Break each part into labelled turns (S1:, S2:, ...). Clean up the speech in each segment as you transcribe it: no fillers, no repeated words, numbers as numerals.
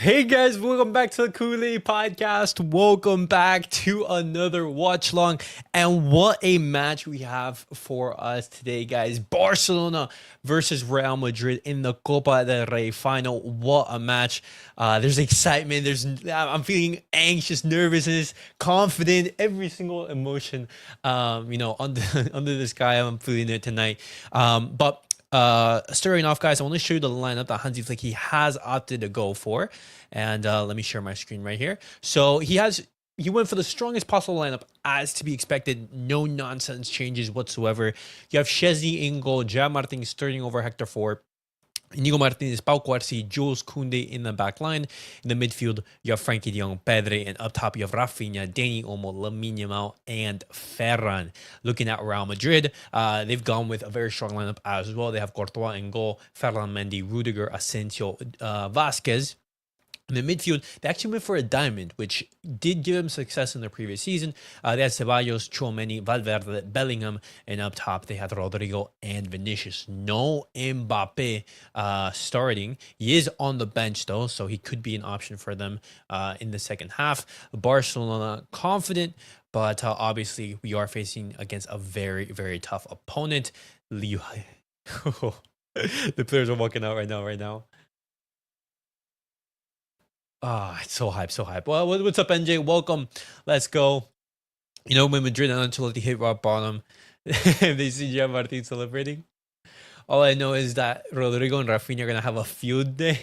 S1: Hey guys, welcome back to the CulePodcast. Welcome back to another watch long. And what a match we have for us today, guys. Barcelona versus Real Madrid in the Copa del Rey final. What a match. There's excitement. I'm feeling anxious, nervousness, confident, every single emotion, under, under the sky. I'm feeling it tonight. Starting off, guys, I want to show you the lineup that Hansi Flick has opted to go for. And let me share my screen right here. So he went for the strongest possible lineup as to be expected. No nonsense changes whatsoever. You have Szczęsny in goal, Martín starting over Hector 4. Íñigo, Martínez, Cubarsí, Jules, Koundé in the back line. In the midfield, you have Frenkie, Jong, Pedri, and up top you have Raphinha, Dani, Olmo, Lamine, Yamal, and Ferran. Looking at Real Madrid, they've gone with a very strong lineup as well. They have Courtois in goal, Ferran, Mendy, Rudiger, Asensio, Vasquez. In the midfield, they actually went for a diamond, which did give them success in the previous season. They had Ceballos, Tchouaméni, Valverde, Bellingham, and up top they had Rodrigo and Vinicius. No Mbappe starting. He is on the bench though, so he could be an option for them in the second half. Barcelona confident, but obviously we are facing against a very, very tough opponent. The players are walking out right now. It's so hype, so hype. Well, what's up, NJ? Welcome. Let's go. You know, when Madrid and Ancelotti hit rock bottom, they see Gerard Martín celebrating. All I know is that Rodrigo and Raphinha are going to have a field day.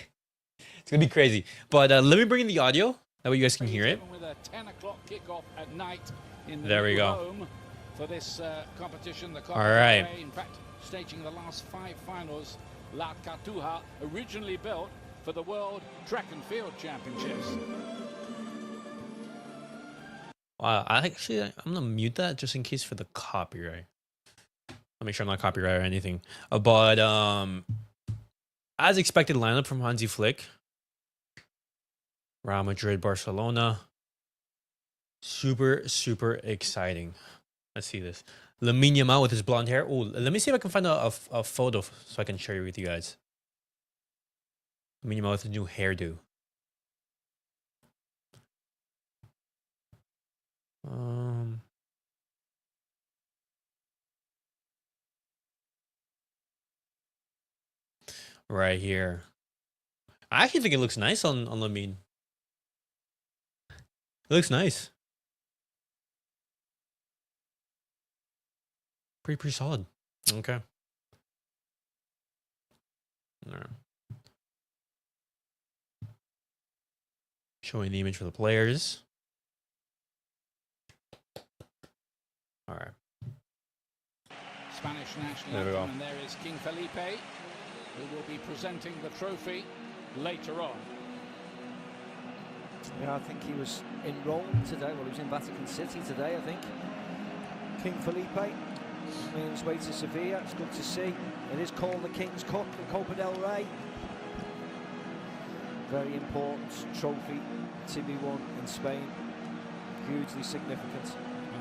S1: It's going to be crazy. But let me bring in the audio. That way you guys can hear it.
S2: With a 10 o'clock kickoff at night in the
S1: there we go.
S2: Home for this competition, the Copa
S1: All right.
S2: Del Rey, in fact, staging the last 5 finals, La Cartuja, originally built for the World Track and Field Championships.
S1: Wow, I'm gonna mute that just in case for the copyright. I'll make sure I'm not copyright or anything. But as expected lineup from Hansi Flick. Real Madrid, Barcelona. Super, super exciting. Let's see this. Lamine Yamal with his blonde hair. Oh, let me see if I can find a photo so I can share it with you guys. Lamine Yamal with a new hairdo. Right here. I actually think it looks nice on Lamine. It looks nice. Pretty solid. Okay. All right. Showing the image for the players. All right.
S2: Spanish national
S1: There we go.
S2: anthem, and there is King Felipe, who will be presenting the trophy later on.
S3: Yeah, I think he was in Rome today. Well, he was in Vatican City today, I think. King Felipe making his way to Seville. It's good to see. It is called the King's Cup, the Copa del Rey. Very important trophy to be won in Spain. Hugely significant.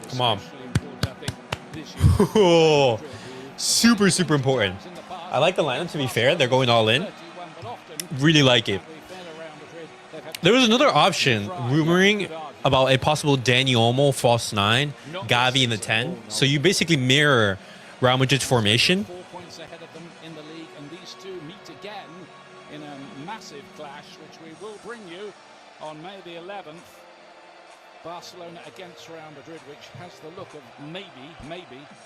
S1: Come on.
S2: Important, I think, this year.
S1: Oh, super, super important. I like the lineup, to be fair. They're going all in. Really like it. There was another option rumoring about a possible Dani Olmo false 9, Gavi in the 10. So you basically mirror Real Madrid's formation.
S2: 4 points ahead of them in the league, and these two meet again in a massive clash, which we will bring you on May the 11th. Barcelona against Real Madrid, which has the look of maybe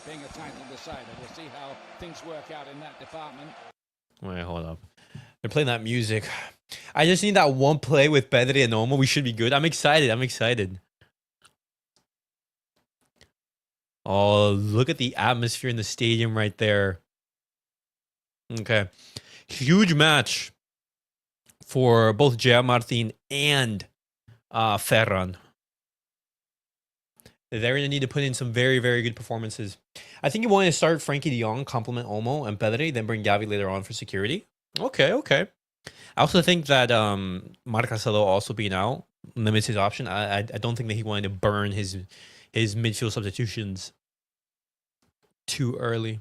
S2: being a title decider. We'll see how things work out in that department.
S1: Wait, hold up. They're playing that music. I just need that one play with Pedri and Olmo. We should be good. I'm excited. Oh, look at the atmosphere in the stadium right there. Okay. Huge match for both Gerard Martín and Ferran. They're going to need to put in some very, very good performances. I think you want to start Frenkie de Jong, complement Olmo and Pedri, then bring Gavi later on for security. Okay. I also think that Marcelo also being out limits his option. I don't think that he wanted to burn his midfield substitutions too early.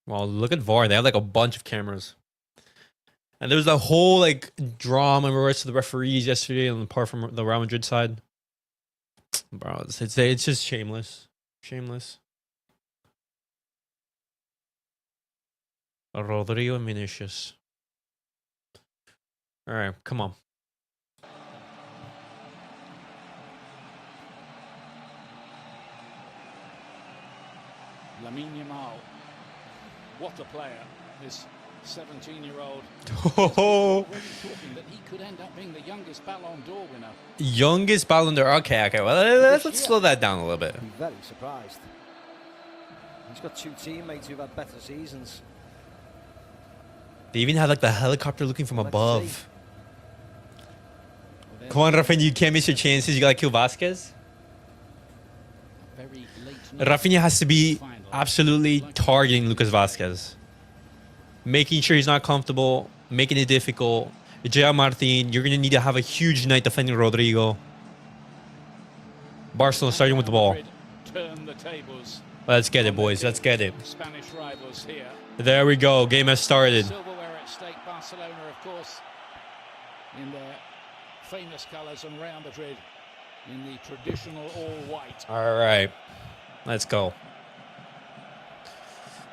S1: Well, look at VAR. They have like a bunch of cameras. And there was that whole like drama in regards to the referees yesterday on the part from the Real Madrid side. Bro, it's just shameless. Shameless. Rodrigo and Vinicius. All right, come on.
S2: Lamine Yamal. What a player. This 17-year-old.
S1: Oh,
S2: Talking that he could end up being the youngest Ballon d'Or winner.
S1: youngest Ballon d'Or. Okay. Well, let's slow that down a little bit.
S3: I'd be very surprised. He's got 2 teammates who've had better seasons.
S1: They even have like the helicopter looking from above. Come on, Raphinha, you can't miss your chances. You gotta kill Vasquez. Raphinha has to be absolutely targeting Lucas Vasquez. Making sure he's not comfortable, making it difficult. Gerard, Martín, you're going to need to have a huge night defending Rodrigo. Barcelona starting with the ball.
S2: Turn the tables.
S1: Let's get it, boys. Let's get it.
S2: Spanish rivals here.
S1: There we go. Game has started.
S2: Silverware at stake. Barcelona, of course, in their famous colours, and Real Madrid in the traditional all-white.
S1: All right. Let's go.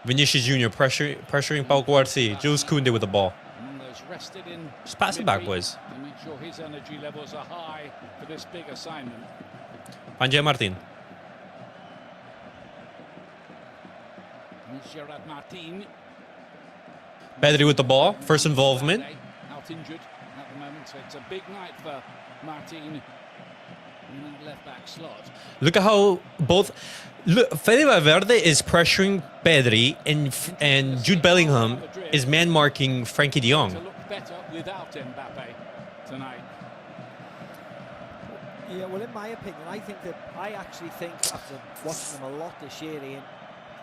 S1: Vinicius Jr. pressuring Pau Cubarsí. Jules Koundé with the ball. Just pass it back, boys.
S2: To make sure his energy levels are high for this big assignment.
S1: Angel Martín.
S2: Gerard, Martín.
S1: Pedri with the ball. First involvement.
S2: Out injured at the moment, so it's a big night for Martín in that left back slot.
S1: Look at how both. Look, Fede Valverde is pressuring Pedri, and Jude Bellingham is man marking Frenkie de Jong.
S2: To look better without Mbappe tonight.
S3: Yeah, well, in my opinion, I actually think after watching them a lot this year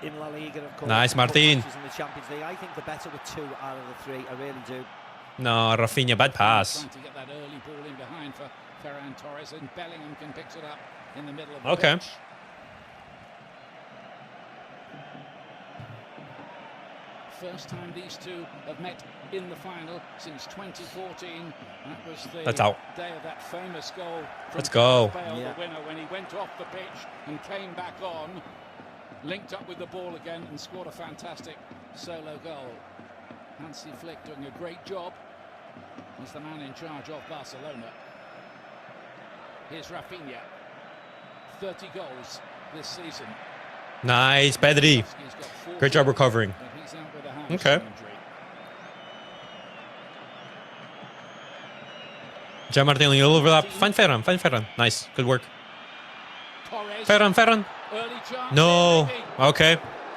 S3: in La Liga, of course,
S1: nice, Martín.
S3: In the Champions League, I think the better with 2 out of the 3. I really do.
S1: No, Raphinha, bad pass.
S2: Trying to get that early ball in behind for Ferran Torres, and Bellingham can pick it up in the middle of the
S1: Okay.
S2: pitch. First time these two have met in the final since 2014. That was the
S1: That's out.
S2: day of that famous goal from
S1: Let's go.
S2: Bale,
S3: Yeah.
S2: the winner, when he went off the pitch and came back on, linked up with the ball again and scored a fantastic solo goal. Hansi Flick doing a great job as the man in charge of Barcelona. Here's Raphinha. 30 goals this season.
S1: Nice, Pedri.
S2: He's got 40,
S1: Great job recovering.
S2: but he's out with a
S1: Okay.
S2: hamstring injury.
S1: Gerard Martín on the overlap. Find Ferran. Nice, good work.
S2: Torres,
S1: Ferran.
S2: early chance.
S1: No.
S2: Maybe.
S1: Okay.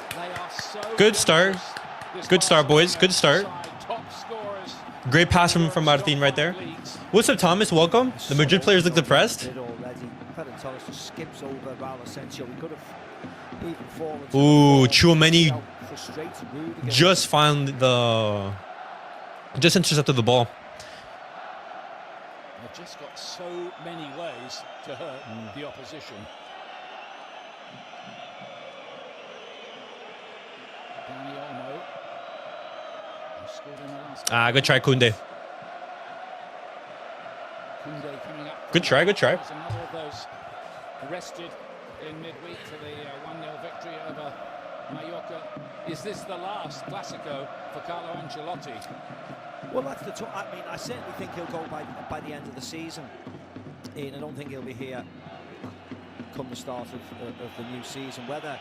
S2: They are so
S1: Good start.
S2: close. This
S1: Good start, boys.
S2: Barcelona
S1: Good start.
S2: side, top scorers.
S1: Great pass from Martín right there. What's up, Thomas? Welcome. The Madrid players look depressed.
S3: Already. Ferran Torres just skips over Raul Asensio. We could have even fallen.
S1: Ooh, Tchouaméni
S3: Frustrated, rude again.
S1: just intercepted the ball.
S2: They've just got so many ways to hurt the opposition. Dani Olmo. Who scored in the last
S1: Good try, Koundé.
S2: Koundé coming up.
S1: Good try.
S2: There's another of those arrested in midweek for the 1-0 victory over Mallorca. Is this the last Clasico for Carlo Ancelotti?
S3: Well, that's the I mean, I certainly think he'll go by the end of the season. I don't think he'll be here come the start of the new season. Whether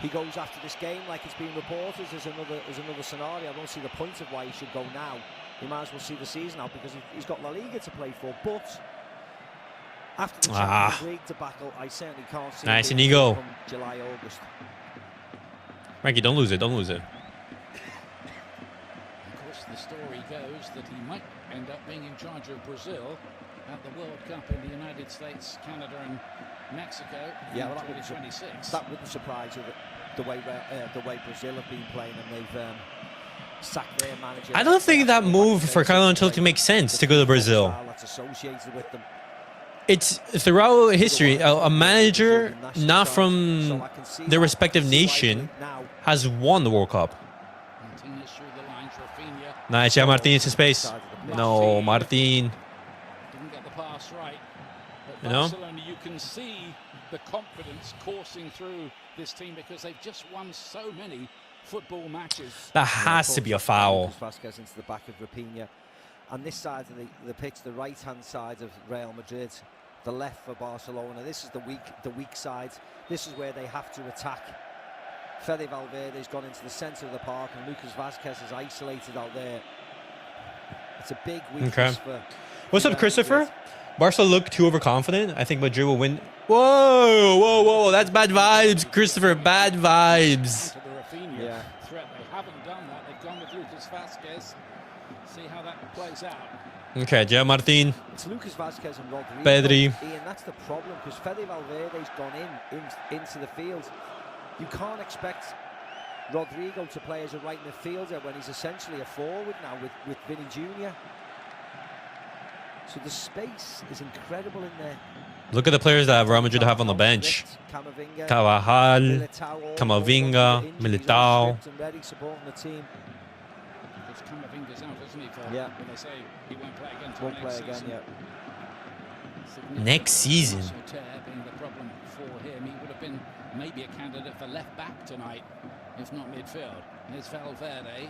S3: he goes after this game, like it's been reported, is another scenario. I don't see the point of why he should go now. He might as well see the season out because he's got La Liga to play for. But after the Champions League debacle, I certainly can't see.
S1: Nice,
S3: him
S1: Íñigo.
S3: from July, August.
S1: Frankie, don't lose it.
S2: Of course, the story goes that he might end up being in charge of Brazil at the World Cup in the United States, Canada and Mexico in
S3: Yeah, well,
S2: 2026.
S3: that wouldn't surprise you. The way Brazil have been playing, and they've sacked their manager.
S1: I don't think that move for Carlo Ancelotti makes sense to go to Brazil.
S3: That's associated with them.
S1: It's throughout history, a manager not from their respective nation has won the World Cup.
S2: Martínez through the lines. Raphinha
S1: Nice, yeah, Martínez to space. No, Martín.
S2: didn't get the pass right. But
S1: You know?
S2: Barcelona, you can see the confidence coursing through this team because they've just won so many football matches.
S1: That has to be a foul.
S3: Vasquez into the back of Raphinha. And this side of the pitch, the right-hand side of Real Madrid, the left for Barcelona. This is the weak side. This is where they have to attack. Fede Valverde's gone into the centre of the park, and Lucas Vasquez is isolated out there. It's a big weakness for.
S1: What's up, Christopher? Barca look too overconfident. I think Madrid will win. Whoa, whoa, whoa! That's bad vibes, Christopher. Bad vibes.
S2: To the Raphinha
S3: Yeah.
S2: threat, they haven't done that. They've gone with Lucas Vasquez. See how that plays out.
S1: Okay, yeah, Martín.
S3: It's Lucas Vasquez and Rodrigo.
S1: Pedri.
S3: Ian, that's the problem, because Fede Valverde's gone into the field. You can't expect Rodrigo to play as a right midfielder when he's essentially a forward now with Vinny Jr. So the space is incredible in there.
S1: Look at the players that Real Madrid have on the bench.
S3: Camavinga,
S1: Carvajal,
S3: Militao,
S1: Camavinga, Militao.
S3: and ready supporting the team.
S2: Because Camavinga's out, isn't he?
S3: Yeah.
S2: When they say he won't play again.
S3: Won't play again, yeah.
S1: Next season.
S2: Soter being the problem for him. He would have been maybe a candidate for left back tonight, if not midfield. Here's Valverde.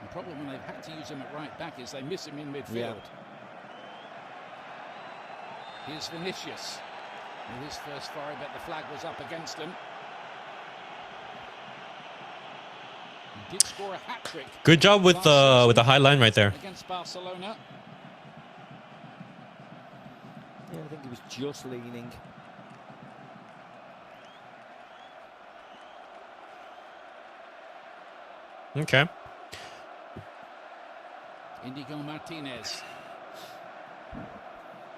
S2: The problem when they've had to use him at right back is they miss him in midfield.
S3: Yeah.
S2: Here's Vinicius. With his first foray, but the flag was up against him. He did score a hat-trick.
S1: Good job with the high line right there.
S2: Against Barcelona.
S3: Yeah, I think he was just leaning.
S1: Okay.
S2: Íñigo Martínez.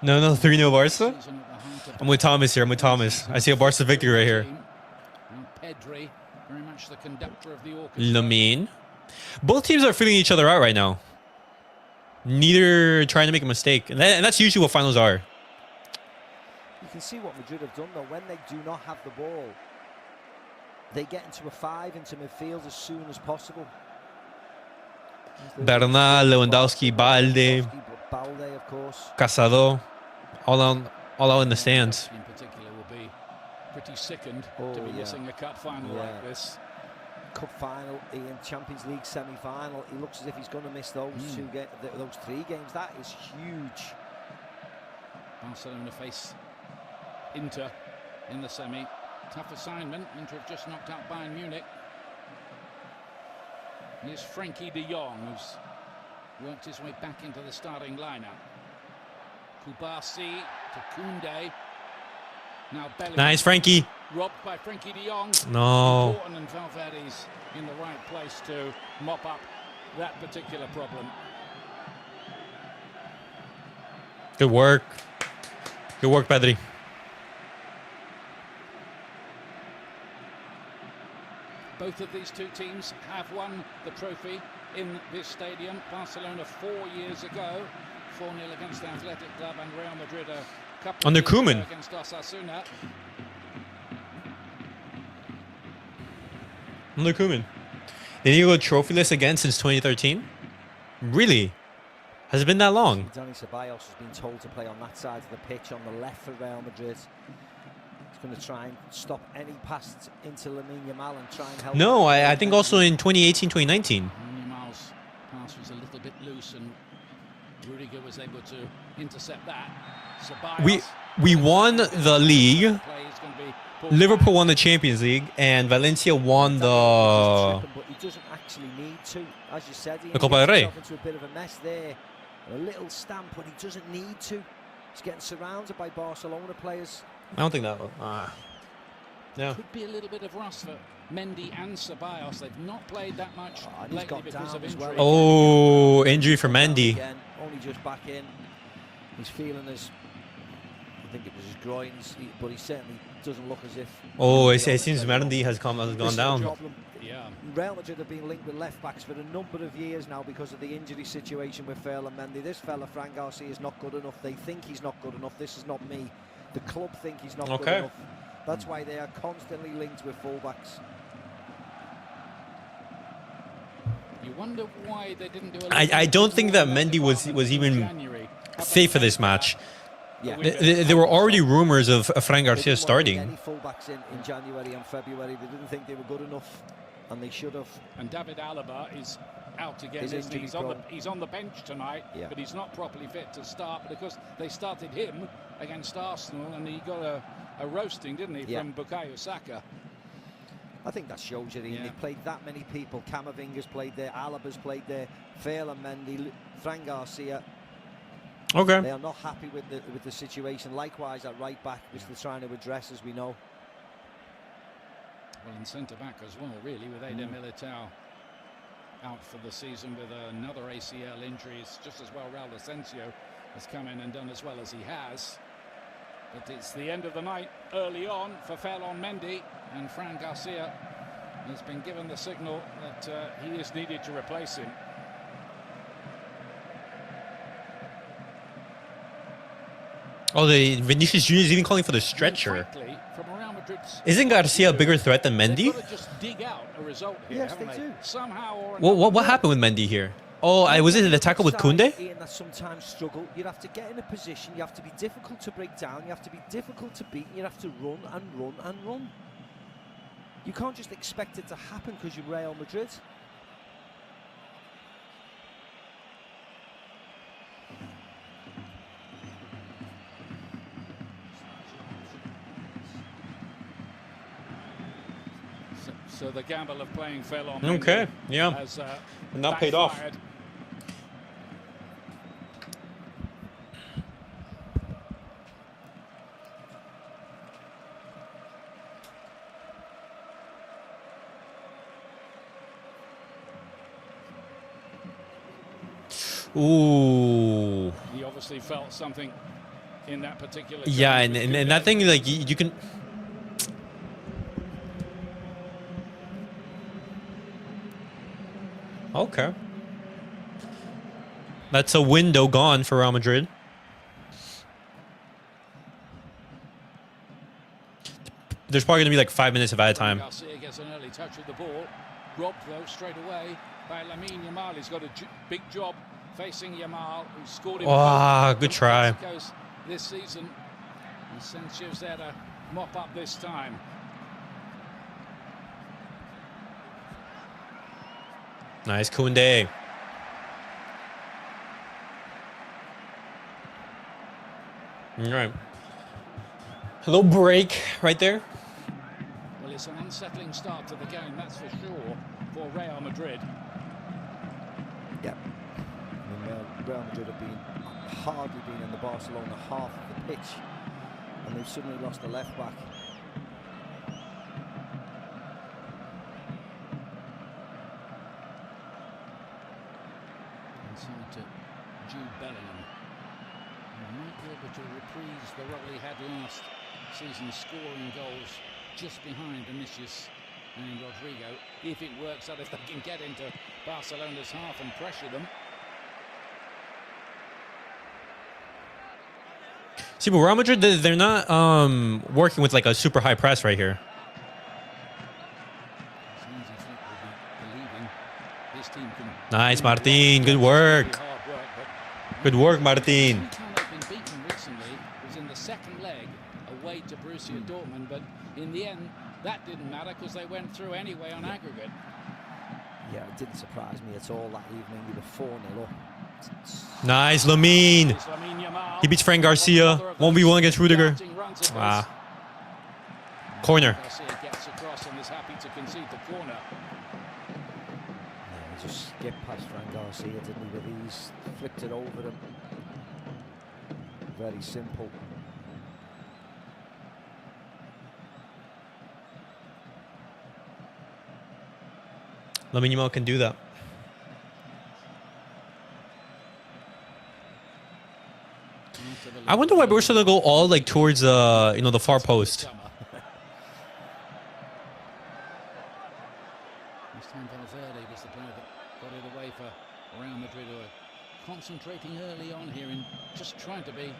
S1: No, 3-0 Barca.
S2: Season at the heart of
S1: I'm with Thomas here. I'm with Thomas. I see a Barca victory right here.
S2: And Pedri, very much the conductor of the orchestra.
S1: Lamine. Both teams are feeling each other out right now. Neither trying to make a mistake. And that's usually what finals are.
S3: You can see what Madrid have done though. When they do not have the ball, they get into a 5 into midfield as soon as possible.
S1: Bernal, Lewandowski, Balde,
S3: Balde, of course.
S1: Casado. All out in the stands.
S2: In particular will be pretty sickened
S3: Oh,
S2: to be
S3: yeah.
S2: missing a cup final
S3: Yeah.
S2: like this.
S3: Cup final, Ian, Champions League semi-final. He looks as if he's going to miss those those 3 games. That is huge.
S2: Barcelona face Inter in the semi. Tough assignment. Inter have just knocked out Bayern Munich. Here's Frenkie de Jong, who's worked his way back into the starting lineup. Cubarsí to Koundé. Now Bellingham.
S1: Nice, Frenkie.
S2: Robbed by Frenkie de Jong.
S1: No.
S2: Important, and Valverde's in the right place to mop up that particular problem.
S1: Good work. Good work, Pedri.
S2: Both of these two teams have won the trophy in this stadium. Barcelona 4 years ago, 4-0 against the Athletic Club, and Real Madrid a couple
S1: Under
S2: of years
S1: Koeman.
S2: ago against Osasuna.
S1: Look, Koeman. Did you go trophyless again since 2013? Really? Has it been that long?
S3: Dani Ceballos has been told to play on that side of the pitch, on the left for Real Madrid. He's going to try and stop any pass into Lamine Yamal and try and help.
S1: No, I think also in 2018, 2019.
S2: Yamal's pass was a little bit loose, and Rudiger was able to intercept that. Ceballos,
S1: We won the league.
S2: play is going to be pulled
S1: Liverpool
S2: back.
S1: won the Champions League, and Valencia won the.
S3: But he doesn't actually need to. As you said, he
S1: The Copa del Rey.
S3: gets himself into a bit of a mess there. A little stamp, but he doesn't need to. He's getting surrounded by Barcelona players.
S1: I don't think that. Yeah.
S2: Could be a little bit of rust for Mendy and Ceballos. They've not played that much
S3: And he's
S2: lately
S3: got
S2: because
S3: down
S2: of
S3: as well.
S2: injury.
S1: Oh, injury for Mendy.
S3: Again, only just back in. He's feeling his. I think it was his groins, but he certainly doesn't look as if.
S1: Oh, it seems Mendy has gone
S3: This is the
S1: down.
S3: problem.
S2: Yeah.
S3: Real Madrid have been linked with left backs for a number of years now because of the injury situation with Ferran Mendy. This fella, Fran Garcia, is not good enough. They think he's not good enough. This is not me. The club think he's not good
S1: Okay.
S3: enough. That's why they are constantly linked with fullbacks.
S2: You wonder why they didn't do
S1: I don't think that Mendy was even fit for this match.
S3: Yeah.
S1: There were already rumors of Fran
S3: They
S1: Garcia
S3: didn't want to bring
S1: starting.
S3: any fullbacks in January and February. They didn't think they were good enough, and they should have.
S2: And David Alaba is out again.
S3: He's
S2: Isn't he?
S3: injury
S2: He's on the bench tonight,
S3: Yeah.
S2: but he's not properly fit to start because they started him against Arsenal and he got a roasting, didn't he,
S3: Yeah.
S2: from Bukayo Saka.
S3: I think that shows you.
S2: Yeah.
S3: They've played that many people. Camavinga's played there. Alaba's played there. Ferran, Mendy, Fran Garcia.
S1: Okay.
S3: They are not happy with the situation. Likewise at right back, which they're trying to address, as we know.
S2: Well, and centre back as well, really, with Eder Militao out for the season with another ACL injury. It's just as well Raul Asensio has come in and done as well as he has. But it's the end of the night early on for Ferran Mendy, and Fran Garcia has been given the signal that he is needed to replace him.
S1: Oh, the Vinicius Junior is even calling for the
S2: And
S1: stretcher.
S2: frankly, from Real Madrid's
S1: Isn't Garcia a bigger threat than
S2: they've
S1: Mendy?
S2: got to just dig out a result here,
S3: Yes,
S2: haven't
S3: they
S2: they?
S3: do.
S2: Somehow or
S1: What
S2: another.
S1: what happened with Mendy here? Oh, was it the tackle with Koundé?
S3: Ian, that sometimes struggle. You have to get in a position. You have to be difficult to break down. You have to be difficult to beat. You have to run and run and run. You can't just expect it to happen because you're Real Madrid.
S2: So the gamble of playing Ferran
S1: Okay, yeah.
S2: has
S1: Not paid off.
S2: backfired.
S1: Ooh.
S2: He obviously felt something in that particular.
S1: Yeah,
S2: challenge
S1: and
S2: with
S1: that
S2: Koundé.
S1: thing, like, you can... Okay. That's a window gone for Real Madrid. There's probably going to be like 5 minutes of added time.
S2: Garcia gets an early touch with the ball, robbed though straight away by Lamine Yamal. He's got a big job facing Yamal, who scored in
S1: Ah,
S2: both
S1: good
S2: the
S1: try.
S2: Clásicos this season. And Asensio's there to mop up this time.
S1: Nice, Koundé. All right. A little break right there.
S2: Well, it's an unsettling start to the game, that's for sure, for Real Madrid.
S3: Yeah. I mean, Real Madrid have hardly been in the Barcelona half of the pitch, and they've suddenly lost the left back.
S2: Inside to Jude Bellingham. He might be able to reprise the role he had last season, scoring goals just behind Vinicius and Rodrigo. If it works out, if they can get into Barcelona's half and pressure them.
S1: See, but Real Madrid, they're not working with like a super high press right here.
S2: Hansi Flick will be believing his team can.
S1: Nice,
S2: win a lot.
S1: Martín. Good
S2: It's
S1: work.
S2: really hard work, but
S1: Good work, Martín.
S2: the only time they've been beaten recently was in the second leg away to Borussia Dortmund, but in the end that didn't matter because they went through anyway on aggregate.
S3: Yeah, it didn't surprise me at all that evening. They were 4-0 up.
S1: Nice, Lamine.
S2: It's Lamine Yamal.
S1: He beats Fran Garcia. 1v1 against Rudiger.
S2: Darting runs of his.
S1: Ah. Corner.
S2: Garcia gets across and is happy to concede the corner.
S3: Yeah, he just skipped past Fran Garcia, didn't he, with ease, flicked it over him. Very simple.
S1: Lamine Yamal can do that. I wonder why Barcelona go all like towards the far post.
S2: This time Valverde was the player that got it away for Real Madrid, who are concentrating early on here and just trying to be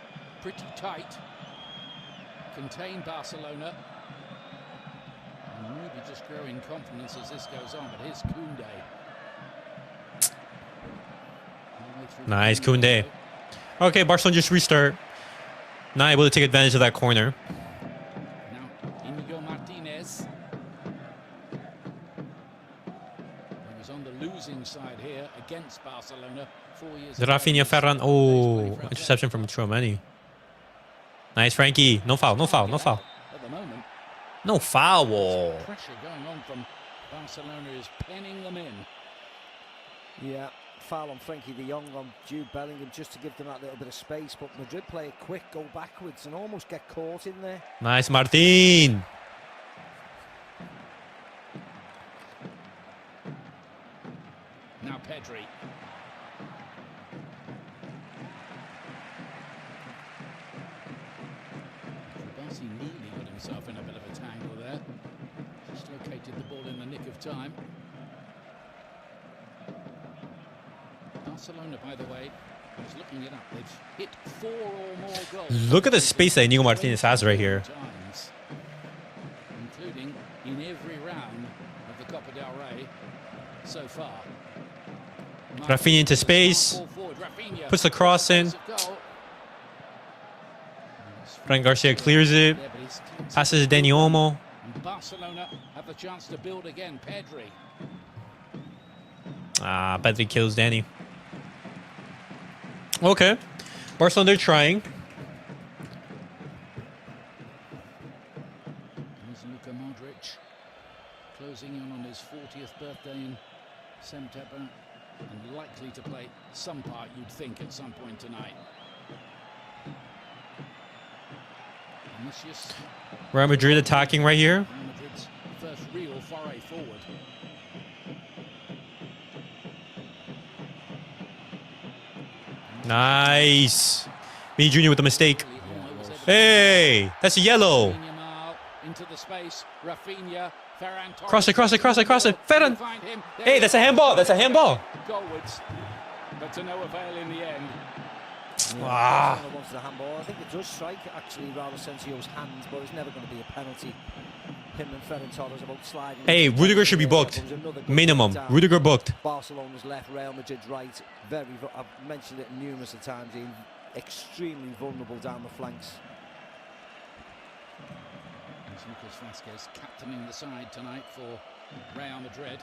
S2: pretty tight, contain Barcelona, and maybe just grow in confidence as this goes on. But here's Koundé.
S1: Nice, Koundé. Okay, Barcelona just restart. Not able to take advantage of that corner.
S2: Now, Íñigo Martínez. He was on the losing side here against Barcelona 4 years ago.
S1: Raphinha, Ferran. Oh, interception from Tchouaméni. Nice, Frenkie. No foul, no foul, no foul.
S2: At the moment,
S1: No foul.
S2: pressure going on from Barcelona is penning them in.
S3: Yeah, foul on Frenkie de Jong on Jude Bellingham just to give them that little bit of space. But Madrid play it quick, go backwards and almost get caught in there.
S1: Nice, Martín.
S2: Now Pedri. Cubarsí nearly got himself in a bit of a tangle there. Just located the ball in the nick of time. Barcelona, by the way, I was looking it up. They've hit 4 or more goals.
S1: Look at the space that Íñigo Martínez has right here.
S2: Times, including in every round of the Copa del Rey so far.
S1: Raphinha into space. Puts the cross in. Fran Garcia clears it. Passes to Dani Olmo.
S2: Barcelona have the chance to build again. Pedri.
S1: Ah, Pedri kills Dani. Okay. Barcelona, they're trying.
S2: Here's Luka Modric, closing in on his 40th birthday in September, and likely to play some part, you'd think, at some point tonight. Vinicius,
S1: Real Madrid attacking right here.
S2: Real Madrid's first real foray forward.
S1: Nice. Me Jr. with the mistake. Hey, that's a yellow.
S2: Yamal into the space. Raphinha, Ferran.
S1: Cross it, cross it, cross it, cross it. Ferran. Hey, that's a handball. That's a handball.
S2: Goalwards, but to no avail in the end.
S1: Ah.
S3: Barcelona wants the handball. I think it does strike actually rather Sensio's hands, but it's never going to be a penalty. Him and Ferran Torres about sliding.
S1: Hey, Rudiger should be booked. Minimum. Rudiger booked.
S3: Barcelona's left, Real Madrid's right. I've mentioned it numerous of times. Extremely vulnerable down the flanks.
S2: Lucas Vasquez captaining the side tonight for Real Madrid.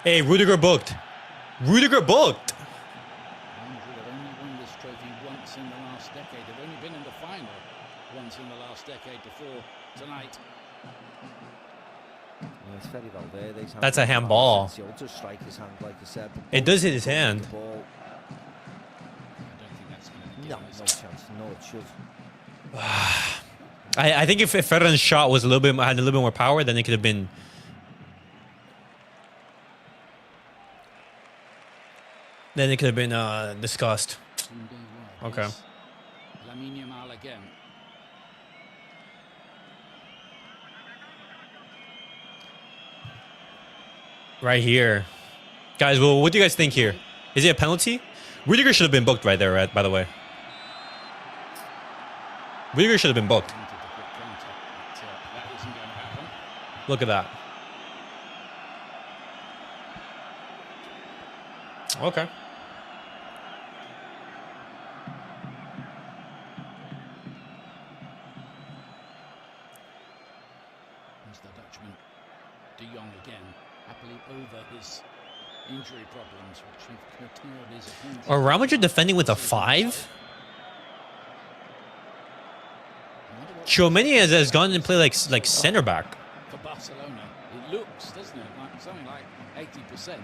S1: Hey, Rudiger booked. Rudiger booked.
S2: Real Madrid have only won this trophy once in the last decade. They've only been in the final once in the last decade before tonight.
S3: Yeah, it's very Valverde's hand.
S1: That's a handball.
S3: It does strike his hand, like I said.
S1: It does hit his hand.
S2: I don't think that's going to be
S3: No chance. No, it should.
S1: I think if Ferran's shot was had a little bit more power, then it could have been. Then it could have been discussed. Okay.
S2: Lamine Yamal again.
S1: Right here. Guys, well, what do you guys think here? Is it a penalty? Rudiger should have been booked right there, right, by the way. Rudiger should have been booked. Look at that. Okay.
S2: Here's the Dutchman, De Jong again, happily over his injury problems, which have curtailed his opponents.
S1: Are Real Madrid defending with a 5? Tchouaméni has gone and played like center back.
S2: For Barcelona, it looks, doesn't it, like something like 80%.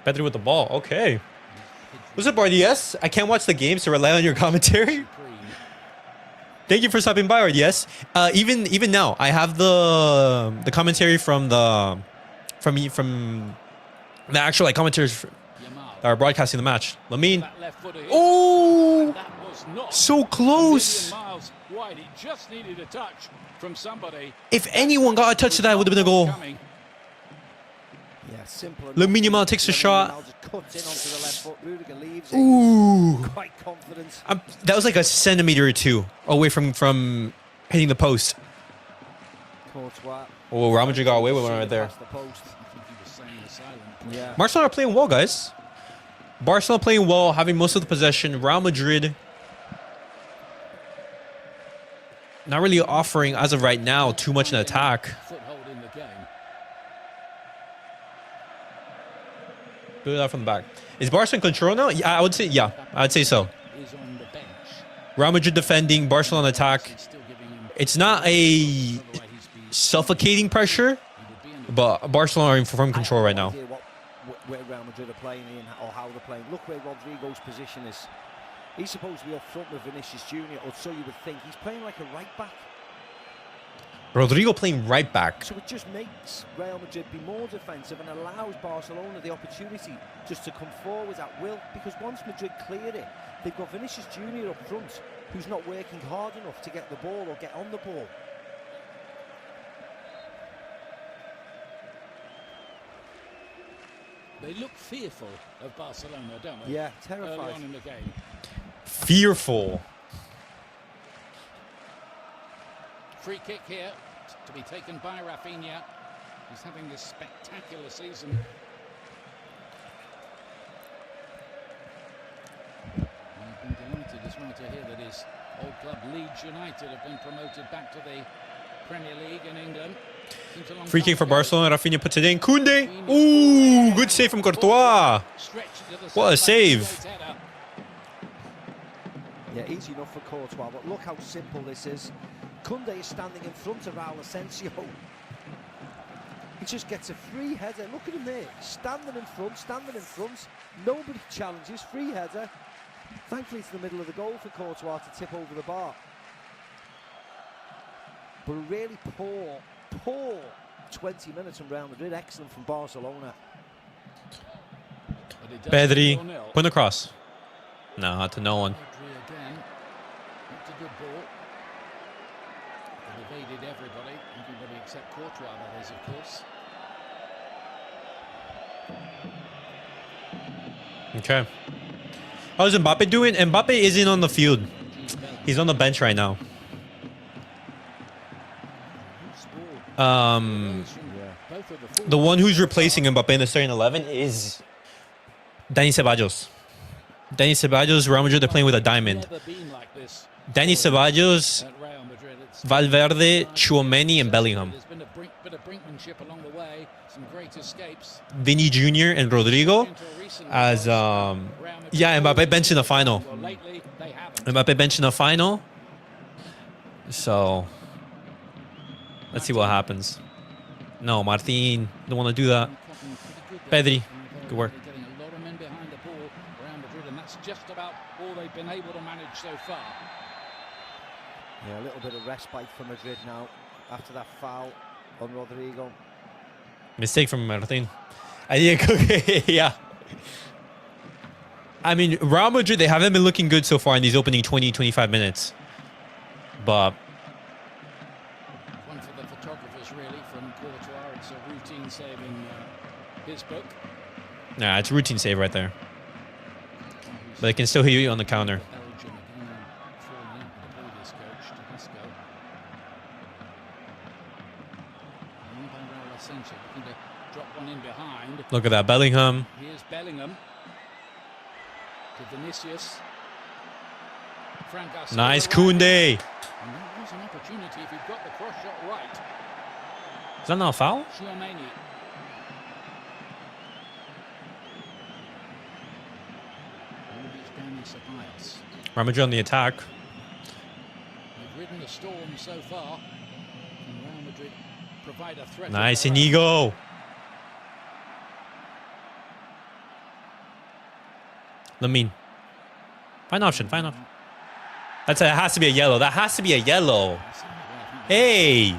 S1: Pedri with the ball. Okay. What's up, RDS? I can't watch the games to rely on your commentary. Thank you for stopping by, RDS. Even now, I have the commentary from the actual like commentators that are broadcasting the match. Lamine. Oh, so close.
S2: Wide. It just needed a touch from somebody.
S1: If anyone got a touch to that, it would have been a goal.
S3: Yeah, simple.
S1: Lamine Yamal takes a shot.
S3: Just cuts in onto the left foot. Rudiger leaves it.
S1: Ooh.
S3: Quite confident.
S1: That was like a centimeter or two away from hitting the post.
S3: Courtois.
S1: Oh, Real Madrid got away with one right there.
S3: Past the post. Yeah.
S1: Barcelona are playing well, guys. Barcelona playing well, having most of the possession. Real Madrid not really offering, as of right now, too much in attack.
S2: Foothold in the game.
S1: Build it out from the back. Is Barca in control now? Yeah, I would say, yeah. I'd say so.
S2: Is on the bench.
S1: Real Madrid defending, Barcelona attack.
S2: He's still giving him
S1: It's not a suffocating pressure, but Barcelona are in firm control right now.
S3: Where Real Madrid are playing in or how they're playing. Look where Rodrigo's position is. He's supposed to be up front with Vinicius Jr., or so you would think. He's playing like a right back.
S1: Rodrigo playing right back.
S3: So it just makes Real Madrid be more defensive and allows Barcelona the opportunity just to come forward at will, because once Madrid clear it, they've got Vinicius Jr. up front who's not working hard enough to get the ball or get on the ball.
S2: They look fearful of Barcelona, don't they?
S3: Yeah,
S2: Early
S3: terrified.
S2: on in the game.
S1: Fearful.
S2: Free kick here to be taken by Raphinha. He's having this spectacular season. I've been delighted as well to hear that his old club Leeds United have been promoted back to the Premier League in England.
S1: Free kick for Barcelona. Raphinha puts it in. Koundé. Ooh, good save from Courtois. What a save.
S3: Yeah, easy enough for Courtois, but look how simple this is. Koundé is standing in front of Raul Asensio. He just gets a free header. Look at him there, standing in front. Nobody challenges, free header. Thankfully, it's the middle of the goal for Courtois to tip over the bar. But a really poor 20 minutes from Real Madrid. Excellent from Barcelona.
S1: Pedri, point across. No, not to no one.
S2: Pedri again. It's a good ball. It evaded everybody except Courtois, that is, of course.
S1: Okay. How's Mbappe doing? Mbappe isn't on the field. He's on the bench right now. The one who's replacing Mbappe in the starting 11 is Dani Ceballos. Dani Ceballos, Real Madrid, they're playing with a diamond. Dani Ceballos, Valverde, Tchouaméni, and Bellingham.
S2: There's been a bit of brinkmanship along the way, some great escapes.
S1: Vinny Jr. and Rodrigo as yeah, Mbappe bench in the final. Mbappe bench in the final. So let's see what happens. No, Martín don't want to do that. Pedri, good work.
S2: Getting a lot of men behind the ball around Madrid, and that's just about all they've been able to manage so far.
S3: Yeah, a little bit of respite for Madrid now after that foul on Rodrigo.
S1: Mistake from Martín. Yeah. I mean, Real Madrid, they haven't been looking good so far in these opening 20-25 minutes. But
S2: one for the photographers, really, from Courtois. It's a routine save in his book.
S1: yeah, it's a routine save right there. But they can still hit you on the counter.
S2: Belgium again, falling in with the previous coach, Visca. And by Raul Asensio, looking to drop one in behind.
S1: Look at that, Bellingham.
S2: Here's Bellingham to Vinicius. Frenkie.
S1: Nice, Koundé.
S2: And that was an opportunity if he'd got the cross shot right.
S1: Is that not a foul?
S2: Tchouaméni.
S1: Real Madrid on the attack.
S2: They've ridden the storm so far. And Real Madrid provide a threat.
S1: Nice, Íñigo. Lamine. Fine option, fine option. It has to be a yellow. That has to be a yellow. Hey.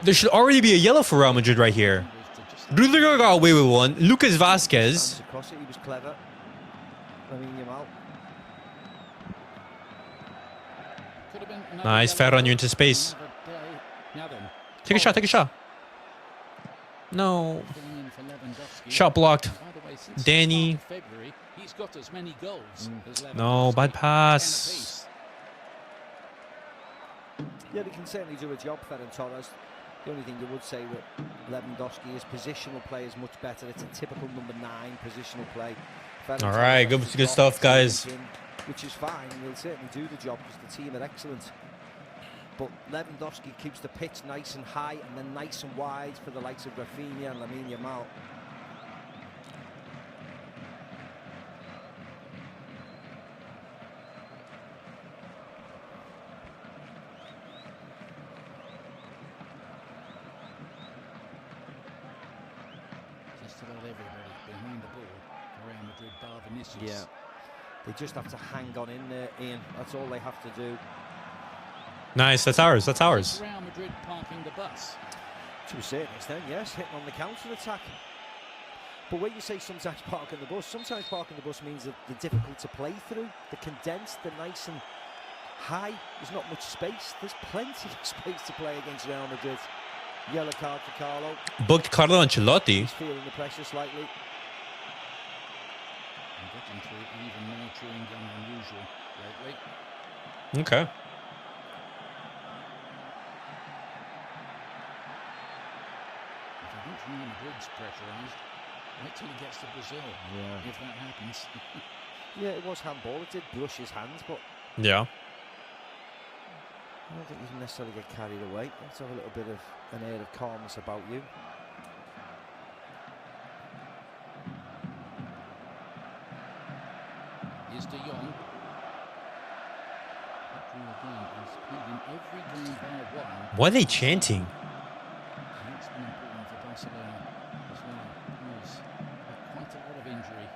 S1: There should already be a yellow for Real Madrid right here. Rudiger got away with one. Lucas Vázquez.
S3: Across it, he was clever. Lamine Yamal.
S2: Could have been another
S1: Nice,
S2: yellow
S1: Ferran, you're
S2: card
S1: into space.
S2: another day. Now then,
S1: Take a shot, take a shot. No.
S2: filling in for Lewandowski.
S1: Shot blocked.
S2: By the way, since
S1: Dani.
S2: the start of February, he's got as many goals as Lewandowski.
S1: No, bad
S2: 10
S1: pass.
S2: apiece.
S3: Yeah, they can certainly do a job, Ferran Torres. The only thing you would say with Lewandowski is positional play is much better. It's a typical number 9 positional play. Ferran
S1: All right,
S3: Torres
S1: good,
S3: has
S1: good
S3: got
S1: stuff, guys.
S3: in, which is fine. He'll certainly do the job because the team are excellent. But Lewandowski keeps the pitch nice and high and then nice and wide for the likes of Raphinha and Lamine Yamal.
S2: Just about everybody behind the ball for Real Madrid, bar Vinicius.
S3: Yeah, they just have to hang on in there, Ian. That's all they have to do.
S1: Nice, that's ours, that's ours.
S2: Real Madrid parking the bus.
S3: To a certain extent, yes, hitting on the counter-attack. But when you say sometimes parking the bus, sometimes parking the bus means that they're difficult to play through. They're condensed, they're nice and high. There's not much space. There's plenty of space to play against Real Madrid. Yellow card for Carlo.
S1: Booked Carlo Ancelotti.
S3: He's feeling the pressure slightly.
S2: And getting through even more chewing gum than usual lately.
S1: Okay.
S2: If I think Real Madrid's pressurised, wait till he gets to Brazil.
S3: Yeah.
S2: If that happens.
S3: Yeah, it was handball. It did brush his hands, but
S1: Yeah.
S3: I don't think you can necessarily get carried away. Let's have a little bit of an air of calmness about you.
S2: Here's De Jong. Pedri again is played in every game bar one.
S1: What are they chanting?
S2: And that's been important for Barcelona as well. He's had quite a lot of injury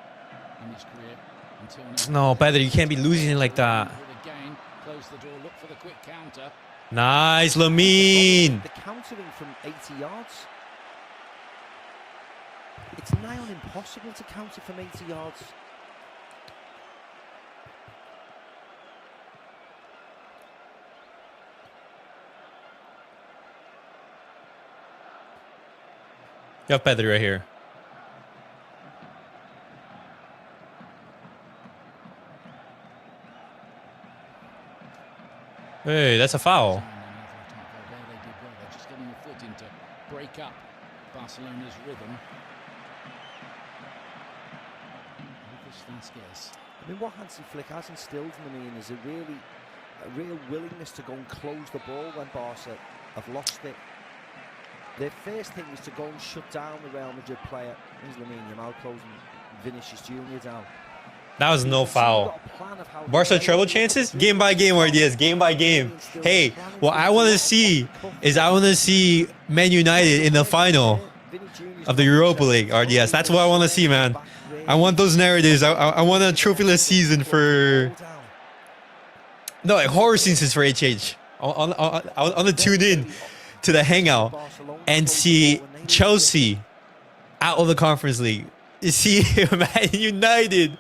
S2: in his career until now.
S1: No, Pedri, you can't be losing it like that.
S2: Again, close the door, look for the quick counter.
S1: Nice, Lamine.
S3: The countering from 80 yards. It's nigh on impossible to counter from 80 yards.
S1: You have Pedri right here. Hey, that's a foul.
S2: They did well. They're just getting a foot in to break up Barcelona's rhythm. Lucas Vasquez.
S3: I mean, what Hansi Flick has instilled in me is a real willingness to go and close the ball when Barca have lost it. Their first thing is to go and shut down the Real Madrid player. Here's Lamine Yamal closing Vinicius Jr. down.
S1: That was no foul. Barca treble chances? Game by game, RDS. Game by game. Hey, what I want to see is Man United in the final of the Europa League, RDS. That's what I want to see, man. I want those narratives. I want a trophyless season for... No, like horror scenes for HH. I want to tune in to the hangout and see Chelsea out of the Conference League. You see Man United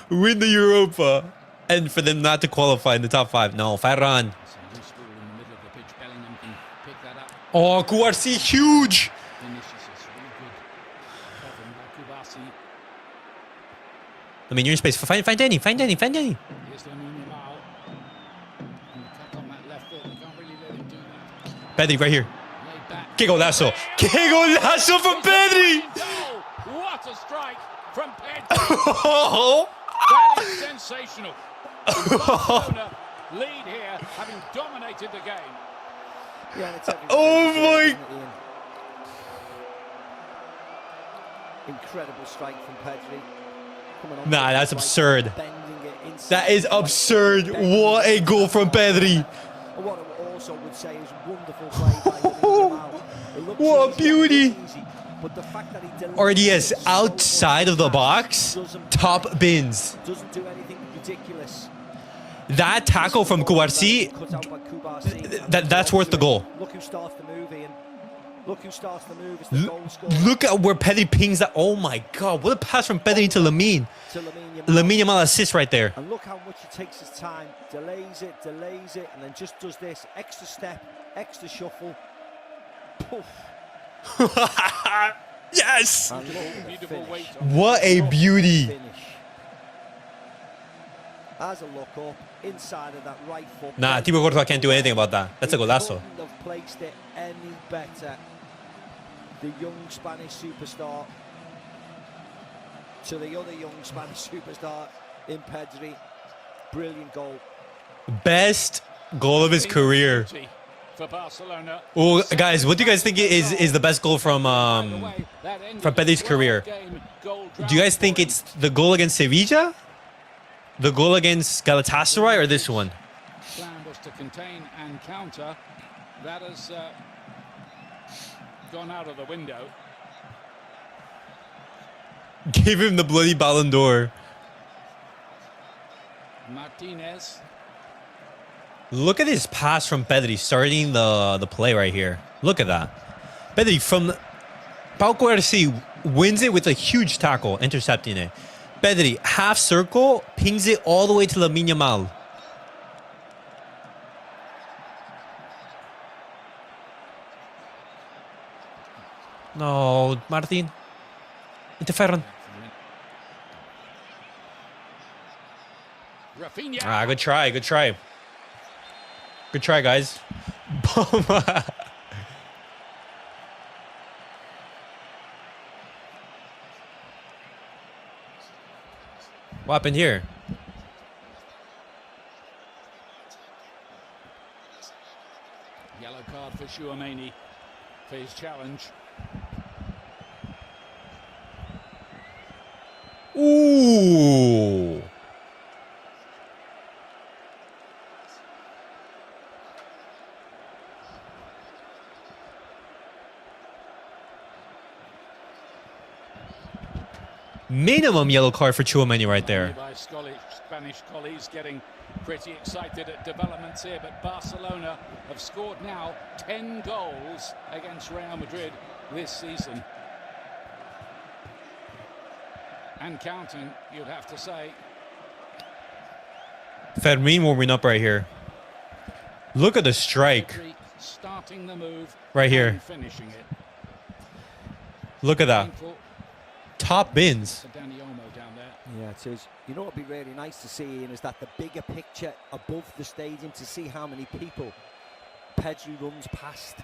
S1: win the Europa and for them not to qualify in the top 5. No, Ferran. Oh, Cubarsí, huge. I mean, you're in space. Find Dani. Pedri right here. Que golazo from Pedri.
S2: What a strike from Pedri. That is sensational. Barcelona lead here, having dominated the game.
S3: Yeah, it's
S1: Oh my!
S3: Incredible strike from Pedri.
S1: Nah, that's absurd. That is absurd. What a goal from Pedri.
S3: What I also would say is wonderful play by Yamal.
S1: What a beauty.
S3: But the fact that he
S1: RDS outside of the box, top bins.
S3: Doesn't do anything ridiculous.
S1: That tackle from Cubarsí, that's worth the goal.
S3: Look who starts the movie and Look who starts the move. It's the goal scorer.
S1: Look at where Pedri pings that. Oh my God. What a pass from Pedri to Lamine. Lamine Yamal assist right there.
S3: And look how much he takes his time. Delays it, and then just does this. Extra step, extra shuffle. Poof.
S1: Yes.
S2: Beautiful
S1: What a beauty.
S3: Finish. As a look up, inside of that right foot.
S1: Nah, Thibaut Courtois can't do anything about that. That's a golazo.
S3: Couldn't have placed it any better. The young Spanish superstar to the other young Spanish superstar in Pedri. Brilliant goal.
S1: Best goal of his career.
S2: For Barcelona.
S1: Oh, guys, what do you guys think is the best goal from Pedri's career? Do you guys think it's the goal against Sevilla, the goal against Galatasaray, or this one?
S2: Plan was to contain and counter. That has gone out of the window.
S1: Give him the bloody Ballon d'Or.
S2: Martínez.
S1: Look at this pass from Pedri starting the play right here. Look at that. Pedri from Cubarsí wins it with a huge tackle, intercepting it. Pedri, half circle, pings it all the way to Lamine Yamal. No, Martín. Into Ferran.
S2: Raphinha.
S1: Ah, good try, good try. Good try, guys. What happened here?
S2: Yellow card for Szczęsny for his challenge.
S1: Ooh. Minimum yellow card for Tchouaméni right there.
S2: By Spanish colleagues getting pretty excited at developments here, but Barcelona have scored now 10 goals against Real Madrid this season. And counting, you'd have to say.
S1: Ferran warming up right here. Look at the strike.
S2: Pedri starting the move
S1: right here.
S2: and finishing it.
S1: Look at that.
S2: Painful
S1: Top bins.
S2: for Dani Olmo down there.
S3: Yeah, it is. You know what would be really nice to see, Ian, is that the bigger picture above the stadium to see how many people Pedri runs past.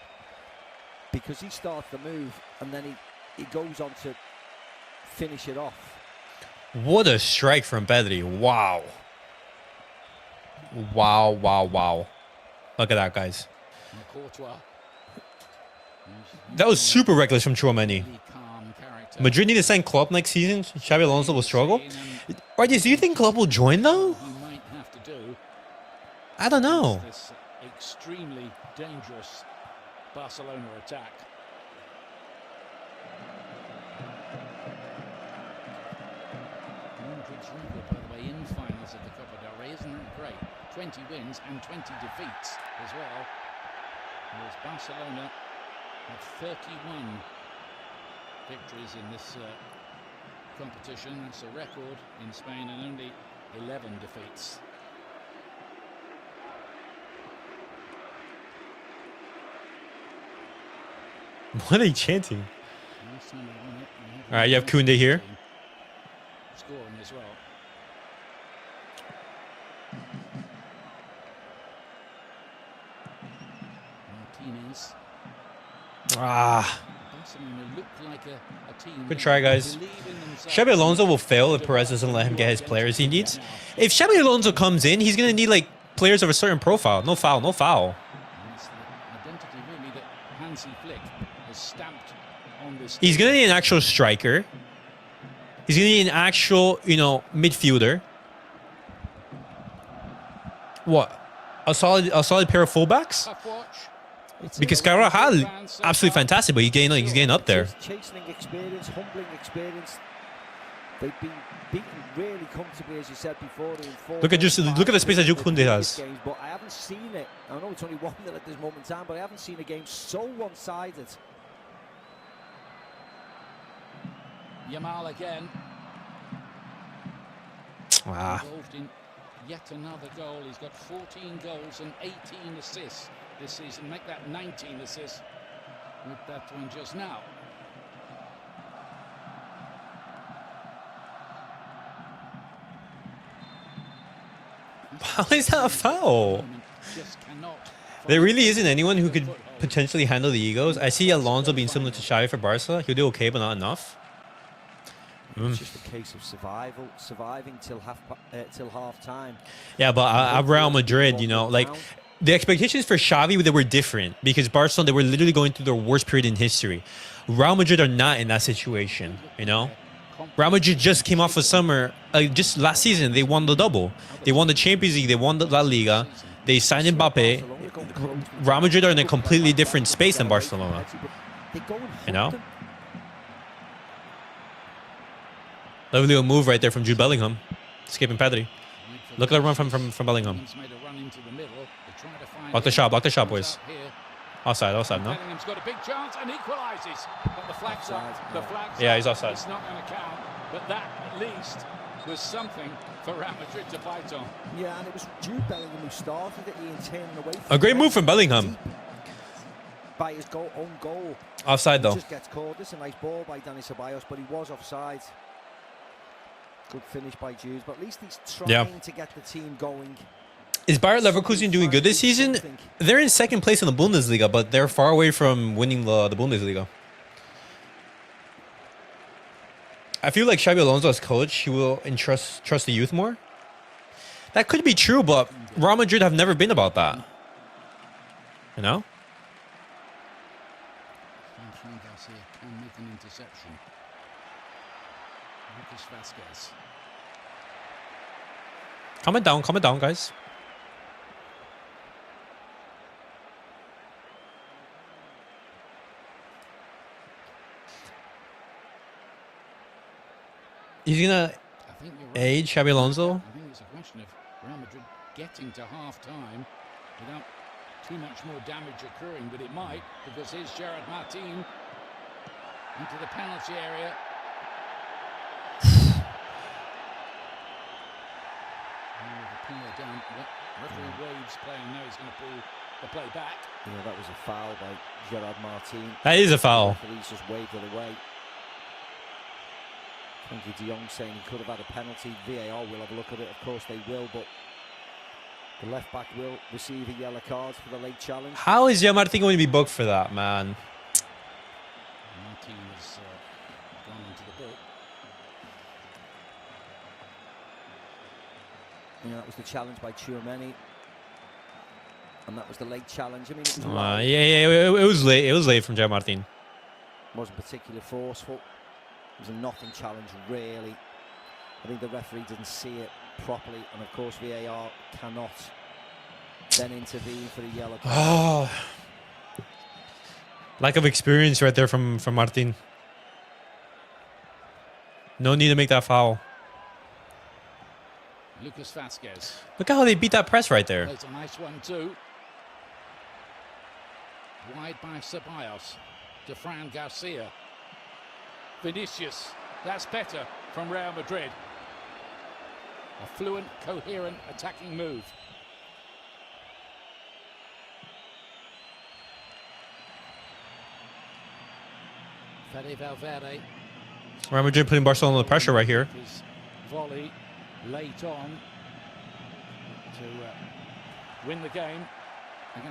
S3: Because he starts the move and then he goes on to finish it off.
S1: What a strike from Pedri. Wow. Wow, wow, wow. Look at that, guys.
S2: And Courtois.
S1: That was super reckless from Tchouaméni.
S2: Really calm character.
S1: Madrid need to sign Klopp next season. Xabi Alonso will struggle. Right, do you think Klopp will join, though?
S2: He might have to do
S1: I don't know.
S2: this extremely dangerous Barcelona attack. Madrid's record, by the way, in finals of the Copa del Rey, isn't that great? 20 wins and 20 defeats as well. Whereas Barcelona have 31 victories in this competition. That's a record in Spain, and only 11 defeats.
S1: What are they chanting?
S2: Last time they won it, they had
S1: All right, you have Koundé here.
S2: scoring as well. Martínez.
S1: Ah.
S2: Barcelona look like a team
S1: Good
S2: that
S1: try, guys.
S2: believe in themselves.
S1: Xabi Alonso will fail if Perez doesn't let him get his players he needs. If Xabi Alonso comes in, he's going to need like players of a certain profile. No foul, no foul.
S2: And it's the identity really that Hansi Flick has stamped on this
S1: He's
S2: team.
S1: going to need an actual striker. He's going to need an actual, midfielder. What? A solid pair of fullbacks?
S2: Tough watch.
S1: Because Carvajal, absolutely fantastic, but he's getting up there.
S3: Chastening experience, humbling experience. They've been beaten really comfortably, as you said before.
S1: Look at the space that Koundé has.
S3: Games, but I haven't seen it. I know it's only 1-0 at this moment in time, but I haven't seen a game so one-sided
S2: Yamal again.
S1: Ah.
S2: Involved in yet another goal. He's got 14 goals and 18 assists this season. Make that 19 assists with that one just now.
S1: How is that a foul? There really isn't anyone who could potentially handle the egos. I see Alonso being similar to Xavi for Barca. He'll do okay, but not enough.
S3: It's just a case of surviving till half time.
S1: Yeah, but at Real Madrid, you know, like the expectations for Xavi, they were different because Barcelona, they were literally going through their worst period in history. Real Madrid are not in that situation, you know. Real Madrid just came off a summer, just last season, they won the double. They won the Champions League, they won the La Liga, they signed Mbappe. Real Madrid are in a completely different space than Barcelona, you know. Lovely little move right there from Jude Bellingham, escaping Pedri. Look at the run from Bellingham. Block the shot, boys. Offside, no?
S2: Bellingham's got a big chance and equalises. But the flag's up. The flag's
S1: yeah,
S2: up.
S1: he's offside.
S2: It's not going to count. But that, at least, was something for Real Madrid to fight on.
S3: Yeah, and it was Jude Bellingham who started it, Ian, turning away from
S1: A great move from Bellingham.
S3: By his own goal.
S1: Offside, though.
S3: He just gets caught. This is a nice ball by Dani Ceballos, but he was offside. Good finish by Jude, but at least he's trying to get the team going.
S1: Is Bayer Leverkusen doing good this season? They're in second place in the Bundesliga, but they're far away from winning the Bundesliga. I feel like Xabi Alonso as coach, he will trust the youth more. That could be true, but Real Madrid have never been about that. You know?
S2: Can make an interception. Lucas Vasquez.
S1: Comment down, guys. He's gonna age Xabi Alonso.
S2: I think it's a question of Real Madrid getting to half-time without too much more damage occurring, but it might, because here's Gerard Martín into the penalty area. Down. Referee waves playing now. He's going to pull the play back.
S3: Yeah, that was a foul by Gerard Martín.
S1: That is a foul.
S3: He's just waved it away. Frenkie de Jong saying he could have had a penalty. VAR will have a look at it. Of course they will, but the left back will receive a yellow card for the late challenge.
S1: How is Martín going to be booked for that, man?
S2: Martín has gone into the book.
S3: You know, that was the challenge by Tchouaméni. And that was the late challenge. I mean, it was
S1: it was late. It was late from Gerard Martín.
S3: Wasn't particularly forceful. It was a nothing challenge, really. I think the referee didn't see it properly, and of course VAR cannot then intervene for the yellow card.
S1: Oh, lack of experience right there from Martín. No need to make that foul.
S2: Lucas Vasquez.
S1: Look at how they beat that press right there.
S2: That's a nice one too. Wide by Ceballos to Fran Garcia. Vinicius. That's better from Real Madrid. A fluent, coherent attacking move. Fede Valverde.
S1: Real Madrid putting Barcelona under pressure right here.
S2: His volley late on to win the game.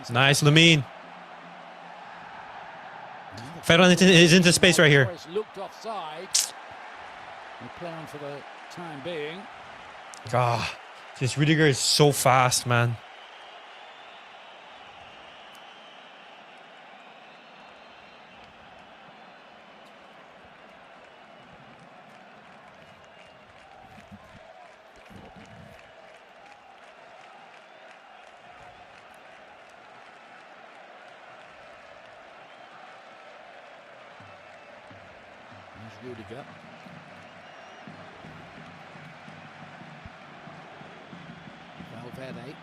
S1: Nice, Lamine. Ferran is into space right here.
S2: Looked offside. They're playing for the time being.
S1: Ah, this Rudiger is so fast, man.
S2: Rudiger. Valverde.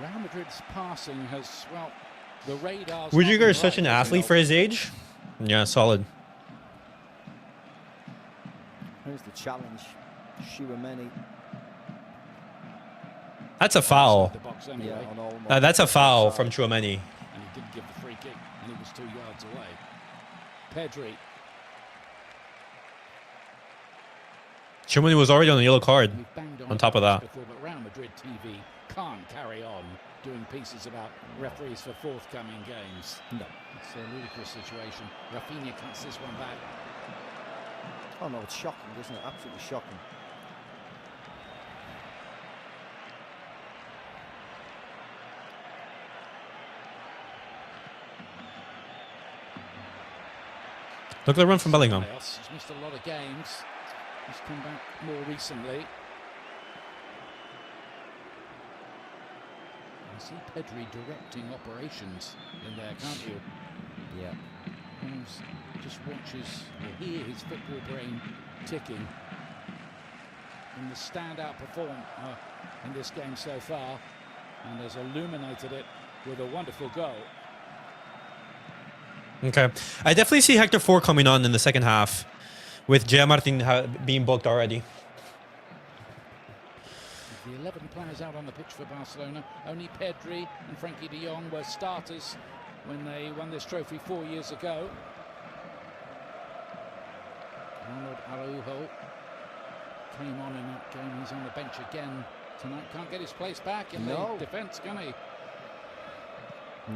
S2: Real Madrid's passing has, well, the radars.
S1: Rudiger is such an athlete for his age. Yeah, solid.
S3: Here's the challenge. Many.
S1: That's a foul.
S2: The box anyway.
S3: Yeah, on Olmo.
S1: That's a foul from Tchouaméni.
S2: And he didn't give the free kick, and he was 2 yards away. Pedri.
S1: Tchouaméni was already on a yellow card. On top of that.
S2: Before, but Real Madrid TV can't carry on doing pieces about referees for forthcoming games.
S3: No.
S2: It's a ludicrous situation. Raphinha cuts this one back.
S3: Oh no, it's shocking, isn't it? Absolutely shocking.
S1: Look at the run from Bellingham.
S2: He's missed a lot of games. He's come back more recently. You see Pedri directing operations in there, can't you?
S3: Yeah.
S2: Holmes just watches or hear his football brain ticking. And the standout performer in this game so far, and has illuminated it with a wonderful goal.
S1: Okay. I definitely see Hector 4 coming on in the second half with Martín being booked already.
S2: The 11 players out on the pitch for Barcelona. Only Pedri and Frenkie de Jong were starters when they won this trophy 4 years ago. Ronald Araujo came on in that game. He's on the bench again tonight. Can't get his place back in the defence, can he?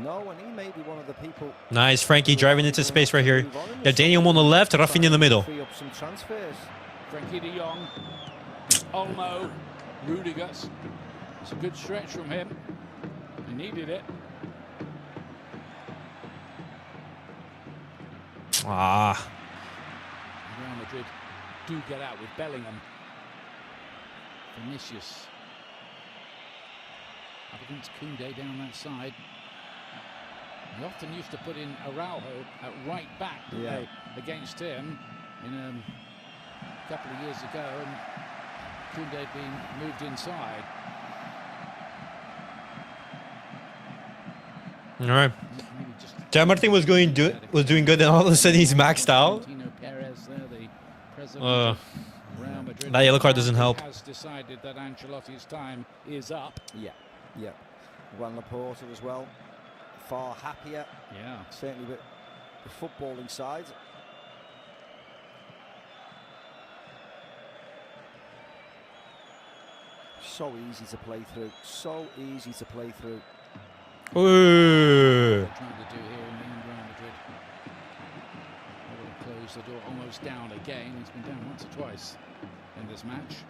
S3: No, and he may be one of the people.
S1: Nice, Frenkie driving into space right here. Yeah, Dani on the left, Raphinha in the middle.
S3: Free up some transfers.
S2: Frenkie de Jong, Olmo, Rudiger. It's a good stretch from him. He needed it.
S1: Ah.
S2: Real Madrid do get out with Bellingham. Vinicius. Up against Koundé down that side. They often used to put in Araujo at right back against him in a couple of years ago, and Koundé being moved inside.
S1: All right. Martín was doing good, and all of a sudden he's maxed out. That yellow card doesn't help.
S2: Has decided that Ancelotti's time is up.
S3: Yeah. Juan Laporta as well. Far happier.
S2: Yeah.
S3: Certainly with the footballing side. So easy to play through. So easy to play through.
S1: Ooh.
S2: Trying to do here in the end, Real Madrid. They will close the door almost down again. He's been down once or twice in this match.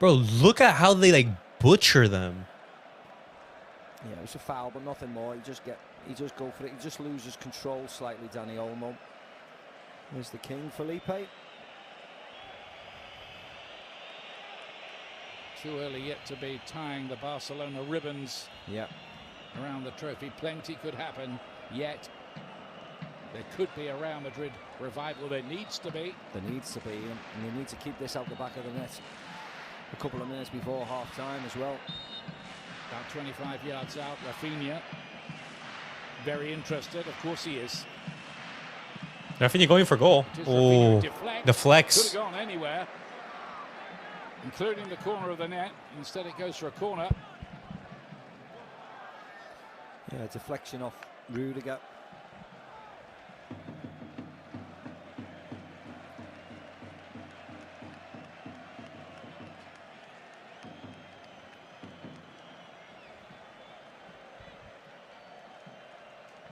S1: Bro, look at how they butcher them.
S3: Yeah, it's a foul, but nothing more. He just go for it. He just loses control slightly, Dani Olmo. There's the king, Felipe.
S2: Too early yet to be tying the Barcelona ribbons around the trophy. Plenty could happen yet. There could be a Real Madrid revival. There needs to be.
S3: There needs to be, and they need to keep this out the back of the net a couple of minutes before half-time as well.
S2: About 25 yards out, Raphinha. Very interested, of course he is.
S1: Raphinha going for goal. Oh, the flex.
S2: Could have gone anywhere, including the corner of the net. Instead it goes for a corner.
S3: Yeah, deflection off Rudiger.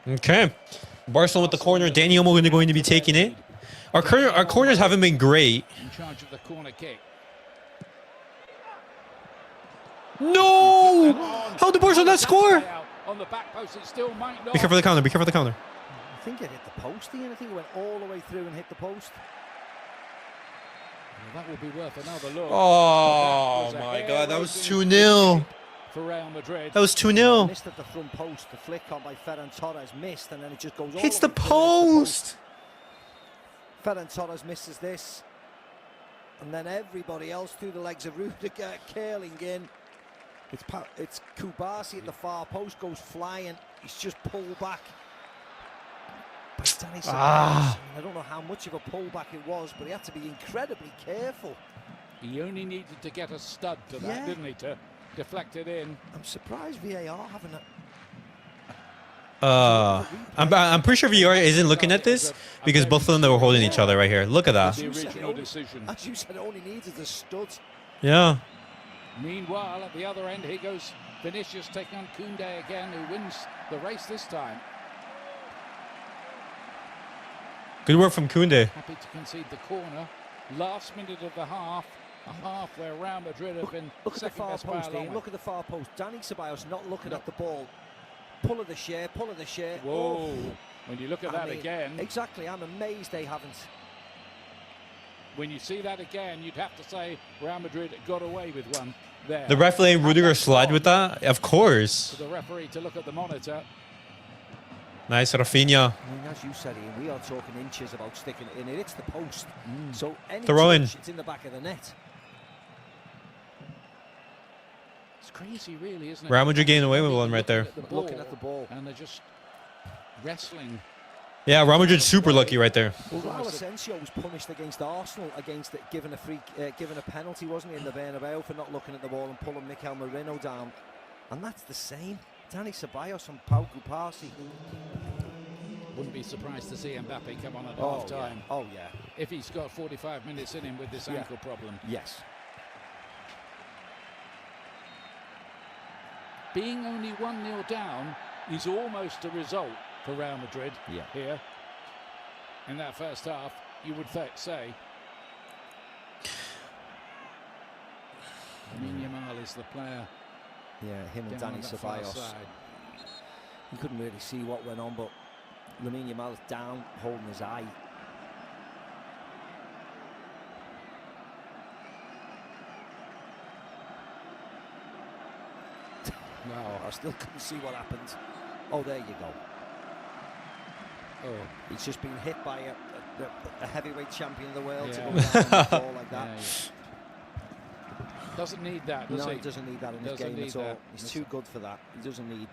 S1: Okay. Barcelona with the corner. Dani Olmo going to be taking it. Our corners haven't been great.
S2: In charge of the corner kick.
S1: No! How did Barcelona not score?
S2: On the back post, it still might not.
S1: Be careful of the counter. Be careful of the counter.
S3: I think it hit the post, Ian. I think it went all the way through and hit the post.
S2: Well, that will be worth another look.
S1: Oh my God, that was 2-0.
S2: For Real Madrid.
S1: That was 2-0.
S3: Missed at the front post. The flick on by Ferran Torres missed, and then it just goes all
S1: Hits
S3: the
S1: the
S3: way through
S1: post.
S3: Ferran Torres misses this, and then everybody else through the legs of Rudiger curling in. It's Cubarsí at the far post, goes flying. He's just pulled back. By Dani Ceballos. I don't know how much of a pullback it was, but he had to be incredibly careful.
S2: He only needed to get a stud to that, didn't he, to deflect it in.
S3: I'm surprised VAR haven't it.
S1: I'm pretty sure VAR isn't looking at this because both of them were holding each other right here. Look at that.
S2: The original decision.
S3: As you said, it only needed a stud.
S1: Yeah.
S2: Meanwhile, at the other end, here goes Vinicius taking on Koundé again, who wins the race this time.
S1: Good work from Koundé.
S2: Happy to concede the corner. Last minute of the half. A half where Real Madrid have been
S3: Look at the
S2: second
S3: far
S2: best by
S3: post,
S2: a long
S3: Ian.
S2: way.
S3: Look at the far post. Dani Ceballos not looking at the ball. Pull of the share, pull of the share.
S2: Whoa. When you look at that
S3: I mean,
S2: again.
S3: Exactly, I'm amazed they haven't.
S2: When you see that again, you'd have to say Real Madrid got away with one there.
S1: The ref letting Rudiger slide with that? Of course.
S2: For the referee to look at the monitor.
S1: Nice, Raphinha.
S3: I mean, as you said, Ian, we are talking inches about sticking it in. It hits the post. So any
S1: Throw in.
S3: touch, it's in the back of the net.
S2: It's crazy, really, isn't it?
S1: Real Madrid getting away with one right there.
S3: Looking at the ball.
S2: And they're just wrestling.
S1: Yeah, Real Madrid's super lucky right there.
S3: Well, Raul Asensio was punished against Arsenal, given a penalty, wasn't he, in the Bernabeu for not looking at the ball and pulling Mikel Merino down. And that's the same. Dani Ceballos and Pau Cubarsí.
S2: Wouldn't be surprised to see Mbappe come on at
S3: Oh,
S2: half time.
S3: Yeah. Oh, yeah.
S2: If he's got 45 minutes in him with this ankle problem.
S3: Yes.
S2: Being only 1-0 down is almost a result for Real Madrid here in that first half, you would say. Lamine Yamal is the player.
S3: Yeah, him and
S2: down on
S3: Dani
S2: that far
S3: Ceballos.
S2: side.
S3: You couldn't really see what went on, but Lamine Yamal is down, holding his eye. No, I still couldn't see what happened. Oh, there you go.
S2: Oh,
S3: He's just been hit by a heavyweight champion of the world to
S2: Yeah.
S3: go down and fall like that.
S2: doesn't need that, does
S3: No,
S2: he?
S3: he doesn't need that in his
S2: Doesn't
S3: game
S2: need
S3: at all.
S2: that.
S3: He's too good for that. He doesn't need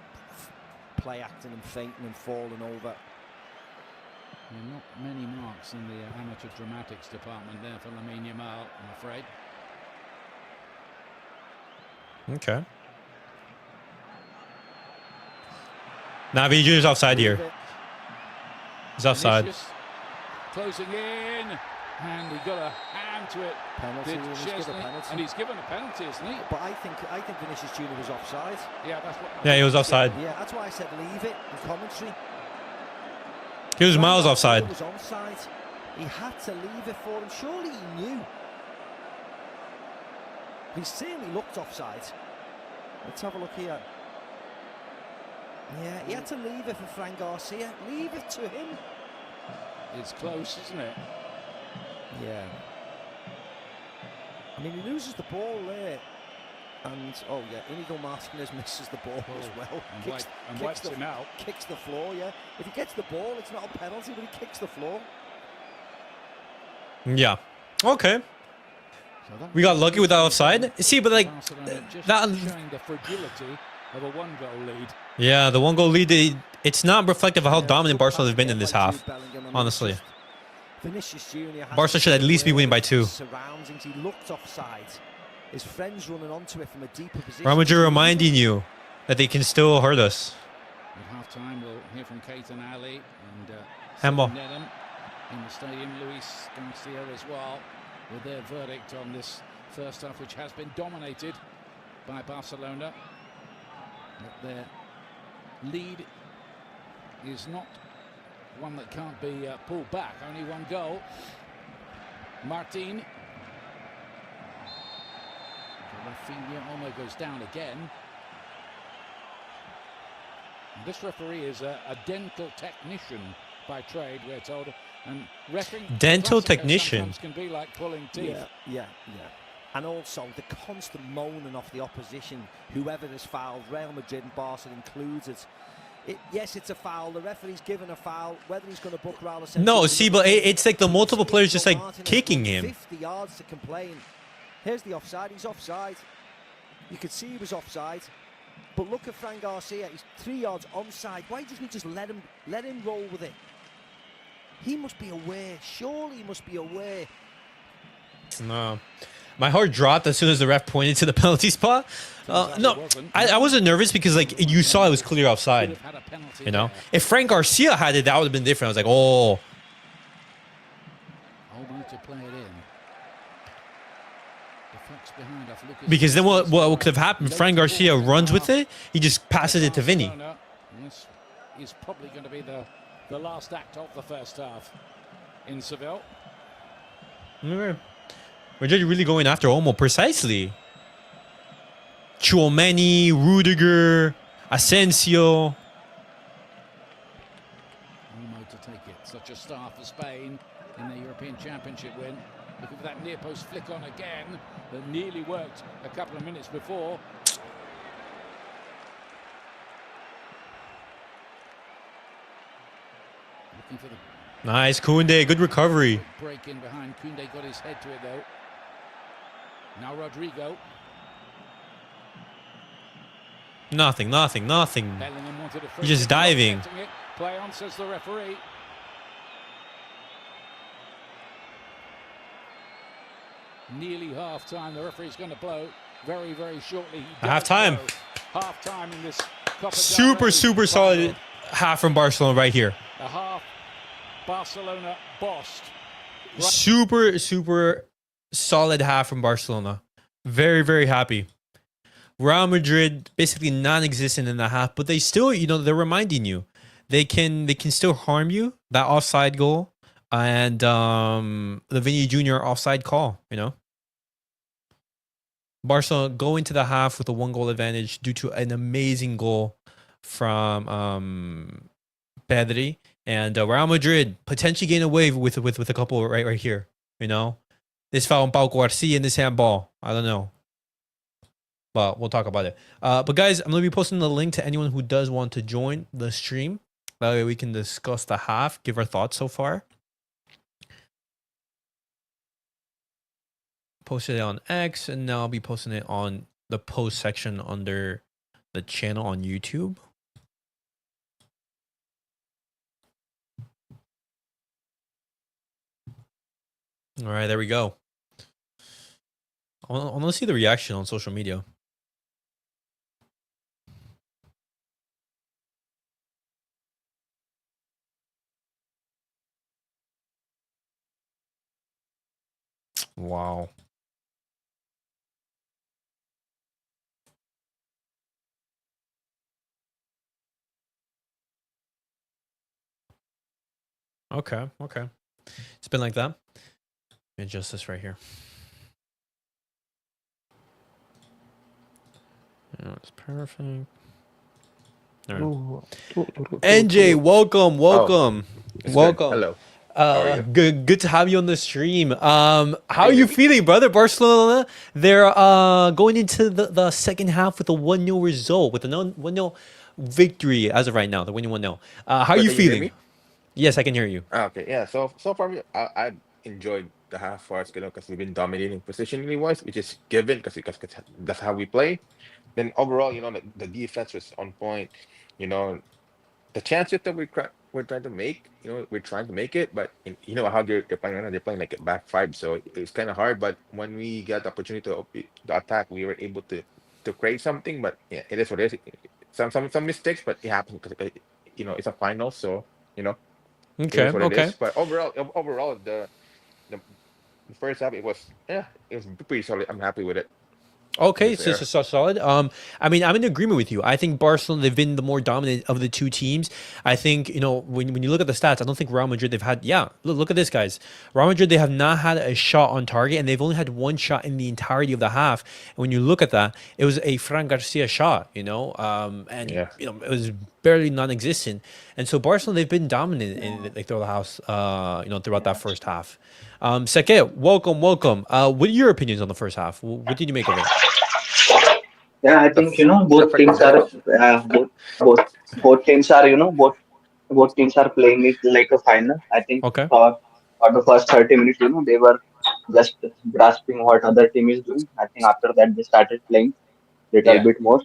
S3: play acting and fainting and falling over.
S2: Not many marks in the amateur dramatics department there for Lamine Yamal, I'm afraid.
S1: Okay. Navi Junior's offside here. He's offside.
S2: Vinicius closing in, and he got a hand to it.
S3: Penalty,
S2: Did
S3: and he's given a
S2: Szczęsny,
S3: penalty.
S2: and he's given a penalty, isn't he?
S3: But I think Vinicius Junior was offside.
S2: Yeah, that's what.
S1: Yeah, he was offside.
S3: Yeah, that's why I said leave it in commentary.
S1: He was miles offside.
S3: He was onside. He had to leave it for him. Surely he knew. He certainly looked offside. Let's have a look here. Yeah, he had to leave it for Fran Garcia. Leave it to him.
S2: It's close, isn't it?
S3: Yeah. I mean, he loses the ball there. And, oh yeah, Íñigo Martínez misses the ball as well.
S2: And wipes him out.
S3: Kicks the floor, yeah. If he gets the ball, it's not a penalty, but he kicks the floor.
S1: Yeah. Okay.
S2: So that
S1: We got lucky with that offside. See, but like
S2: Barcelona just
S1: that.
S2: showing the fragility of a one-goal lead.
S1: Yeah, the one goal lead. It's not reflective of how dominant Barcelona have been in this half. Honestly.
S3: Vinicius Junior
S1: Barca should at least be winning by 2.
S3: Surroundings, he looked offside. His friends running onto it from a deeper position.
S1: Real Madrid reminding you that they can still hurt us.
S2: At half-time, we'll hear from Kate and Ali and
S1: Handball.
S2: Nedham in the stadium. Luis Garcia as well, with their verdict on this first half, which has been dominated by Barcelona. But their lead is not one that can't be pulled back. Only one goal. Martín. Raphinha Olmo goes down again. And this referee is a dental technician by trade, we're told. And refereeing
S1: Dental
S2: Classico
S1: technician.
S2: sometimes can be like pulling teeth.
S3: Yeah. And also the constant moaning off the opposition, whoever is fouled, Real Madrid and Barca included. Yes, it's a foul. The referee's given a foul. Whether he's going to book Raul Asensio.
S1: No, see, but it's like the multiple players just like kicking him.
S3: 50 yards to complain. Here's the offside. He's offside. You could see he was offside. But look at Fran Garcia. He's 3 yards onside. Why doesn't he just let him roll with it? He must be aware. Surely he must be aware.
S1: No. My heart dropped as soon as the ref pointed to the penalty spot. No, I wasn't nervous because like you saw it was clear offside. You know, if Fran Garcia had it, that would have been different. I was like, oh. Because then what could have happened? Fran Garcia runs with it. He just passes it to Vinny.
S2: This is probably going to be the last act of the first half in Seville.
S1: Madrid really going after Olmo precisely. Tchouameni, Rudiger, Asensio.
S2: Olmo to take it. Such a start for Spain in their European Championship win. Looking for that near post flick on again that nearly worked a couple of minutes before. Looking for the
S1: Nice, Koundé. Good recovery.
S2: break in behind. Koundé got his head to it though. Now Rodrigo.
S1: Nothing.
S2: Bellingham wanted a free
S1: He's just
S2: kick,
S1: diving.
S2: not getting it. Play on, says the referee. Nearly half time. The referee's going to blow very, very shortly.
S1: Half time.
S2: Half time in this Copa del Rey
S1: Super solid
S2: final.
S1: half from Barcelona right here.
S2: A half Barcelona bossed.
S1: Super solid half from Barcelona. Very happy. Real Madrid basically non-existent in the half, but they still, they're reminding you they can still harm you. That offside goal and the Vinny Jr. offside call. Barcelona go into the half with a 1-goal advantage due to an amazing goal from Pedri, and Real Madrid potentially gain away with a couple right here. This foul on Cubarsí in this handball. I don't know. But we'll talk about it. But guys, I'm going to be posting the link to anyone who does want to join the stream. That way we can discuss the half, give our thoughts so far. Posted it on X, and now I'll be posting it on the post section under the channel on YouTube. All right, there we go. I want to see the reaction on social media. Wow. Okay. It's been like that. Adjust this right here. It's perfect. All right. NJ, welcome. Welcome.
S4: Hello.
S1: Good to have you on the stream. How are you feeling, brother? Barcelona, they're going into the second half with a 1-0 result, with a 1-0 victory as of right now. They're winning 1-0. How are you feeling? Yes, I can hear you.
S4: Okay, yeah. So far, I enjoyed the half for us, because we've been dominating positionally wise, which is given because that's how we play. Then overall, the defense was on point. The chances that we're trying to make, we're trying to make it, but how they're playing right now, they're playing like a back five, so it's kind of hard. But when we got the opportunity to attack, we were able to create something. But yeah, it is what it is. Some mistakes, but it happens because it's a final, so it
S1: Okay.
S4: is what it is. But overall, the first half it was pretty solid. I'm happy with it.
S1: Okay, so solid. I mean, I'm in agreement with you. I think Barcelona, they've been the more dominant of the two teams. I think, when you look at the stats, I don't think Real Madrid, they've had, look at this, guys. Real Madrid, they have not had a shot on target, and they've only had one shot in the entirety of the half. And when you look at that, it was a Fran Garcia shot, it was barely non-existent. And so Barcelona, they've been dominant in throughout the house, throughout that first half. Seke, welcome. What are your opinions on the first half? What did you make of it?
S5: Yeah, I think both teams are both teams are both teams are playing it like a final. I think
S1: Okay.
S5: for the first 30 minutes, they were just grasping what other team is doing. I think after that they started playing little
S4: Yeah,
S5: bit more.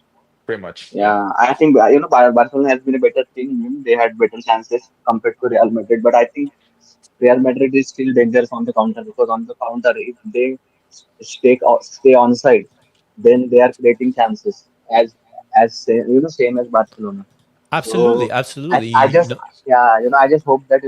S4: pretty much. Yeah.
S5: Yeah, I think Barcelona has been a better team. They had better chances compared to Real Madrid, but I think Real Madrid is still dangerous on the counter because on the counter, if they stay on side, then they are creating chances as same as Barcelona.
S1: Absolutely,
S5: So
S1: absolutely.
S5: I just yeah, I just hope that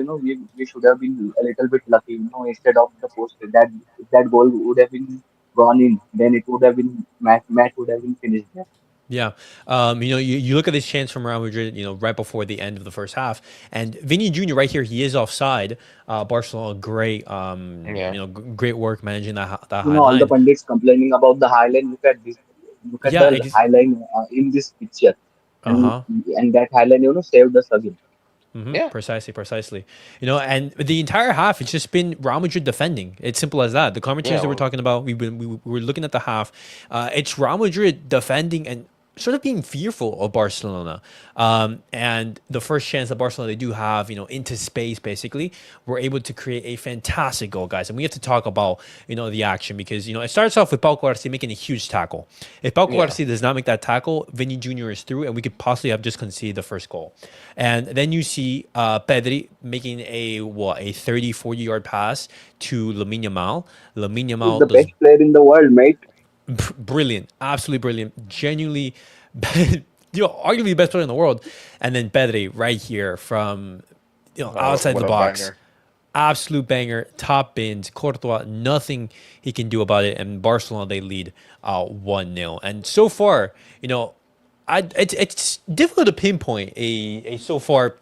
S5: we should have been a little bit lucky, instead of the post that if that goal would have been gone in, then it would have been match would have been finished there.
S1: Yeah. You look at this chance from Real Madrid, right before the end of the first half, and Vinny Jr. right here, he is offside. Barcelona, great,
S4: Yeah.
S1: great work managing that high
S5: All the
S1: line.
S5: pundits complaining about the high line. Look at this. Look at
S1: Yeah,
S5: the high line in this picture, and
S1: uh-huh.
S5: and that high line, saved us again.
S4: Yeah.
S1: Precisely, precisely. And the entire half, it's just been Real Madrid defending. It's simple as that. The commentators
S4: Yeah.
S1: that we're
S4: Well,
S1: talking about, we were looking at the half. It's Real Madrid defending and sort of being fearful of Barcelona. And the first chance that Barcelona they do have, into space, basically, we're able to create a fantastic goal, guys. And we have to talk about, the action because, it starts off with Pau Cubarsí making a huge tackle. If Pau
S4: yeah.
S1: Cubarsí does not make that tackle, Vinny Jr. is through and we could possibly have just conceded the first goal. And then you see Pedri making a 30, 40-yard pass to Lamine Yamal. Lamine
S5: He's
S1: Yamal
S5: the
S1: does
S5: best player in the world, mate.
S1: brilliant, absolutely brilliant, genuinely, arguably the best player in the world. And then Pedri right here from outside
S4: What
S1: the
S4: a
S1: box,
S4: banger.
S1: absolute banger, top bins. Courtois, nothing he can do about it. And Barcelona they lead 1-0. And so far, it's difficult to pinpoint a so far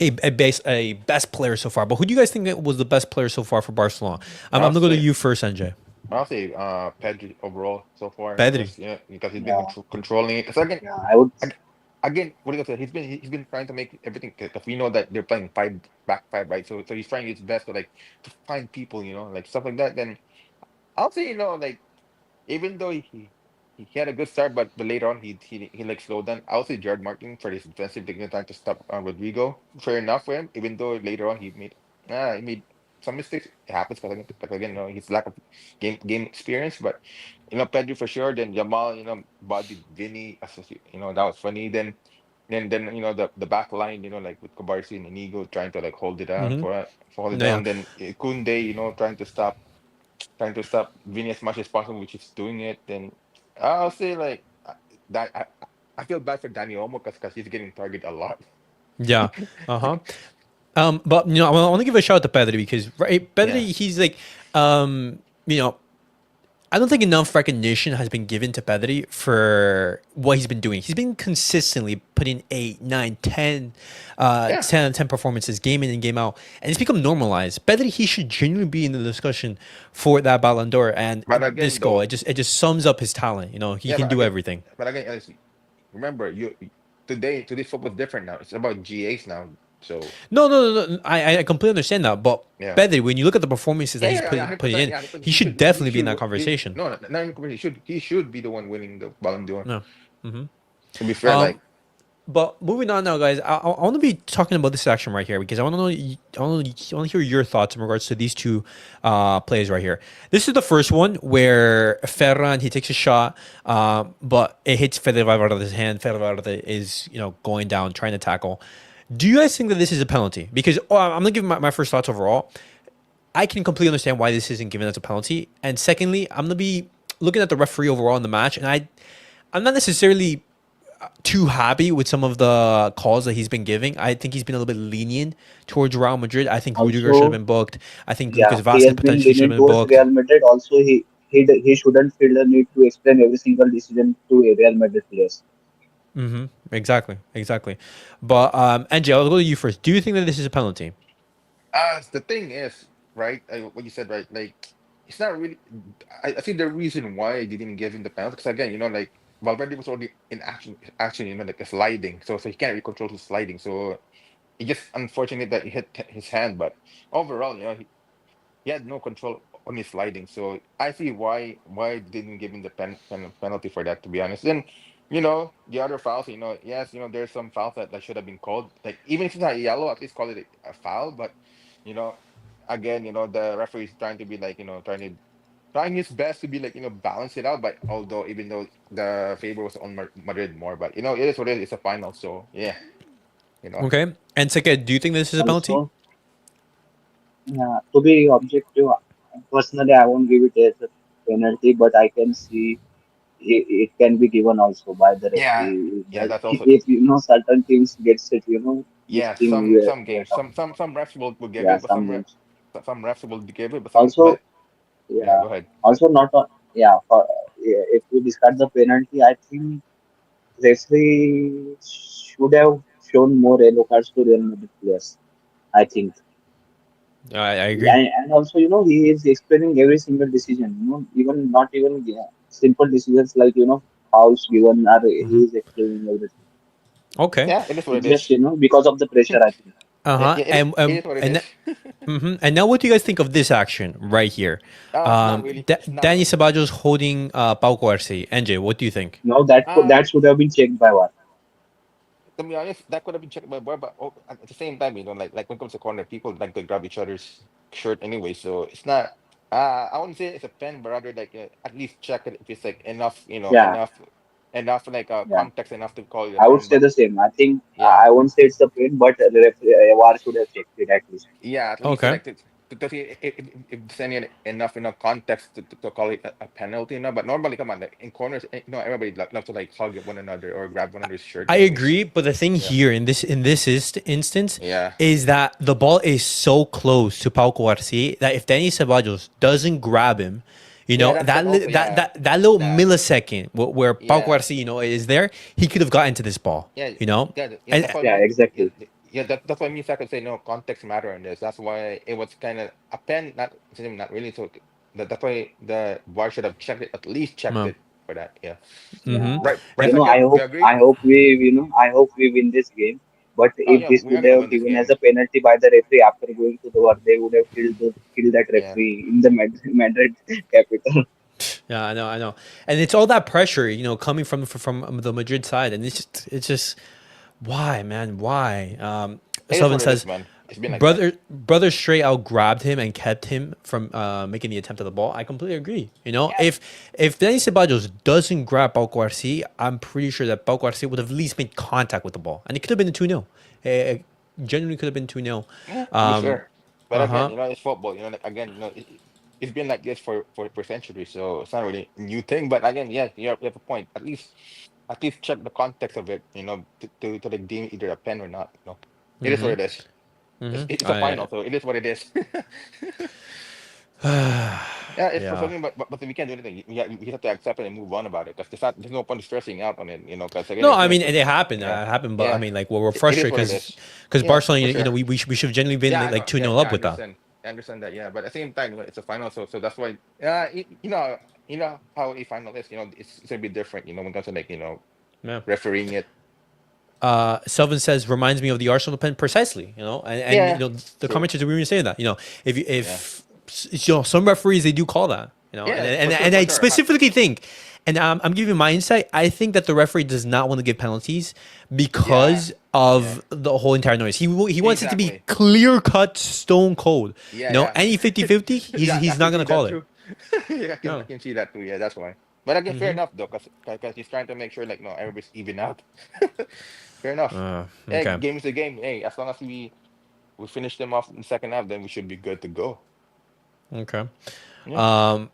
S1: a best player so far. But who do you guys think that was the best player so far for Barcelona? I'm
S4: I'll
S1: gonna go to
S4: say
S1: you first, NJ.
S4: I'll say Pedri overall so far
S1: Pedri.
S4: because he's been
S5: Yeah,
S4: controlling it. Because again,
S5: yeah, I would.
S4: ag- again, what do you say? He's been trying to make everything because we know that they're playing five, right? So he's trying his best to to find people, like stuff like that. Then I'll say like even though he had a good start, but later on he like slowed down. I'll say Gerard Martin for his defensive taking time to stop Rodrigo. Fair enough for him, even though later on he made some mistakes. It happens because again, his lack of game experience. But Pedri for sure. Then Yamal, bodied Vinny. That was funny. Then the back line, like with Koundé and Íñigo trying to like hold it down
S1: Mm-hmm.
S4: for hold it
S1: Yeah.
S4: down. Then Koundé, trying to stop Vinny as much as possible, which is doing it. Then I'll say like that. I feel bad for Dani Olmo because he's getting targeted a lot.
S1: Yeah. Uh-huh. But I want to give a shout out to Pedri because
S4: Yeah,
S1: Pedri, he's like, um, you know, I don't think enough recognition has been given to Pedri for what he's been doing. He's been consistently putting 8, 9, 10,
S4: yeah.
S1: 10 out of 10 performances game in and game out. And it's become normalized. Pedri, he should genuinely be in the discussion for that Ballon d'Or. And
S4: But
S1: this
S4: again,
S1: goal,
S4: though,
S1: it just sums up his talent. He
S4: yeah.
S1: can
S4: But
S1: do
S4: again,
S1: everything.
S4: honestly, remember today's football is different now. It's about GAs now. So
S1: No, no, no, no. I completely understand that. But
S4: yeah.
S1: Pedri, when you look at the performances that
S4: Yeah,
S1: he's
S4: yeah, yeah,
S1: putting
S4: 100%.
S1: in,
S4: Yeah, 100%.
S1: he
S4: He
S1: should
S4: should, he
S1: definitely be in
S4: should,
S1: that conversation.
S4: no, not even he should be the one winning the Ballon d'Or.
S1: No. Mm-hmm.
S4: To be fair,
S1: Um,
S4: like,
S1: But moving on now, guys, I want to be talking about this action right here because I want to know, I want to hear your thoughts in regards to these two plays right here. This is the first one where Ferran he takes a shot, but it hits Fede Valverde's hand. Fede Valverde is going down trying to tackle. Do you guys think that this is a penalty? Because I'm gonna give my first thoughts overall. I can completely understand why this isn't given as a penalty, and secondly, I'm gonna be looking at the referee overall in the match, and I'm not necessarily too happy with some of the calls that he's been giving. I think he's been a little bit lenient towards Real Madrid. I think Rudiger should have
S5: Also,
S1: been booked. I think Lucas
S5: yeah, he
S1: Vazquez
S5: has been
S1: potentially should have
S5: leaning
S1: been
S5: towards
S1: booked.
S5: Real Madrid. Also, he shouldn't feel the need to explain every single decision to a Real Madrid players.
S1: Exactly, exactly. But Angie, I'll go to you first. Do you think that this is a penalty?
S4: the thing is, right? What you said, right? Like, it's not really. I think the reason why I didn't give him the penalty because again, like Valverde was already in action, like sliding, so he can't really control his sliding. So it just unfortunate that he hit his hand, but overall, he had no control on his sliding. So I see why didn't give him the penalty for that. To be honest, then the other fouls. Yes, there's some fouls that should have been called. Like even if it's not yellow, at least call it a foul. But you know, again, the referee is trying to be like trying to trying his best to be like balance it out. But although even though the favor was on Madrid more, but it is what it is. It's a final, so yeah, you know.
S1: Okay. And Seke, do you think this is a penalty?
S5: Also, to be objective, personally, I won't give it as a penalty, but I can see it can be given also by the
S4: Yeah,
S5: referee.
S4: yeah,
S5: That
S4: that's also
S5: if certain teams gets it, this
S4: yeah.
S5: team
S4: Some
S5: we are
S4: games,
S5: talking.
S4: some refs will give
S5: Yeah,
S4: it, but
S5: some games.
S4: some refs will give it, but some
S5: Also,
S4: yeah.
S5: yeah,
S4: Go ahead.
S5: also not on, yeah. If we discard the penalty, I think referee should have shown more yellow cards to Real Madrid players. I think.
S1: I agree.
S5: And also, he is explaining every single decision. Even not even simple decisions like fouls given are he
S1: Hmm.
S5: is explaining everything.
S1: Okay.
S4: Yeah, it is what
S5: It's
S4: it
S5: just
S4: is.
S5: because of the pressure, I think.
S1: Uh-huh.
S4: It is what it is.
S1: And now what do you guys think of this action right here?
S4: It's not really. It's not
S1: Dani
S4: really.
S1: Ceballos holding Pau Cubarsí. NJ, what do you think?
S5: Now
S4: Uh,
S5: that should have been checked by VAR.
S4: to be honest, that could have been checked by bar, but at the same time, like when it comes to corner, people like to grab each other's shirt anyway. So it's not. I wouldn't say it's a pen, but rather like at least check it if it's like enough,
S5: Yeah,
S4: enough like
S5: yeah.
S4: context enough to call it a
S5: I would
S4: pen.
S5: say
S4: But
S5: the same. I think
S4: yeah,
S5: I won't say it's a pain, but the VAR should have checked it at least.
S4: yeah, at least
S1: Okay.
S4: like to see if there's any enough context to call it a penalty, But normally, come on, like in corners, everybody loves to like hug one another or grab one another's shirt,
S1: I
S4: anyways.
S1: agree, but the thing
S4: Yeah,
S1: here in this instance
S4: yeah,
S1: is that the ball is so close to Pau Cubarsí that if Dani Ceballos doesn't grab him,
S4: yeah. That's also yeah,
S1: that little
S4: that
S1: millisecond where Pau
S4: yeah.
S1: Cubarsí, is there, he could have gotten to this ball,
S4: Yeah, yeah.
S1: and
S4: That's what I
S5: Yeah,
S4: mean. Yeah,
S5: exactly.
S4: yeah. That's what I mean. So I could say no context matter in this. That's why it was kind of a pen, not really. So that's why the VAR should have checked it, at least checked it for that. Yeah.
S5: Yeah.
S1: mm-hmm.
S4: Right. So
S5: I
S4: again, we
S5: hope
S4: agree.
S5: I hope we win this game. But
S4: Oh
S5: if
S4: yeah,
S5: this
S4: we are
S5: would
S4: gonna
S5: have
S4: win this
S5: given as
S4: game.
S5: a penalty by the referee after going to the war, they would have killed that
S4: Yeah.
S5: referee in the Madrid capital.
S1: Yeah, I know, and it's all that pressure, coming from the Madrid side, and it's just why, man, why?
S4: It is
S1: Sullivan
S4: what it is,
S1: says,
S4: man. It's been like that.
S1: brother straight out grabbed him and kept him from making the attempt at the ball. I completely agree.
S4: Yeah.
S1: If Dani Ceballos doesn't grab Pau Cubarsí, I'm pretty sure that Pau Cubarsí would have at least made contact with the ball, and it could have been a 2-0. It genuinely could have been 2-0.
S4: Yeah. To be
S1: Um,
S4: fair, but
S1: uh
S4: again,
S1: huh.
S4: it's football. Like, again, it's been like this for centuries. So it's not really a new thing. But again, yeah, you have a point. At least check the context of it, to like deem either a pen or not. It is what
S1: Mm-hmm.
S4: it is. It's,
S1: Mm-hmm.
S4: it's a final, so it is what it is. Yeah, it's
S1: Yeah.
S4: frustrating, but we can't do anything. We have to accept it and move on about it because there's no point stressing out on it, because again,
S1: No, I mean it happened.
S4: yeah,
S1: It happened, but I
S4: yeah,
S1: mean, like, we're
S4: it is
S1: frustrated
S4: what it
S1: because
S4: is. Yeah,
S1: Barcelona,
S4: for sure.
S1: we should have genuinely been
S4: Yeah, I
S1: like
S4: know.
S1: 2-0
S4: Yeah,
S1: up
S4: I
S1: with that.
S4: understand. I understand that. Yeah, but at the same time, it's a final, so that's why. How a final is. It's gonna be different. When it comes to like
S1: Yeah.
S4: refereeing it.
S1: Selvin says reminds me of the Arsenal pen precisely. And
S4: Yeah,
S1: the
S4: true.
S1: commenters were even saying that. If
S4: Yeah,
S1: some referees, they do call that. And
S4: yeah,
S1: and,
S4: for sure,
S1: and
S4: for
S1: I
S4: sure.
S1: specifically think, and I'm giving my insight. I think that the referee does not want to give penalties
S4: Yeah,
S1: because
S4: yeah,
S1: of the whole entire noise. He wants it to be
S4: exactly.
S1: clear cut, stone cold.
S4: Yeah, yeah,
S1: Any 50-50,
S4: yeah. I
S1: he's not
S4: can
S1: gonna
S4: see
S1: call
S4: that
S1: it.
S4: too. Yeah, I
S1: No.
S4: can see that too. Yeah, that's why. But again, fair
S1: Mm-hmm.
S4: enough though, because he's trying to make sure like no, everybody's even out. Fair enough. Hey,
S1: Okay.
S4: game is a game. Hey, as long as we finish them off in the second half, then we should be good to go.
S1: Okay.
S4: Yeah,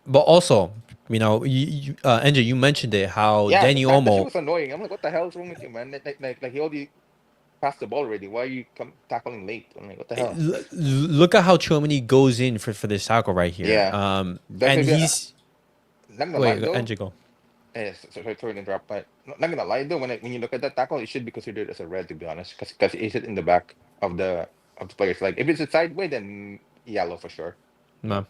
S1: But also, Andrew, you mentioned it, how
S4: yeah.
S1: Danny
S4: That shit
S1: Olmo.
S4: was annoying. I'm like, what the hell's wrong with you, man? Like he already passed the ball already. Why are you tackling late? I'm like, what the hell?
S1: Look at how Chomini goes in for this tackle right here.
S4: Yeah, that's
S1: And
S4: maybe.
S1: he's
S4: Not gonna lie
S1: wait,
S4: though.
S1: Andrew, go.
S4: Sorry to interrupt, but not gonna lie though, when you look at that tackle, it should be considered as a red, to be honest, because it hit in the back of the players. Like if it's a sideways, then yellow for sure.
S1: No.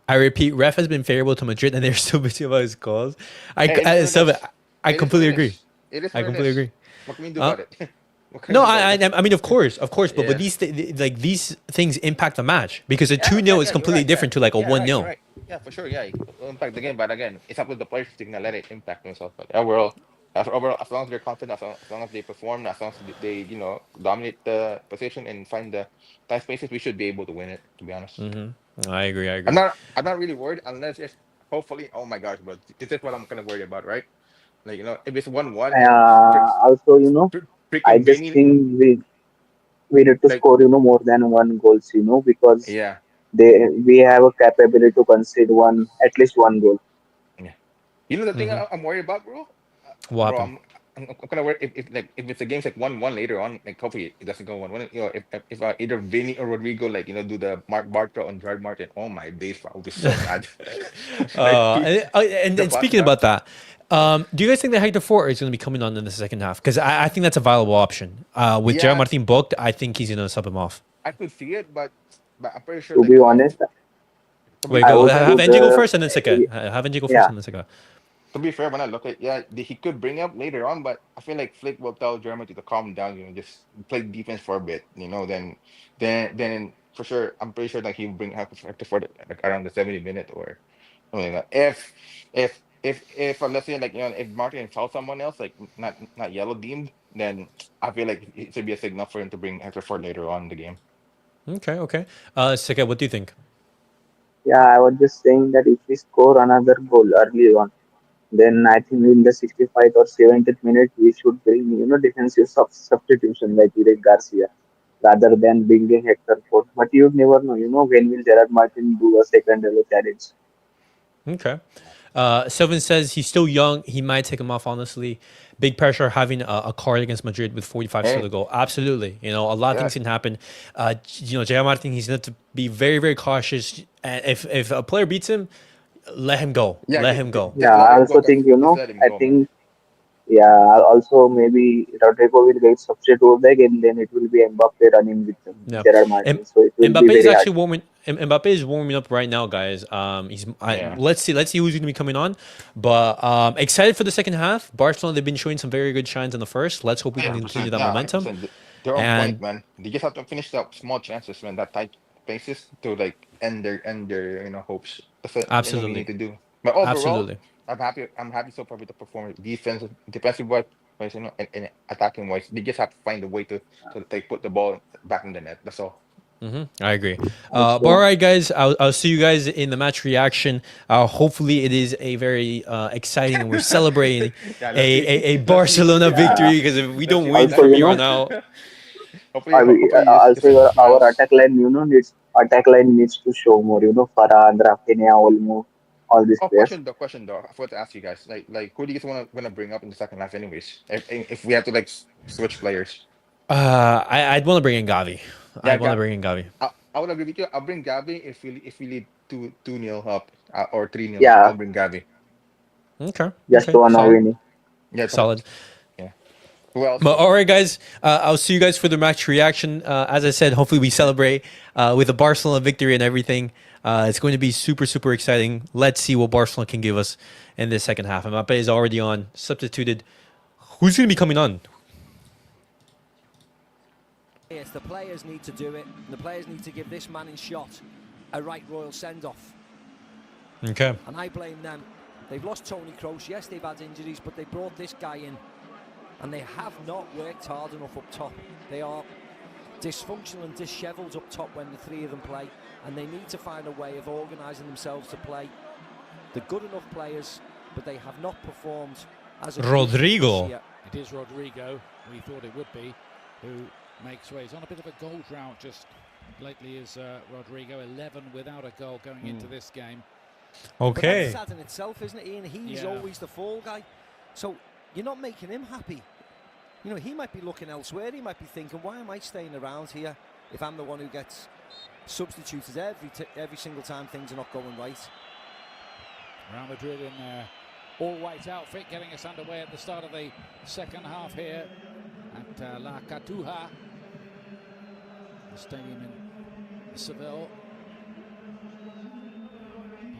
S1: I repeat, ref has been favorable to Madrid, and they're still bitching about his calls.
S4: Hey, it is what it
S1: So
S4: is.
S1: I
S4: It is what
S1: completely
S4: it
S1: agree.
S4: is. It is
S1: I
S4: what it
S1: completely
S4: is.
S1: agree.
S4: What can we do
S1: Huh?
S4: about it? What can we
S1: No,
S4: do about it?
S1: I mean, of course, but
S4: Yeah.
S1: these things impact the match because a
S4: Yeah, no,
S1: 2-0
S4: yeah,
S1: is
S4: you're
S1: completely
S4: right. Yeah,
S1: different to like a
S4: yeah, right. You're
S1: 1-0.
S4: right. Yeah, for sure. Yeah, it will impact the game, but again, it's up to the players to let it impact themselves. But overall, as long as they're confident, as long as they perform, as long as they dominate the position and find the tight spaces, we should be able to win it. To be honest.
S1: I agree. I
S4: I'm
S1: agree.
S4: not I'm not really worried unless if hopefully, oh my gosh, but this is what I'm kind of worried about, right? Like, if it's 1-1 and
S5: Also, I
S4: freaking
S5: just
S4: Vinny,
S5: think we need to
S4: like,
S5: score, more than one goals, because
S4: yeah,
S5: we have a capability to concede at least one goal.
S4: yeah. The thing
S1: Hmm.
S4: I'm worried about, bro?
S1: What
S4: Bro,
S1: happened?
S4: I'm kind of worried if it's a game's like 1-1 later on, like hopefully it doesn't go 1-1. If either Vinny or Rodrigo, like, do the Mark Bartra on Gerard Martin, oh my days, bro, I'll be so mad. Like,
S1: And
S4: the
S1: speaking
S4: Watchalong.
S1: about that, do you guys think that Hector Fort is going to be coming on in the second half? Because I think that's a viable option. With Gerard
S4: Yeah,
S1: Martin booked, I think he's going to sub him off.
S4: I could see it, but I'm pretty sure,
S5: To
S4: like,
S5: be honest,
S4: to be
S1: Wait,
S5: I
S1: go.
S5: would
S4: fair,
S1: Have
S5: put
S1: NJ go first and then Sika. Have NJ go first
S5: yeah.
S1: and then Sika.
S4: to be fair, when I look at, yeah, he could bring up later on, but I feel like Flick will tell Germany to calm down, just play defense for a bit, then for sure, I'm pretty sure that he'll bring Hector for like around the 70 minute or something like that. If let's say, like, if Martin foul someone else, like not yellow deemed, then I feel like it should be a signal for him to bring Hector Ford later on in the game.
S1: Okay, okay. Sika, what do you think?
S5: Yeah, I was just saying that if we score another goal early on, then I think in the 65th or 70th minute we should bring defensive substitution like Eric Garcia rather than bringing Hector Ford. But you never know. When will Gerard Martin do a second yellow challenge?
S1: Okay. Sylvan says he's still young. He might take him off, honestly. Big pressure having a card against Madrid with 45 still
S4: Hey,
S1: to go. Absolutely. A lot of
S4: yeah,
S1: things can happen. J.R. Martin, he's going to be very, very cautious. And if a player beats him, let him go.
S4: yeah,
S1: Let him go.
S5: Yeah,
S4: just let
S5: I
S4: him go,
S5: also
S4: guys.
S5: think
S4: Just let him
S5: I
S4: go, man.
S5: think yeah, also maybe Rodrigo will get substitute back and then it will be Mbappe running with
S1: No.
S5: Gerard
S1: M-
S5: Martin. So it will be
S1: Mbappe is
S5: very hard.
S1: actually warming. Mbappe is warming up right now, guys.
S4: Yeah,
S1: Let's see. Let's see who's going to be coming on. But excited for the second half. Barcelona, they've been showing some very good shines in the first. Let's hope we can continue
S4: 100%.
S1: that
S4: Yeah,
S1: momentum.
S4: 100%. They're on point,
S1: And
S4: man. They just have to finish that small chances, man. That tight spaces to, like, end their hopes. That's what we need
S1: absolutely,
S4: to do. But overall,
S1: absolutely.
S4: I'm happy. I'm happy so far with the performance, defensive wise, and attacking wise. They just have to find a way to they put the ball back in the net. That's all.
S1: I agree. But all
S5: Also,
S1: right, guys, I'll see you guys in the match reaction. Hopefully, it is a very exciting and we're celebrating
S4: Yeah,
S1: a,
S4: let's see.
S1: a
S4: Let's see.
S1: Barcelona
S5: yeah.
S1: victory because if we
S4: Let's
S1: don't
S4: see what
S1: win
S5: Also,
S1: from
S4: happens.
S1: here on out,
S4: Hopefully, just
S5: our
S4: smiles.
S5: attack line, needs to show more. Ferran, Raphinha, Olmo, all these
S4: Oh,
S5: players.
S4: question though. I forgot to ask you guys. Like, who do you guys wanna bring up in the second half, anyways? If we have to, like, switch players.
S1: I'd want to bring in Gavi.
S4: Yeah,
S1: I'd want to bring in Gavi.
S4: I would agree with you. I'll bring Gabi if we lead 2-0 up, or 3-0 up.
S5: Yeah,
S4: I'll bring Gabi.
S1: Okay,
S5: just
S1: okay,
S5: to annoy
S1: solid,
S5: Vinny.
S4: Yeah,
S1: solid.
S4: yeah. Who else
S1: But
S4: though?
S1: all right, guys, I'll see you guys for the match reaction. As I said, hopefully we celebrate with a Barcelona victory and everything. It's going to be super, super exciting. Let's see what Barcelona can give us in this second half. Mbappe is already on, substituted. Who's going to be coming on?
S3: Yes, the players need to do it. The players need to give this man in shot a right royal send-off.
S1: Okay.
S3: And I blame them. They've lost Tony Kroos. Yes, they've had injuries, but they brought this guy in. And they have not worked hard enough up top. They are dysfunctional and dishevelled up top when the three of them play. And they need to find a way of organising themselves to play. They're good enough players, but they have not performed as a
S1: Rodrigo.
S3: this year.
S2: It is Rodrigo, we thought it would be, who makes way. He's on a bit of a goal drought just lately, is Rodrigo. 11 without a goal going into this game.
S3: But
S1: Okay.
S3: that's sad in itself, isn't it, Ian? He's
S2: Yeah.
S3: always the fall guy. So you're not making him happy. He might be looking elsewhere. He might be thinking, why am I staying around here if I'm the one who gets substituted every single time things are not going right?
S2: Real Madrid in their all-white outfit, getting us underway at the start of the second half here at La Cartuja, the stadium in Seville.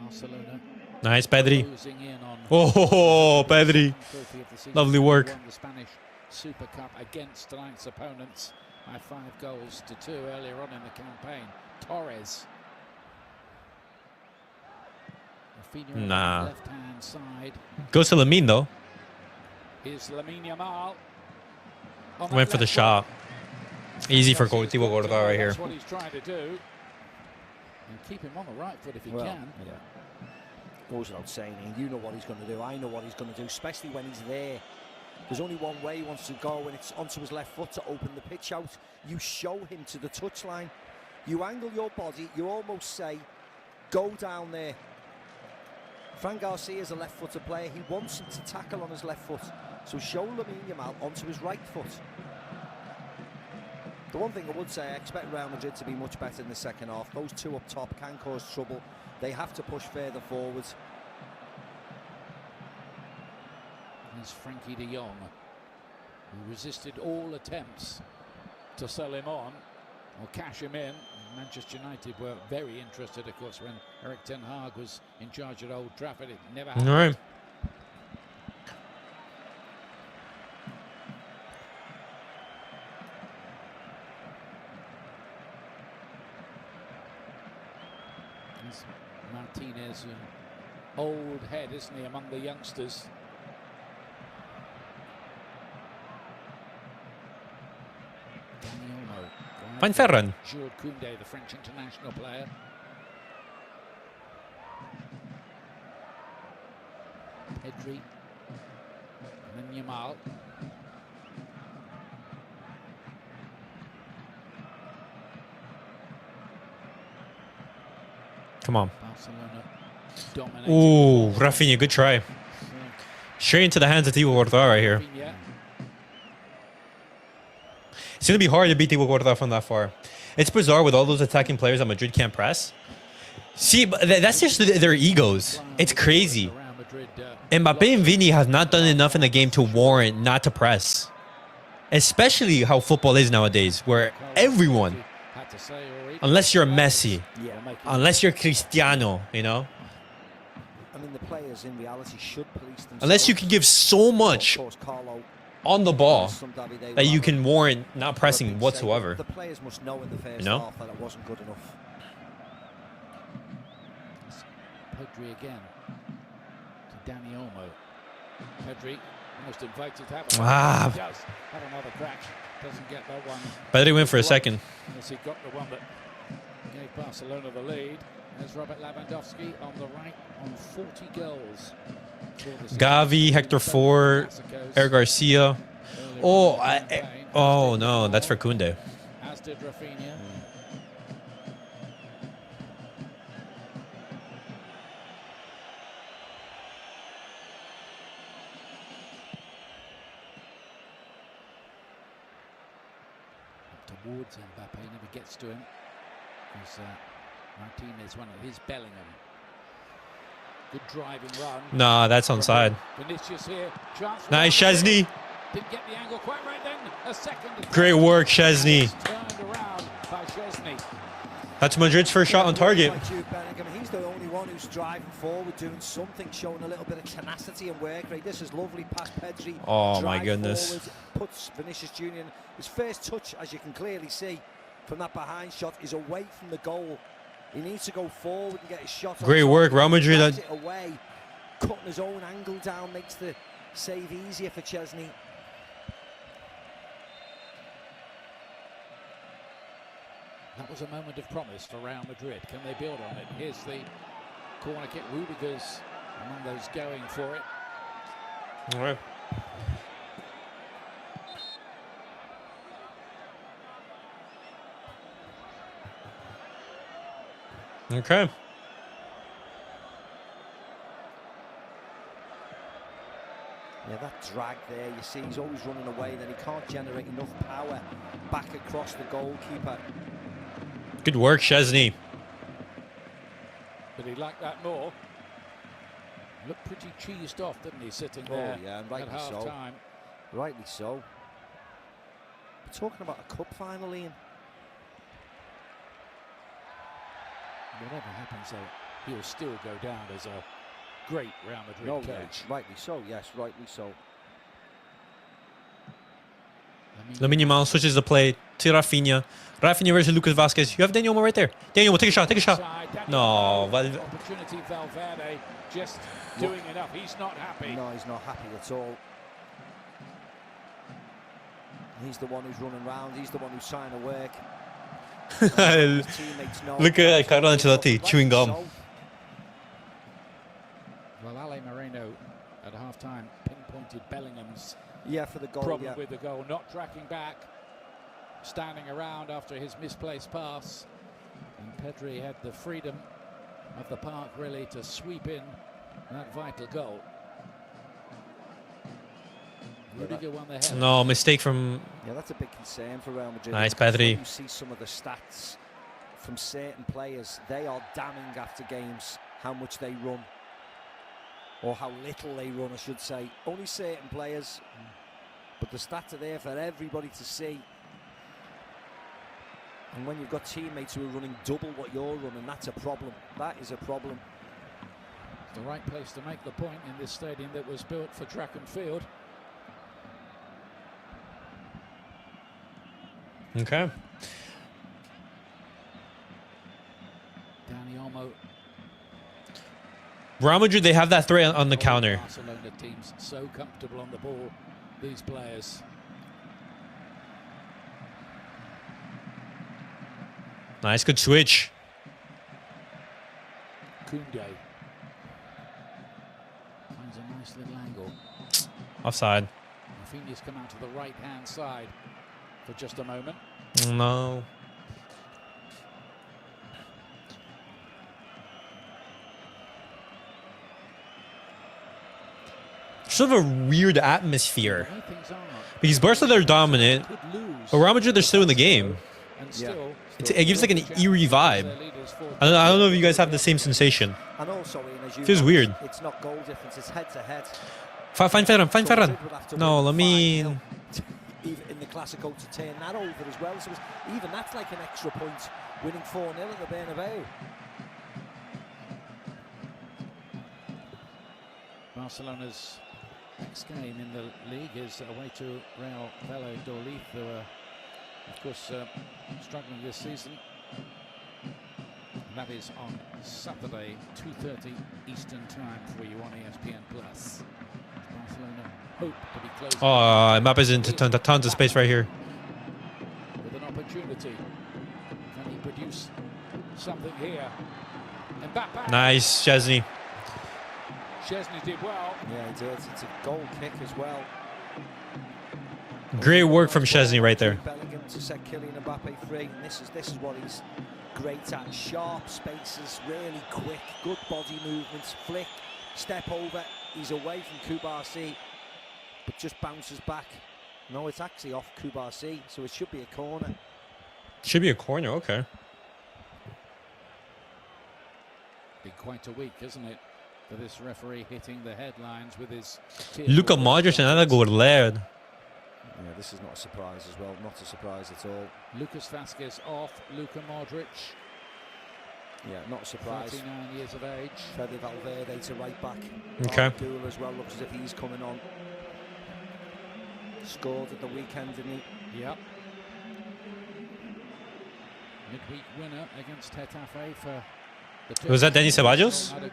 S2: Barcelona
S1: Nice, Pedri.
S2: closing in on
S1: Oh, Pedri.
S2: trophy of the season.
S1: Lovely work.
S2: Won the Spanish Super Cup against tonight's opponents by 5-2 earlier on in the campaign. Torres. Raphinha on
S1: Nah.
S2: the left-hand side
S1: Goes to Lamine, though.
S2: is Lamine Yamal. On that
S1: Went for the
S2: left
S1: shot.
S2: foot.
S1: Easy for
S2: Yes, he's
S1: Coutinho
S2: got to
S1: Gorda right
S2: know
S1: here.
S2: That's what he's trying to do. And keep him on the right foot if he
S3: Well,
S2: can.
S3: yeah. Goes without saying, and you know what he's going to do. I know what he's going to do, especially when he's there. There's only one way he wants to go, and it's onto his left foot to open the pitch out. You show him to the touchline. You angle your body. You almost say, go down there. Fran Garcia is a left-footed player. He wants him to tackle on his left foot. So show Lamine Yamal onto his right foot. The one thing I would say, I expect Real Madrid to be much better in the second half. Those two up top can cause trouble. They have to push further forwards.
S2: There's Frenkie de Jong, who resisted all attempts to sell him on or cash him in. Manchester United were very interested, of course, when Erik ten Hag was in charge at Old Trafford. It never happened.
S1: All right.
S2: There's Martínez, an old head, isn't he, among the youngsters? Dani Olmo.
S1: Find Ferran.
S2: Koundé, the French international player. Pedri. And then Yamal.
S1: Come on.
S2: Barcelona dominating.
S1: Ooh, Raphinha, good try.
S2: So,
S1: Straight into the hands of Thibaut Courtois right here.
S2: Raphinha.
S1: It's going to be hard to beat Thibaut Courtois from that far. It's bizarre with all those attacking players that Madrid can't press. See, but that's just their egos. It's crazy.
S2: Real Madrid,
S1: Mbappe and Vini have not done enough in the game to warrant not to press. Especially how football is nowadays, where everyone,
S2: had to say already.
S1: unless you're Messi,
S3: Yeah,
S1: unless you're Cristiano, you know,
S3: I mean, the players in reality should police themselves.
S1: unless you can give so much
S3: Of course, Carlo,
S1: on the ball
S3: some Davide
S1: that you
S3: Villa,
S1: can warrant not
S3: but
S1: pressing
S3: big
S1: whatsoever.
S3: save. The players must know in the first
S1: know?
S3: half that it wasn't good enough.
S2: Pedri again to Dani Olmo. Pedri almost invited to have
S1: Ah.
S2: He does have another crack. Doesn't get that one.
S1: Pedri went for a second.
S2: As he got the one that gave Barcelona the lead. There's Robert Lewandowski on the right on 40 goals.
S1: Gavi, Hector Ford, Eric Garcia. Oh, oh no, that's for Koundé.
S2: As did Raphinha. Towards Mbappe, never gets to him. Because Martínez, one of his Bellingham. Good driving run.
S1: Nah, that's onside.
S2: Vinicius here. Chance for
S1: Nice,
S2: Real Madrid.
S1: Szczęsny.
S2: Didn't get the angle quite right then. A second.
S1: Great work, Szczęsny.
S2: Turned around by Szczęsny.
S1: That's Madrid's first shot on target.
S3: Like Jude Bellingham, he's the only one who's driving forward, doing something, showing a little bit of tenacity and work rate. This is lovely past Pedri.
S1: Oh, my
S3: Drive
S1: goodness.
S3: forward, puts Vinicius Junior in. His first touch, as you can clearly see from that behind shot, is away from the goal. He needs to go forward and get his shot.
S1: Great
S3: on
S1: work,
S3: target.
S1: Real Madrid.
S3: Drives it away, cutting his own angle down, makes the save easier for Szczęsny.
S2: That was a moment of promise for Real Madrid. Can they build on it? Here's the corner kick. Rudiger's among those going for it.
S1: All right. Okay.
S3: Yeah, that drag there, you see, he's always running away, then he can't generate enough power back across the goalkeeper.
S1: Good work, Szczęsny.
S2: But he liked that more. Looked pretty cheesed off, didn't he, sitting there
S3: Yeah, and
S2: at
S3: rightly
S2: half
S3: so.
S2: time.
S3: Rightly so. We're talking about a cup final, Ian.
S2: Whatever happens, though, he'll still go down as a great Real Madrid
S3: No,
S2: coach.
S3: yeah, rightly so, yes, rightly so.
S1: Lamine Yamal switches the play to Raphinha. Raphinha versus Lucas Vázquez. You have Dani Olmo right there. Dani Olmo, take a shot, take a shot. No,
S2: Opportunity, Valverde just doing enough. He's not happy.
S3: No, he's not happy at all. He's the one who's running round, he's the one who's trying to work. His teammates know.
S1: Look at Carlo Ancelotti
S3: Rightly
S1: chewing gum.
S3: so.
S2: Well, Ale Moreno at half-time pinpointed Bellingham's
S3: Yeah, for the goal.
S2: problem
S3: Yeah.
S2: with the goal, not tracking back, standing around after his misplaced pass. And Pedri had the freedom of the park really to sweep in that vital goal. Rudiger won the header.
S1: No, mistake from...
S3: Yeah, that's a big concern for Real Madrid.
S1: Nice,
S3: because
S1: Pedri.
S3: when you see some of the stats from certain players, they are damning after games how much they run. Or how little they run, I should say. Only certain players. But the stats are there for everybody to see. And when you've got teammates who are running double what you're running, that's a problem. That is a problem.
S2: The right place to make the point in this stadium that was built for track and field.
S1: Okay.
S2: Dani Olmo.
S1: Real Madrid, they have that threat on the counter.
S2: Barcelona teams so comfortable on the ball, these players.
S1: Nice, good switch.
S2: Koundé finds a nice little angle.
S1: Offside.
S2: Raphinha's come out to the right-hand side for just a moment.
S1: No. Sort of a weird atmosphere.
S2: The way things are,
S1: Because Barca, they're dominant,
S2: could lose.
S1: but Real Madrid, they're still in the game.
S2: And
S3: Yeah.
S2: still,
S1: It gives like an eerie vibe. I don't know if you guys have the same sensation.
S3: And also, Ian, as you
S1: Feels
S3: know,
S1: weird.
S3: It's not goal difference, it's head to head.
S1: Find Ferran, find
S3: So
S1: Ferran.
S3: Madrid would have to
S1: No,
S3: win
S1: Lamine.
S3: 5-0 even in the Classico to turn that over as well. So even that's like an extra point, winning 4-0 at the Bernabeu.
S2: Barcelona's next game in the league is away to Real Valladolid, who are, of course, struggling this season. That is on Saturday, 2:30 Eastern Time for you on ESPN Plus. Barcelona hope to be close.
S1: Oh, Mbappe's into tons of space right here.
S2: With an opportunity. Can he produce something here? Mbappe.
S1: Nice, Szczęsny.
S2: Szczęsny did well.
S3: Yeah, he did. It's a goal kick as well.
S1: Great work from Szczęsny right there.
S3: Bellingham to set Kylian Mbappe free. And this is what he's great at. Sharp spaces, really quick, good body movements, flick, step over. He's away from Cubarsí, but just bounces back. No, it's actually off Cubarsí, so it should be a corner.
S1: Should be a corner, okay.
S2: Been quite a week, isn't it, for this referee hitting the headlines with his...
S1: Luka Modric and Ada Gourled.
S3: Yeah, this is not a surprise as well. Not a surprise at all.
S2: Lucas Vázquez off, Luka Modric,
S3: Yeah, not a surprise.
S2: 39 years of age.
S3: Fede Valverde to right back.
S1: Okay.
S3: Goul as well, looks as if he's coming on. Scored at the weekend, didn't he?
S2: Yep. Midweek winner against Getafe for the...
S1: Was that Dani Ceballos?
S3: Yeah,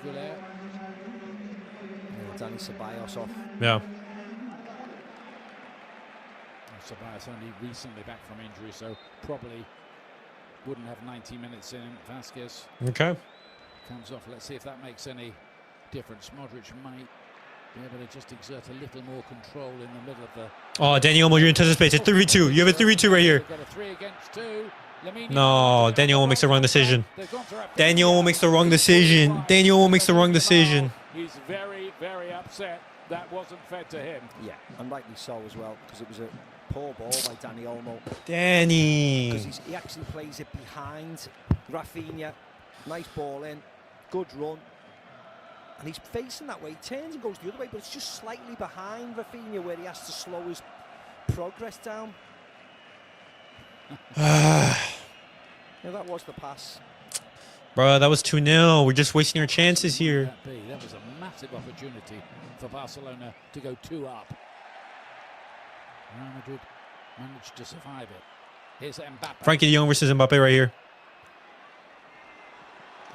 S3: Dani Ceballos off.
S1: Yeah.
S2: Ceballos only recently back from injury, so probably wouldn't have 90 minutes in him. Vázquez
S1: Okay.
S2: comes off. Let's see if that makes any difference. Modric might be able to just exert a little more control in the middle of the...
S1: Oh, Dani Olmo, you're in tons of space. It's 3v2. You have a 3v2 right here.
S2: Got a 3 against 2. Lamine
S1: No, Dani Olmo makes the wrong decision. Dani Olmo makes the wrong decision. Dani Olmo makes the wrong decision.
S2: He's very, very upset. That wasn't fed to him.
S3: Yeah, and rightly so as well, because it was a poor ball by Dani Olmo.
S1: Danny.
S3: Because he actually plays it behind Raphinha. Nice ball in, good run. And he's facing that way. He turns and goes the other way, but it's just slightly behind Raphinha where he has to slow his progress down. Yeah, that was the pass.
S1: Bro, that was 2-0. We're just wasting our chances here.
S2: That was a massive opportunity for Barcelona to go 2 up. Real Madrid managed to survive it. Here's Mbappe.
S1: Frenkie de Jong versus Mbappe right here.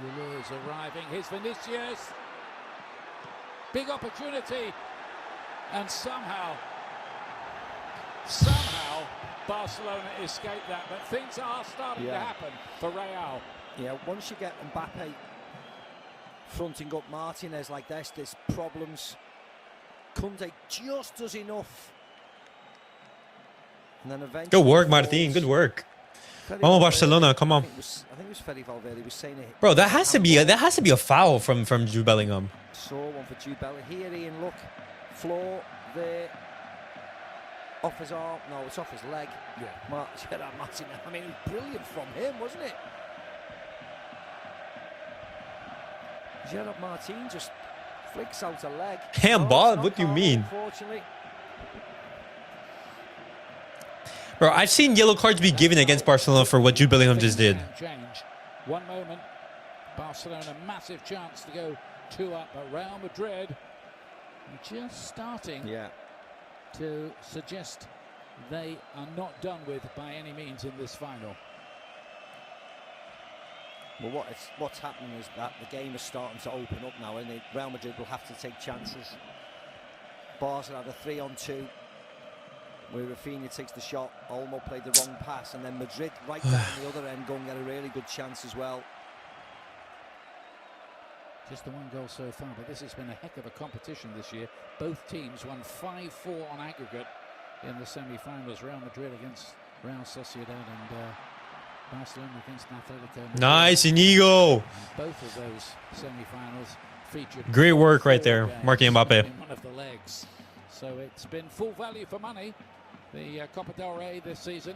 S2: Goulart is arriving. Here's Vinicius. Big opportunity. And somehow, Barcelona escaped that, but things are starting to happen for Real.
S3: Yeah, once you get Mbappe fronting up Martínez like this, there's problems. Koundé just does enough. And then eventually
S1: Good work, Martín. Good work. Oh, Barcelona, come on.
S3: I think it was Freddy Valverde was saying it.
S1: Bro, that has to be a foul from Jude Bellingham.
S3: Saw one for Jude Bellingham. Here, Ian, look. Floor there. Off his arm. No, it's off his leg.
S2: Yeah.
S3: Gerard Martínez. I mean, it was brilliant from him, wasn't it? Gerard Martin just flicks out a leg.
S1: Handball? What do you mean?
S3: Unfortunately.
S1: Bro, I've seen yellow cards be given against Barcelona for what Jude Bellingham just did.
S2: Change. One moment, Barcelona massive chance to go 2 up, but Real Madrid just starting to suggest they are not done with by any means in this final.
S3: Well, what's happening is that the game is starting to open up now, and Real Madrid will have to take chances. Barca had a 3-on-2 where Raphinha takes the shot. Olmo played the wrong pass, and then Madrid right down the other end go and get a really good chance as well.
S2: Just the 1 goal so far, but this has been a heck of a competition this year. Both teams won 5-4 on aggregate in the semi-finals. Real Madrid against Real Sociedad and Barcelona against Atletico Madrid.
S1: Nice, Íñigo.
S2: And both of those semi-finals featured
S1: Great work right there, Martín Mbappé.
S2: in one of the legs. So it's been full value for money, the Copa del Rey this season.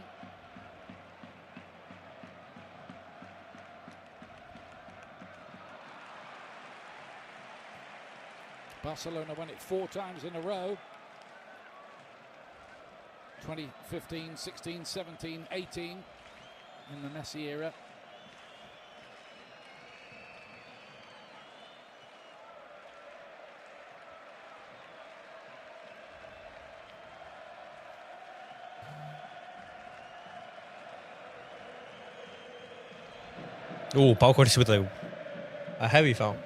S2: Barcelona won it 4 times in a row. 2015, 16, 17, 18 in the Messi era.
S1: Oh, Pau Corsi with a heavy foul.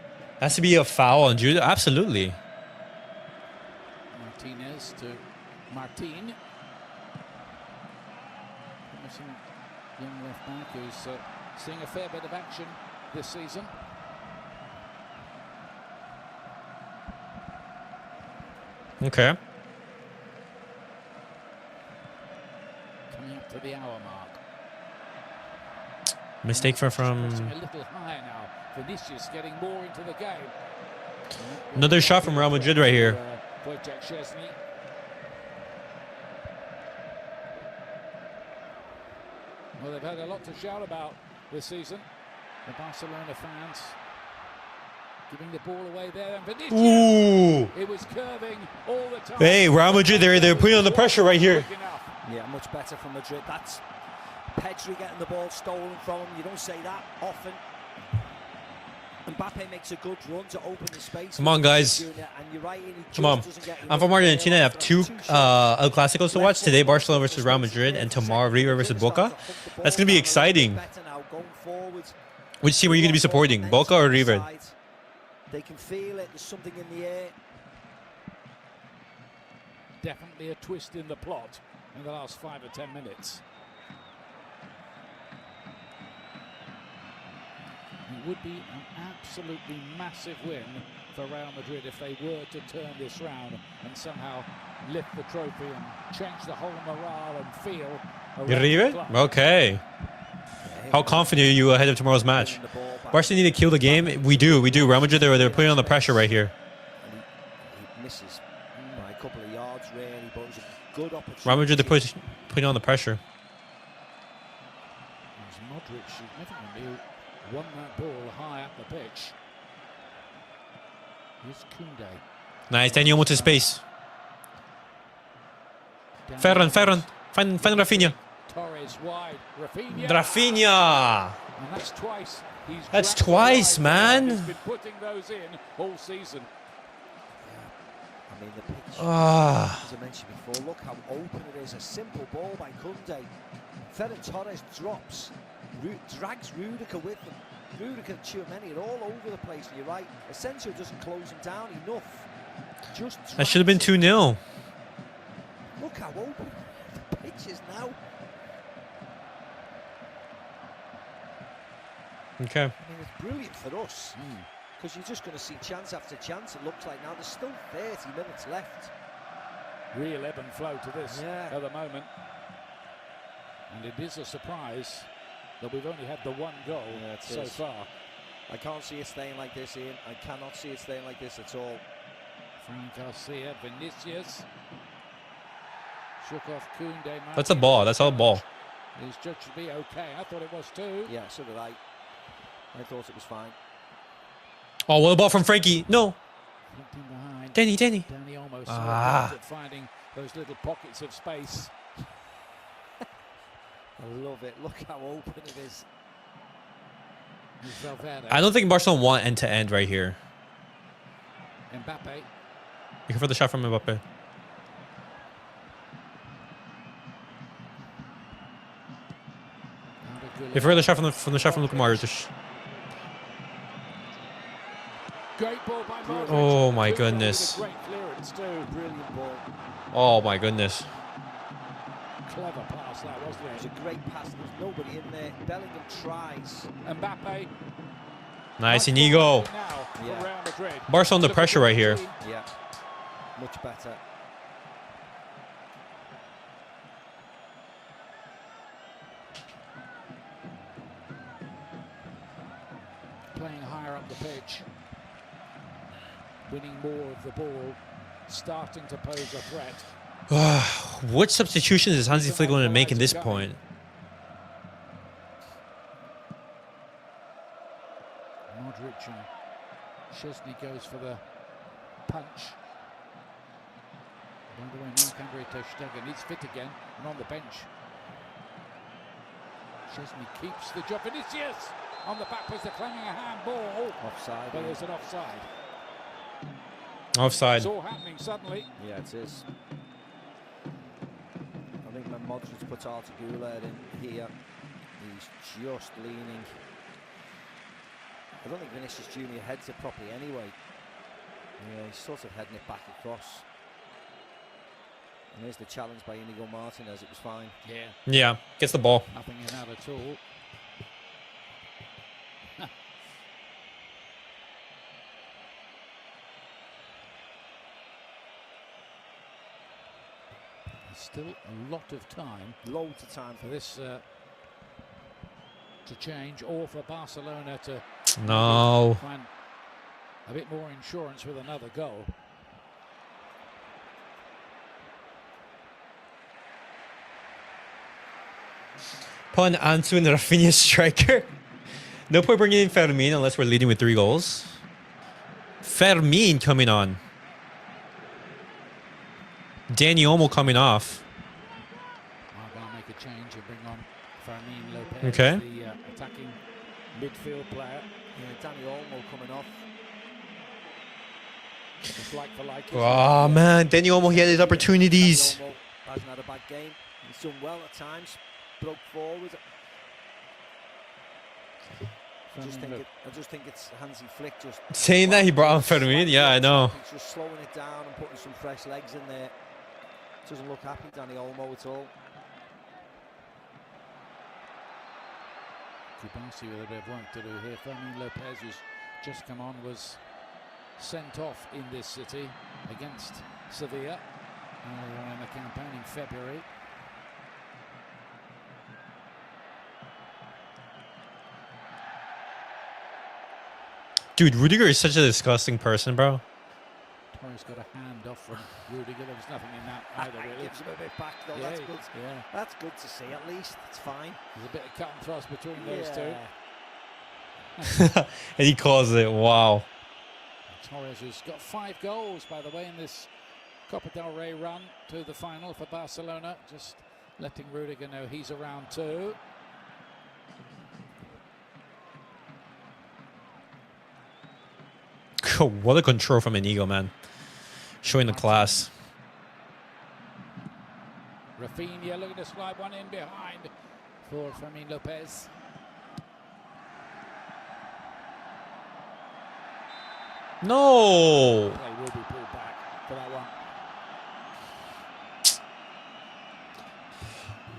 S1: Has to be a foul on Jude? Absolutely.
S2: Martínez to Martín. Promising young left back who's seeing a fair bit of action this season.
S1: Okay.
S2: Coming up to the hour mark.
S1: Mistake from
S2: A little higher now. Vinicius getting more into the game.
S1: another shot from Real Madrid right here.
S2: Szczęsny. Well, they've had a lot to shout about this season. The Barcelona fans giving the ball away there, and Vinicius.
S1: Ooh.
S2: It was curving all the time.
S1: Hey, Real Madrid, they're putting on the pressure right here.
S3: Yeah, much better from Madrid. That's Pedri getting the ball stolen from him. You don't say that often. Mbappe makes a good run to open the space.
S1: Come on, guys.
S3: And you're right,
S1: Come on. I'm from Argentina. I have 2 El Clásicos to watch. Today, Barcelona versus Real Madrid, and tomorrow, River versus Boca. That's going to be exciting. Which team are you going to be supporting, Boca or River?
S3: They can feel it. There's something in the air.
S2: Definitely a twist in the plot in the last 5 or 10 minutes. It would be an absolutely massive win for Real Madrid if they were to turn this round and somehow lift the trophy and change the whole morale and feel.
S1: River? Okay. How confident are you ahead of tomorrow's match? Barcelona need to kill the game. We do. Real Madrid, they're putting on the pressure right here.
S3: He misses by a couple of yards, really, but it was a good opportunity.
S1: Real Madrid, they're putting on the pressure.
S2: Modric significantly won that ball high up the pitch. Here's Koundé.
S1: Nice. Dani almost to space. Ferran. Find Raphinha.
S2: Torres wide. Raphinha.
S1: Raphinha.
S2: And that's twice.
S1: That's twice, man.
S2: He's been putting those in all season.
S3: I mean, the pitch, as
S1: Ah.
S3: I mentioned before, look how open it is. A simple ball by Koundé. Ferran Torres drops, drags Rudiger with him. Rudiger and Tchouaméni are all over the place, and you're right. Asensio doesn't close him down enough. Just
S1: That should have been 2-0.
S3: Look how open the pitch inches now.
S1: Okay.
S3: I mean, it's brilliant for us because you're just going to see chance after chance. It looks like now there's still 30 minutes left.
S2: Real ebb and flow to this
S3: Yeah.
S2: at the moment. And it is a surprise that we've only had the one goal so far.
S3: I can't see it staying like this, Ian. I cannot see it staying like this at all.
S2: Frank Garcia, Vinicius. Shook off Koundé.
S1: That's a ball. That's all ball.
S2: He's judged to be okay. I thought it was too.
S3: Yeah, so did I. I thought it was fine.
S1: Oh, what about from Frenkie? No.
S2: Flicked in behind.
S1: Danny.
S2: Danny almost
S1: Ah.
S2: finding those little pockets of space.
S3: I love it. Look how open it is.
S1: I don't think Barcelona want end-to-end right here.
S2: Mbappe.
S1: Here for the shot from Mbappe. Here for the shot from the shot from Luka Modric.
S2: Great ball by Modric.
S1: Oh my goodness.
S2: Great clearance too.
S3: Brilliant ball.
S1: Oh my goodness.
S2: Clever pass that, wasn't
S3: It was
S2: it?
S3: a great pass. There's nobody in there. Bellingham tries.
S2: Mbappe.
S1: Nice, Íñigo.
S2: Now for
S3: Yeah.
S2: Real Madrid.
S1: Barca under pressure right here.
S3: Yeah. Much better.
S2: Playing higher up the pitch. Winning more of the ball. Starting to pose a threat.
S1: What substitutions is Hansi Flick going to make in this point?
S2: Modric and Szczęsny goes for the punch. By the way, now André ter Stegen, he's fit again and on the bench. Szczęsny keeps the job. Vinicius on the back was claiming a handball.
S3: Offside.
S2: But there's an offside.
S1: Offside.
S2: It's all happening suddenly.
S3: Yeah, it is. I think when Modric puts Artigula in here, he's just leaning. I don't think Vinicius Junior heads it properly anyway. Yeah, he's sort of heading it back across. And there's the challenge by Íñigo Martínez. It was fine.
S2: Yeah.
S1: Yeah, gets the ball.
S2: Nothing in that at all. Still a lot of time.
S3: Loads of time
S2: for this to change, or for Barcelona to
S1: No.
S2: find a bit more insurance with another goal.
S1: Put Ansu and Raphinha striker. No point bringing in Fermin unless we're leading with 3 goals. Fermin coming on. Dani Olmo coming off.
S2: I'm going to make a change and bring on Fermin Lopez,
S1: Okay.
S2: the attacking midfield player.
S3: Yeah, Dani Olmo coming off.
S2: Just like for like.
S1: Oh man, Dani Olmo, he had his opportunities.
S3: Dani Olmo hasn't had a bad game. He's done well at times. Broke forward. I just think it's Hansi Flick just
S1: Saying that he brought on Fermin, yeah, I know.
S3: He's just slowing it down and putting some fresh legs in there. Doesn't look happy, Dani Olmo, at all.
S2: Cubarsí with a bit of work to do here. Fermin Lopez, who's just come on, was sent off in this city against Seville in the campaign in February.
S1: Dude, Rudiger is such a disgusting person, bro.
S2: Torres got a hand off from Rudiger. There was nothing in that either, really.
S3: Gives him a bit back, though.
S2: Yeah,
S3: That's good.
S2: yeah.
S3: That's good to see, at least. It's fine.
S2: There's a bit of cut and thrust between those two.
S1: And he calls it, wow.
S2: Torres, who's got 5 goals, by the way, in this Copa del Rey run to the final for Barcelona. Just letting Rudiger know he's around too.
S1: What a control from Íñigo, man. Showing the class.
S2: Raphinha looking to slide one in behind for Fermin Lopez.
S1: No.
S2: Play will be pulled back for that one.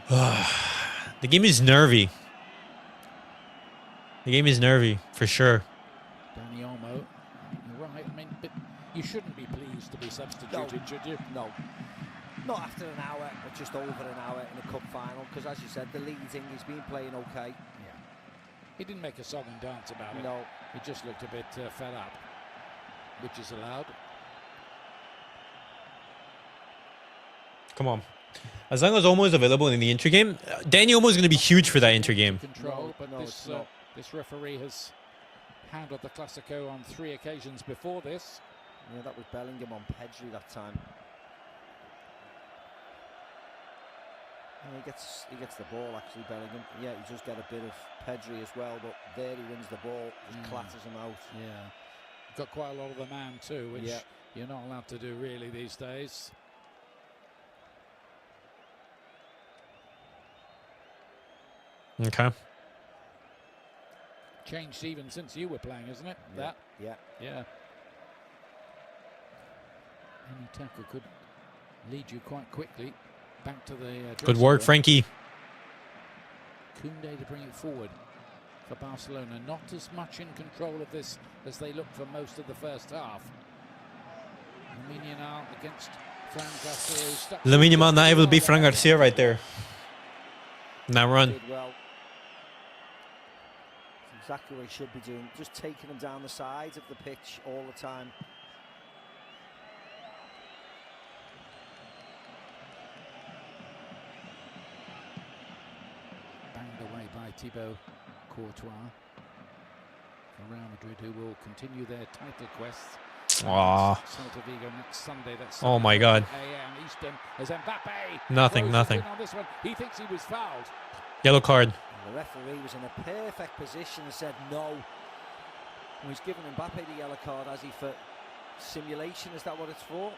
S1: The game is nervy. The game is nervy, for sure.
S2: Dani Olmo, you're right. I mean, but you shouldn't be pleased to be substituted, should you?
S3: No. Not after an hour, or just over an hour in a cup final, because as you said, the leading, he's been playing okay.
S2: Yeah. He didn't make a song and dance about it.
S3: No.
S2: He just looked a bit fed up, which is allowed.
S1: Come on. As long as Olmo is available in the intergame, Dani Olmo is going to be huge for that intergame.
S2: Control,
S3: No,
S2: but
S3: no, it's not.
S2: this referee has handled the Classico on 3 occasions before this.
S3: Yeah, that was Bellingham on Pedri that time. Yeah, he gets the ball actually, Bellingham. Yeah, he does get a bit of Pedri as well, but there he wins the ball, just clatters him out.
S2: Yeah. Got quite a lot of the man too, which
S3: Yeah.
S2: you're not allowed to do really these days.
S1: Okay.
S2: Changed even since you were playing, isn't it?
S3: Yeah. Yeah.
S2: Yeah. Any tackle could lead you quite quickly back to the
S1: Good
S2: dressing
S1: work,
S2: room.
S1: Frenkie.
S2: Koundé to bring it forward for Barcelona. Not as much in control of this as they looked for most of the first half. Lamine against Frenkie.
S1: Lamine Yamal not able to beat Ferran Garcia right there. Now run.
S3: Did well. That's exactly what he should be doing. Just taking him down the sides of the pitch all the time.
S2: Banged away by Thibaut Courtois for Real Madrid, who will continue their title quest.
S1: Aw.
S2: Celta Vigo next Sunday. That's
S1: Oh my God.
S2: AM Eastern as Mbappe.
S1: Nothing,
S2: closes
S1: nothing.
S2: in on this one. He thinks he was fouled.
S1: Yellow card.
S3: And the referee was in a perfect position and said no. And he's given Mbappe the yellow card, has he, for simulation? Is that what it's for?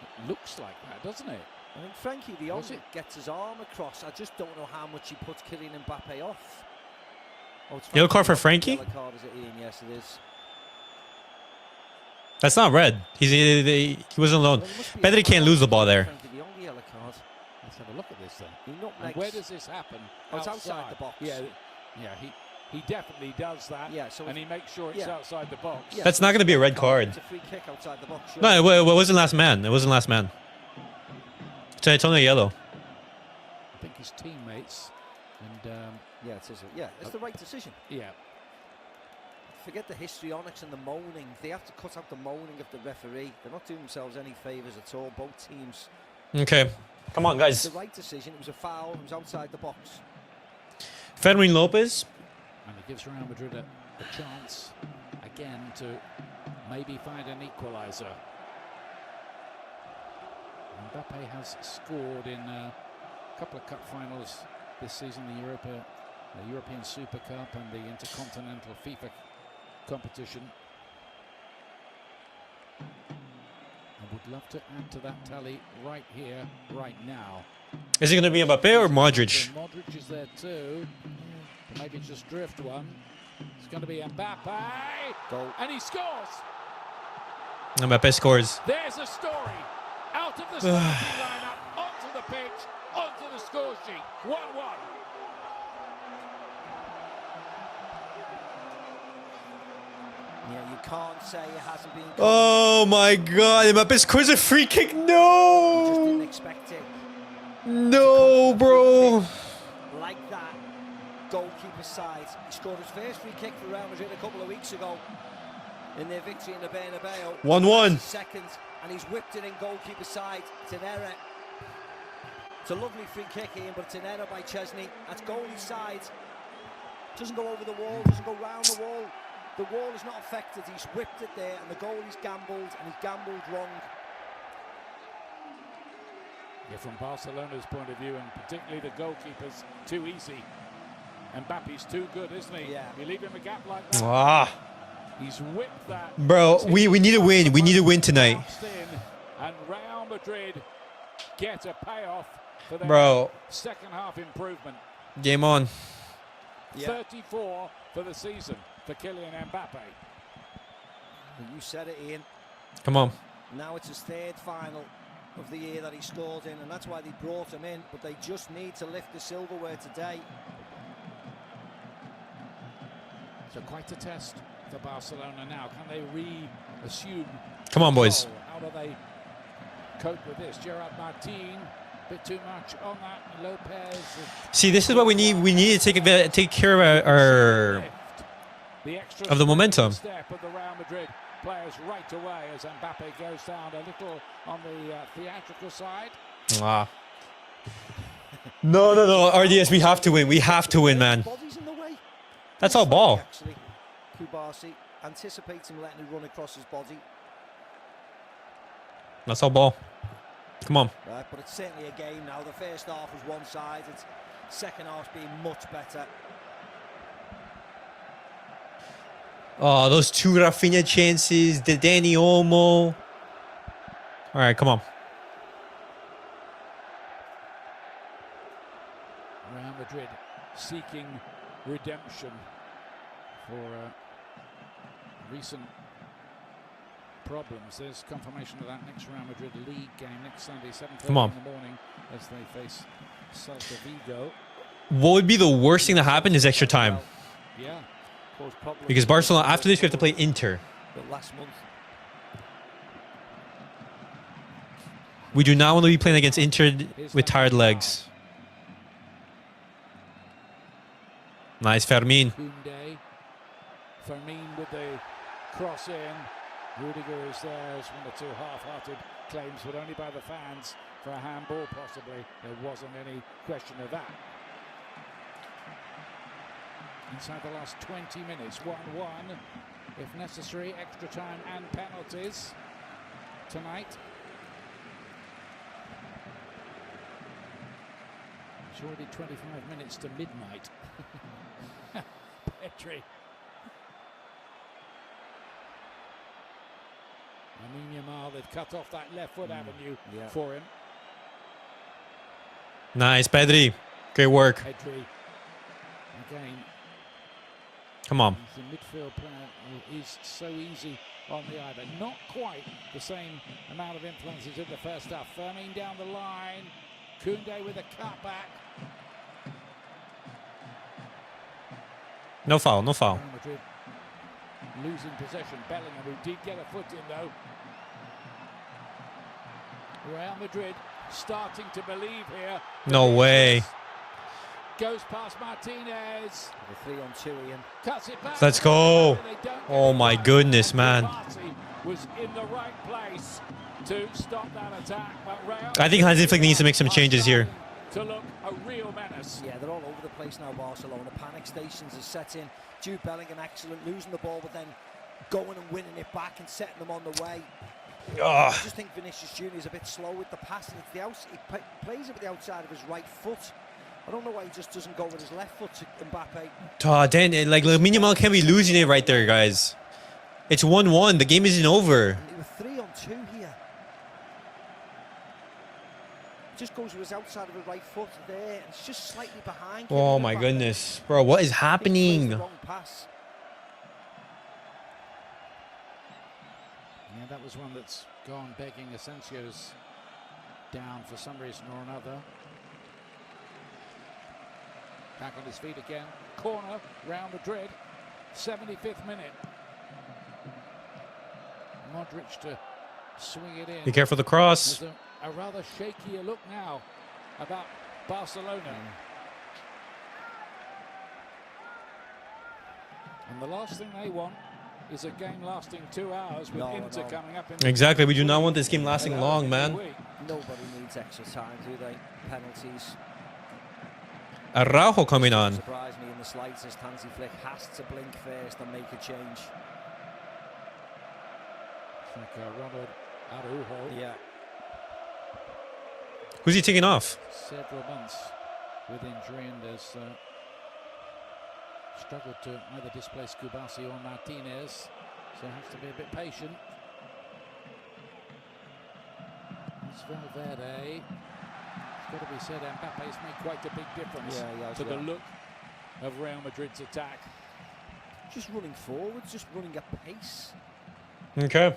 S2: It looks like that, doesn't it?
S3: I think Frenkie de
S2: Was
S3: Jong
S2: it?
S3: gets his arm across. I just don't know how much he puts Kylian Mbappe off. Oh, it's
S1: Yellow card for
S3: Frenkie.
S1: Frenkie?
S3: Yellow card, is it, Ian? Yes, it is.
S1: That's not red. He wasn't alone.
S3: Well, it must be
S1: Pedri
S3: a
S1: can't
S3: foul
S1: lose the
S3: for
S1: ball there.
S3: Frenkie de Jong, the yellow card.
S2: Let's have a look at this then.
S3: He
S2: And
S3: nutmegs.
S2: where does this happen?
S3: Oh, it's outside the box.
S2: Yeah, he definitely does that.
S3: Yeah, so
S2: and he makes sure it's
S3: yeah.
S2: outside the box.
S3: Yeah,
S1: That's
S3: so
S1: not going to be a red
S3: it's
S1: card.
S3: a free kick outside the box. Sure.
S1: No, it wasn't last man. It wasn't last man. It's only yellow.
S2: I think his teammates and
S3: Yeah, it is. Yeah, it's the right decision.
S2: yeah.
S3: Forget the histrionics and the moaning. They have to cut out the moaning of the referee. They're not doing themselves any favours at all, both teams.
S1: Okay. Come on,
S3: It's
S1: guys.
S3: the right decision. It was a foul. It was outside the box.
S1: Ferran Lopez.
S2: And it gives Real Madrid a chance again to maybe find an equaliser. Mbappe has scored in a couple of cup finals this season, the European Super Cup and the Intercontinental FIFA competition. I would love to add to that tally right here, right now.
S1: Is it going to be Mbappe or Modric?
S2: Modric is there too. But maybe just drift one. It's going to be Mbappe.
S3: Goal.
S2: And he scores.
S1: Mbappe scores.
S2: There's a story. Out of the starting lineup, onto the pitch, onto the score sheet. 1-1.
S3: Yeah, you can't say it hasn't been.
S1: Oh my God. Mbappe scores a free kick.
S3: Just didn't
S1: No.
S3: expect it.
S1: No, bro.
S3: Like that. Goalkeeper's side. He scored his first free kick for Real Madrid a couple of weeks ago in their victory in the Bernabeu.
S1: 1-1.
S3: Second, and he's whipped it in goalkeeper's side. It's an error. It's a lovely free kick, Ian, but it's an error by Szczęsny. That's goalie's side. Doesn't go over the wall, doesn't go round the wall. The wall is not affected. He's whipped it there, and the goalie's gambled, and he's gambled wrong.
S2: Yeah, from Barcelona's point of view, and particularly the goalkeeper's too easy. Mbappe's too good, isn't he?
S3: Yeah.
S2: You leave him a gap like that.
S1: Ah.
S2: He's whipped that.
S1: Bro, we need a win. We need a win tonight.
S2: And Real Madrid get a payoff for their
S1: Bro.
S2: second half improvement.
S1: Game on.
S3: Yeah.
S2: 34 for the season for Kylian Mbappe.
S3: You said it, Ian.
S1: Come on.
S3: Now it's his third final of the year that he scored in, and that's why they brought him in, but they just need to lift the silverware today.
S2: So quite a test for Barcelona now. Can they reassume?
S1: Come on, boys.
S2: How do they cope with this? Gerard, Martín, bit too much on that. Lopez.
S1: See, this is what we need. We need to take care of our of the momentum.
S2: Step of the Real Madrid players right away as Mbappe goes down a little on the theatrical side.
S1: Ah. No. RDS, we have to win. We have to win, man.
S3: Body's in the way.
S1: That's all ball.
S3: Actually, Cubarsí anticipates him letting it run across his body.
S1: That's all ball. Come on.
S3: Right, but it's certainly a game now. The first half was one-sided. Second half's been much better.
S1: Oh, those two Raphinha chances. The Dani Olmo. All right, come on.
S2: Real Madrid seeking redemption for recent problems. There's confirmation of that next Real Madrid league game next Sunday, 7:30
S1: Come on.
S2: in the morning, as they face Celta Vigo.
S1: What would be the worst thing to happen is extra time.
S2: Yeah.
S1: Because Barcelona, after this, we have to play Inter.
S3: But last month.
S1: We do not want to be playing against Inter with tired legs. Nice, Fermin.
S2: Koundé. Fermin with the cross in. Rudiger is there as one or two half-hearted claims, but only by the fans for a handball possibly. There wasn't any question of that. Inside the last 20 minutes, 1-1. If necessary, extra time and penalties tonight. It's already 25 minutes to midnight. Pedri. Lamine Yamal, they've cut off that left foot avenue for him.
S1: Nice, Pedri. Great work.
S2: Pedri, again.
S1: Come on.
S2: The midfield player who is so easy on the eye, but not quite the same amount of influence as in the first half. Fermin down the line. Koundé with a cutback.
S1: No foul, no foul.
S2: Real Madrid losing possession. Bellingham, who did get a foot in though. Real Madrid starting to believe here.
S1: No way.
S2: Goes past Martínez.
S3: The 3-on-2, Ian.
S2: Cuts it back.
S1: Let's go. Oh my goodness, man.
S2: Was in the right place to stop that attack. But Real
S1: I think Hansi Flick needs to make some changes here.
S2: to look a real menace.
S3: Yeah, they're all over the place now, Barcelona. Panic stations are set in. Jude Bellingham, excellent, losing the ball, but then going and winning it back and setting them on the way. I just think Vinicius Jr. is a bit slow with the pass, and it's he plays it with the outside of his right foot. I don't know why he just doesn't go with his left foot to Mbappe.
S1: Then, like, Lamine Yamal can't be losing it right there, guys. It's 1-1. The game isn't over.
S3: And they were 3-on-2 here. Just goes with his outside of his right foot there, and it's just slightly behind.
S1: Oh my goodness. Bro, what is happening?
S3: The wrong pass.
S2: Yeah, that was one that's gone begging. Asensio's down for some reason or another. Back on his feet again. Corner, Real Madrid. 75th minute. Modric to swing it in.
S1: Be careful of the cross.
S2: There's a rather shaky look now about Barcelona. And the last thing they want is a game lasting 2 hours with Inter coming up.
S1: Exactly. We do not want this game lasting long, man.
S3: Nobody needs extra time, do they? Penalties.
S1: Araujo coming on.
S3: Surprise me in the slightest. Hansi Flick has to blink first and make a change.
S2: It's like Ronald Araujo.
S3: Yeah.
S1: Who's he taking off?
S2: Several months with injury and has struggled to either displace Cubarsí or Martínez, so has to be a bit patient. It's Valverde. It's got to be said, Mbappe's made quite a big difference to the look of Real Madrid's attack.
S3: Just running forward, just running at pace.
S1: Okay.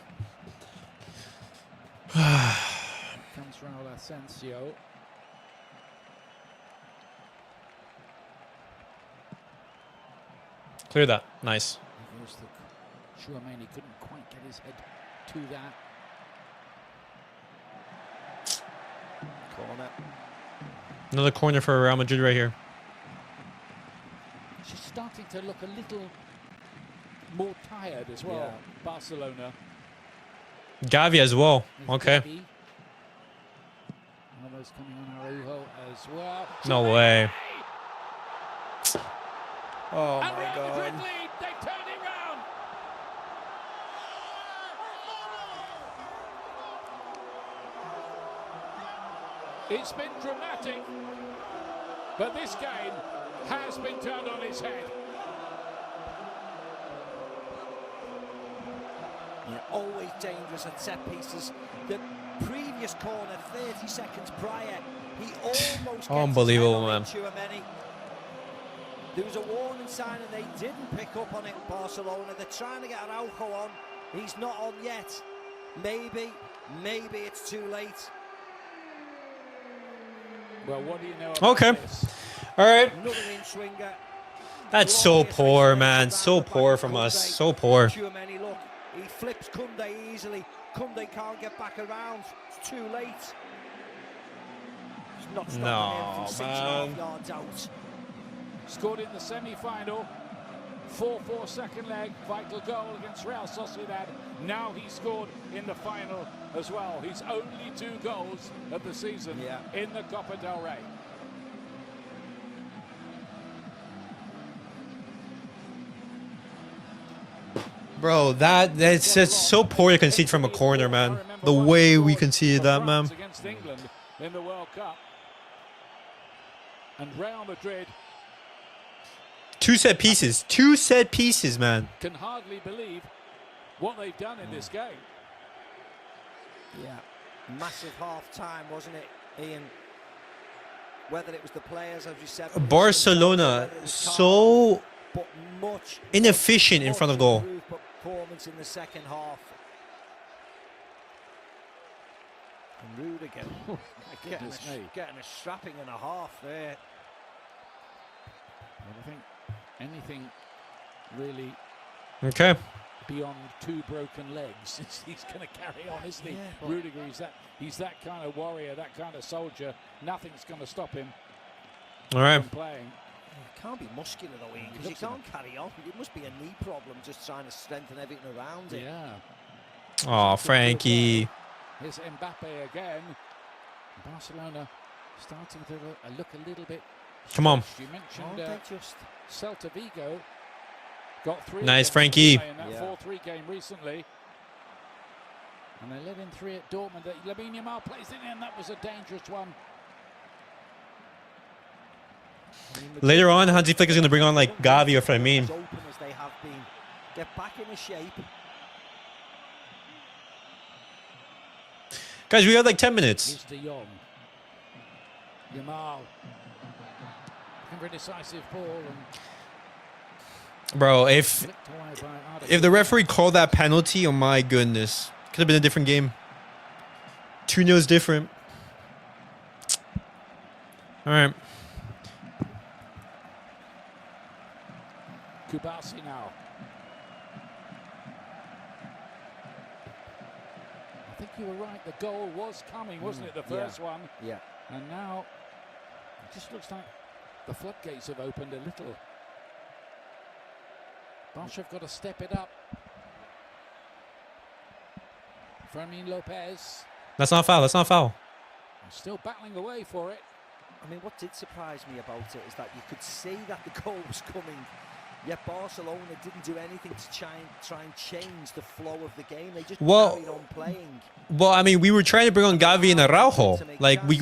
S2: Comes It's Raul Asensio.
S1: Clear that. Nice.
S2: Tchouaméni couldn't quite get his head to that.
S3: Corner.
S1: Another corner for Real Madrid right here.
S2: She's starting to look a little more tired as well.
S3: Yeah.
S2: Barcelona.
S1: Gavi as well.
S2: There's
S1: Okay.
S2: Gavi. Almost coming on Araujo as well.
S1: No way.
S3: Oh
S2: And
S3: my
S2: Real Madrid
S3: God.
S2: lead. They turn it round. It's been dramatic, but this game has been turned on its head.
S3: Yeah, always dangerous at set pieces. The previous corner, 30 seconds prior, he almost gets
S1: Unbelievable, man.
S3: Tchouaméni. There was a warning sign and they didn't pick up on it, Barcelona. They're trying to get Araujo on. He's not on yet. Maybe it's too late.
S2: Well, what do you know about
S1: Okay.
S2: this?
S1: All right.
S3: Another in-swinger.
S1: That's so poor, man. So poor from us. So poor.
S3: Tchouaméni, look, he flips Koundé easily. Koundé can't get back around. It's too late. It's not stopping him from 6.5 yards out.
S2: Scored in the semi-final. 4-4 second leg, vital goal against Real Sociedad. Now he scored in the final as well. His only 2 goals of the season in the Copa del Rey.
S1: Bro, that's so poor to concede from a corner, man. The way we conceded that, man.
S2: Against England in the World Cup. And Real Madrid
S1: 2 set pieces. 2 set pieces, man.
S2: can hardly believe what they've done in this game.
S3: Yeah, massive half-time, wasn't it, Ian? Whether it was the players, as you said,
S1: Barcelona so
S3: but much
S1: inefficient in front of goal.
S3: improved performance in the second half. And Rudiger
S2: Goodness me.
S3: getting a strapping and a half there.
S2: Well, I think anything really
S1: Okay.
S2: beyond 2 broken legs, he's going to carry on, isn't he?
S3: Yeah, but-
S2: Rudiger, he's that kind of warrior, that kind of soldier. Nothing's going to stop him
S1: All right.
S2: from playing.
S3: It can't be muscular though, Ian, because you can't carry on. It must be a knee problem, just trying to strengthen everything around it.
S2: Yeah.
S1: Oh, Frenkie.
S2: Here's Mbappe again. Barcelona starting to look a little bit.
S1: Come on.
S2: You mentioned
S3: Aren't they just?
S2: Celta Vigo got 3
S1: Nice,
S2: against
S1: Frenkie.
S2: Juve in that 4-3 game recently. And they led in 3 at Dortmund. Lamine Yamal plays it in. That was a dangerous one.
S1: Later on, Hansi Flick is going to bring on like Gavi or Lamine.
S3: As open as they have been, get back into shape.
S1: Guys, we have like 10 minutes.
S2: Here's De Jong. Yamal. Looking for a decisive ball and
S1: Bro, if
S2: flicked away by Arda.
S1: the referee called that penalty, oh my goodness. Could have been a different game. 2-0 is different. All right.
S2: Cubarsí now. I think you were right. The goal was coming, wasn't it? The first one.
S3: Yeah.
S2: And now it just looks like the floodgates have opened a little. Barça have got to step it up. Fermin Lopez
S1: That's not foul. That's not foul.
S2: still battling away for it.
S3: I mean, what did surprise me about it is that you could see that the goal was coming, yet Barcelona didn't do anything to try and change the flow of the game. They just carried on playing.
S1: Well, I mean, we were trying to bring on Gavi and Araujo. Like, we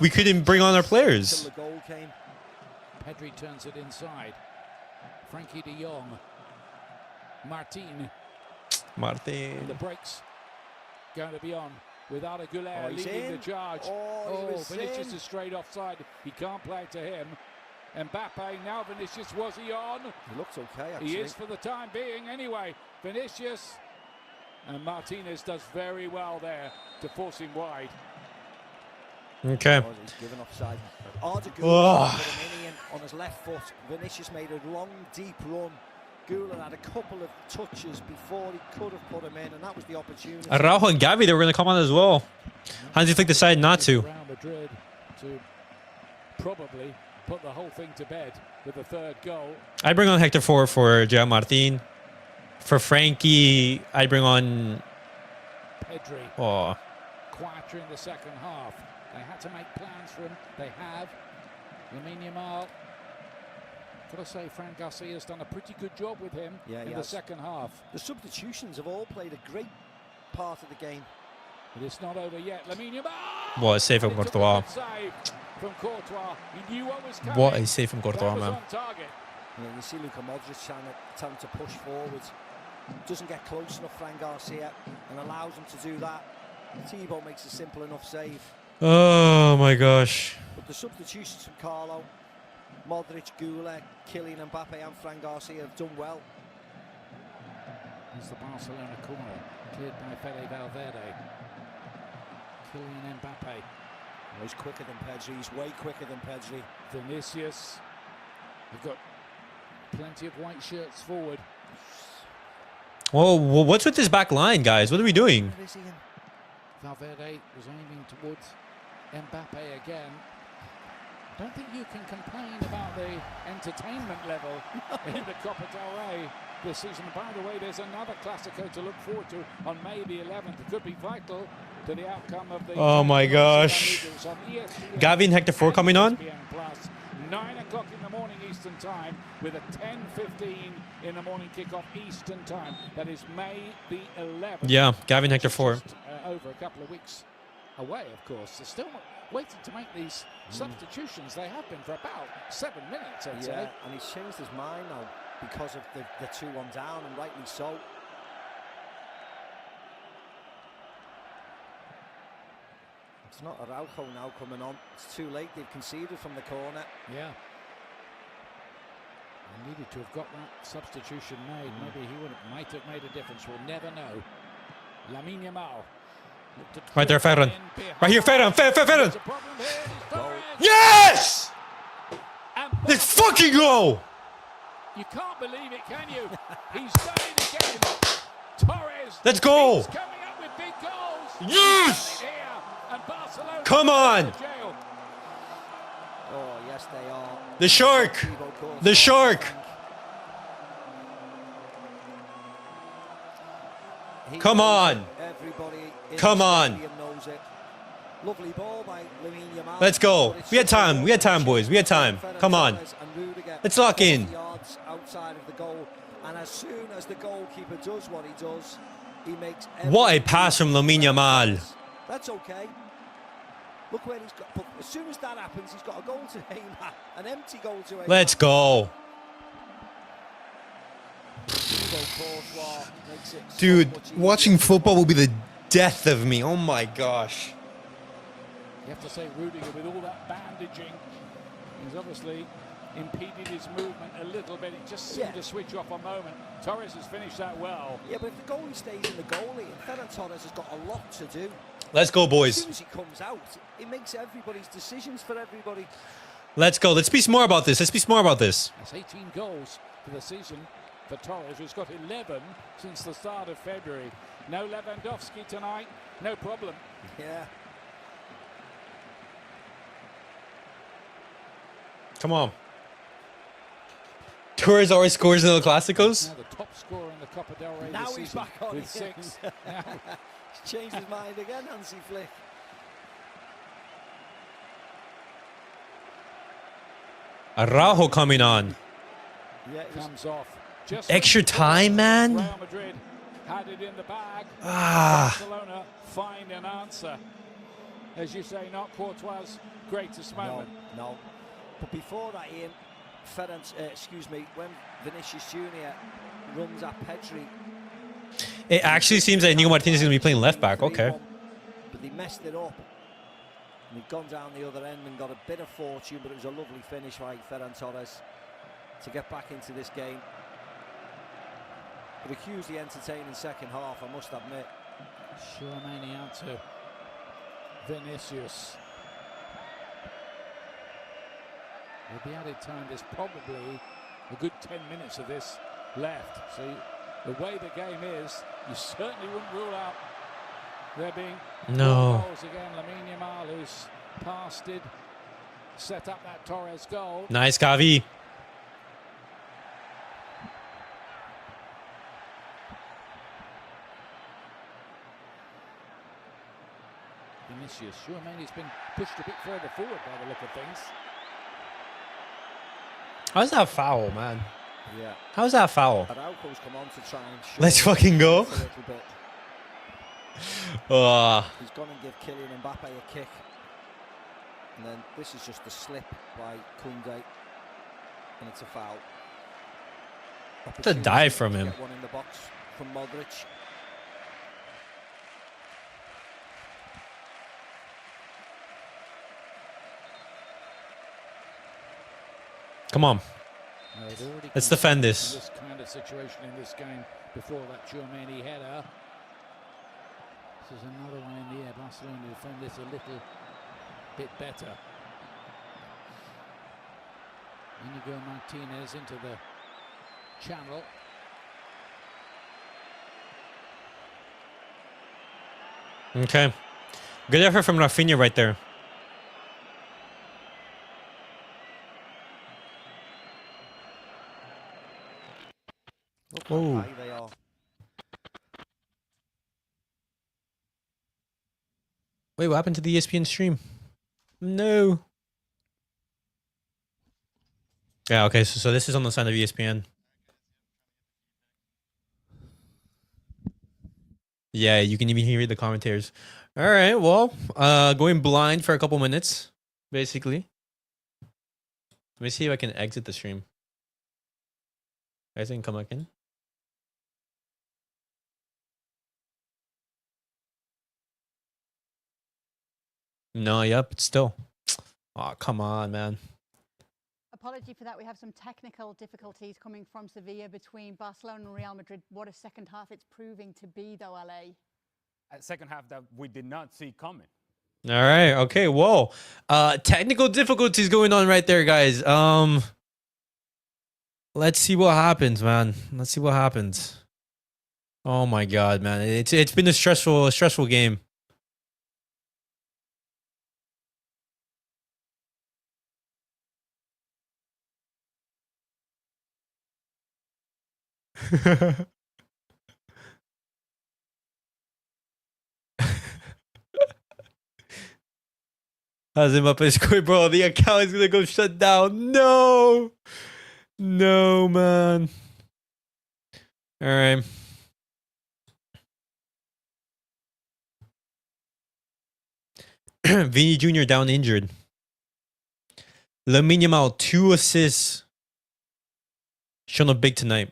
S1: couldn't bring on our
S3: Until
S1: players.
S3: the goal came.
S2: Pedri turns it inside. Frenkie de Jong. Martín.
S1: Martín.
S2: The brakes going to be on without a
S3: Oh,
S2: Gerard
S3: he's
S2: leading
S3: in.
S2: the charge.
S3: Oh, he was
S2: Vinicius
S3: in.
S2: is straight offside. He can't play it to him. Mbappe, now Vinicius, was he on?
S3: He looked okay, actually.
S2: He is for the time being anyway. Vinicius. And Martínez does very well there to force him wide.
S1: Okay.
S3: Oh, he's given offside. Arda
S1: Ugh.
S3: Güler put him in on his left foot. Vinicius made a long, deep run. Güler had a couple of touches before he could have put him in, and that was the opportunity.
S1: Araujo and Gavi, they were going to come on as well. Hansi Flick decided not to.
S2: Real Madrid to probably put the whole thing to bed with the third goal.
S1: I bring on Hector for Gerard Martín. For Frenkie, I bring on...
S2: Pedri
S1: Oh,
S2: quieter in the second half. They had to make plans for him. They have. Lamine Yamal. Gotta say, Fran Garcia's done a pretty good job with him in the second half.
S3: The substitutions have all played a great part of the game.
S2: But it's not over yet. Lamine Yamal.
S1: what a save from Courtois.
S2: Save from Courtois. He knew what was coming.
S1: What a save from
S2: That
S1: Courtois,
S2: was
S1: man.
S2: on target.
S3: You see Luka Modric trying to push forward. Doesn't get close enough, Fran Garcia, and allows him to do that. Thibaut makes a simple enough save.
S1: Oh, my gosh.
S3: But the substitutions from Carlo, Modric, Güler, Kylian Mbappe and Fran Garcia have done well.
S2: Here's the Barcelona corner, cleared by Fede Valverde. Kylian Mbappe.
S3: Oh, he's quicker than Pedri, he's way quicker than Pedri.
S2: Vinicius. They've got plenty of white shirts forward.
S1: Whoa, what's with this back line, guys? What are we doing?
S3: Where is he in?
S2: Valverde was aiming towards Mbappe again. I don't think you can complain about the entertainment level in the Copa del Rey this season. By the way, there's another Clasico to look forward to on May the 11th. It could be vital to the outcome of the...
S1: Oh my gosh. Gavi and Hector 4 coming on?
S2: 9 o'clock in the morning Eastern time with a 10:15 in the morning kickoff Eastern time. That is May the 11th.
S1: Yeah, Gavi and Hector 4.
S2: Just, over a couple of weeks away, of course. They're still waiting to make these substitutions. They have been for about 7 minutes, I'd say.
S3: And he's changed his mind now because of the 2-1 down, and rightly so. It's not Araujo now coming on. It's too late. They've conceded from the corner.
S2: Yeah. I needed to have got that substitution made. Maybe he might have made a difference. We'll never know. Lamine Yamal.
S1: Right there, Ferran. Right here, Ferran. Ferran.
S2: Yes!
S1: Let's fucking go!
S2: You can't believe it, can you? He's done it again. Torres.
S1: Let's go!
S2: He's coming up with big goals.
S1: Yes!
S2: Here, and Barcelona
S1: Come on!
S3: Oh, yes, they are.
S1: The shark! The shark! Come on!
S3: Everybody in
S1: Come
S3: the
S1: on!
S3: stadium knows it. Lovely ball by Lamine Yamal.
S1: Let's go. We had time. We had time, boys. We had time. Come on. Let's lock in.
S3: Yards outside of the goal, and as soon as the goalkeeper does what he does, he makes.
S1: What a pass from Lamine Yamal.
S3: That's okay. Look where he's got. But as soon as that happens, he's got a goal to aim at, an empty goal to aim
S1: Let's
S3: at.
S1: go. Dude, watching football will be the death of me. Oh my gosh.
S2: You have to say Rudiger, with all that bandaging, he's obviously impeded his movement a little bit. It just seemed to switch off a moment. Torres has finished that well.
S3: Yeah, but if the goalie stays in the goalie, and Ferran Torres has got a lot to do.
S1: Let's go, boys.
S3: As soon as he comes out, it makes everybody's decisions for everybody.
S1: Let's go. Let's speak more about this. Let's speak more about this.
S2: That's 18 goals for the season for Torres, who's got 11 since the start of February. No Lewandowski tonight, no problem.
S3: Yeah.
S1: Come on. Torres always scores in the Clásicos.
S2: Now the top scorer in the Copa del Rey
S3: Now
S2: this
S3: he's
S2: season
S3: back on
S2: with
S3: it.
S2: 6.
S3: He's changed his mind again, Hansi Flick.
S1: Araujo coming on.
S3: Yeah,
S2: Comes off. Just
S1: Extra time, man.
S2: Real Madrid had it in the bag.
S1: Ah.
S2: Barcelona find an answer. As you say, not Courtois' greatest moment.
S3: No. But before that, Ian, when Vinicius Jr. runs at Pedri.
S1: It actually seems that Íñigo Martínez is going to be playing left back. Okay.
S3: But they messed it up. And they've gone down the other end and got a bit of fortune, but it was a lovely finish by Ferran Torres to get back into this game. But a hugely entertaining second half, I must admit.
S2: Tchouaméni out to Vinicius. With the added time, there's probably a good 10 minutes of this left. So the way the game is, you certainly wouldn't rule out there being
S1: No.
S2: goals again. Lamine Yamal, who's passed it, set up that Torres goal.
S1: Nice, Gavi.
S2: Vinicius, Tchouaméni's been pushed a bit further forward by the look of things.
S1: How's that foul, man?
S3: Yeah.
S1: How's that foul?
S3: Araujo's come on to try and show
S1: Let's fucking go.
S3: a little bit. He's gone and give Kylian Mbappe a kick. And then this is just a slip by Koundé. And it's a foul.
S1: It's a dive from
S3: To
S1: him.
S3: get one in the box from Modric.
S1: Come on.
S2: No, they'd already
S1: Let's
S2: come
S1: defend
S2: in
S1: this.
S2: This kind of situation in this game before that Tchouaméni header. This is another one in the air. Barcelona defend this a little bit better. Íñigo Martínez into the channel.
S1: Okay. Good effort from Raphinha right there.
S3: Look how
S1: Oh.
S3: high they are.
S1: Wait, what happened to the ESPN stream? No. Yeah, okay, so this is on the side of ESPN. Yeah, you can even hear the commentators. All right, well, going blind for a couple minutes, basically. Let me see if I can exit the stream. Guys can come back in. No, yep, it's still. Oh, come on, man.
S6: Apology for that. We have some technical difficulties coming from Seville between Barcelona and Real Madrid. What a second half it's proving to be, though, LA.
S7: A second half that we did not see coming.
S1: All right, okay, whoa. Technical difficulties going on right there, guys. Let's see what happens, man. Let's see what happens. Oh my god, man. It's been a stressful game. How's Mbappe scored, bro? The account is gonna go shut down. No, no, man. All right. Vini Jr. down injured. Lamine Yamal 2 assists. Shown up big tonight.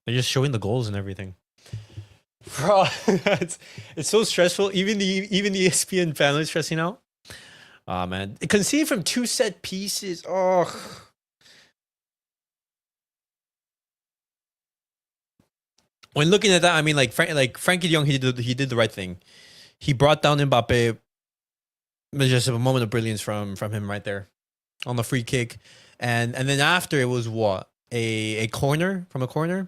S1: They're just showing the goals and everything. Bro, it's so stressful. Even the ESPN family is stressing out. Oh man, conceded from 2 set pieces. Oh. When looking at that, I mean, like Frenkie de Jong, he did the right thing. He brought down Mbappe. It was just a moment of brilliance from him right there, on the free kick, and then after it was what, a corner from a corner.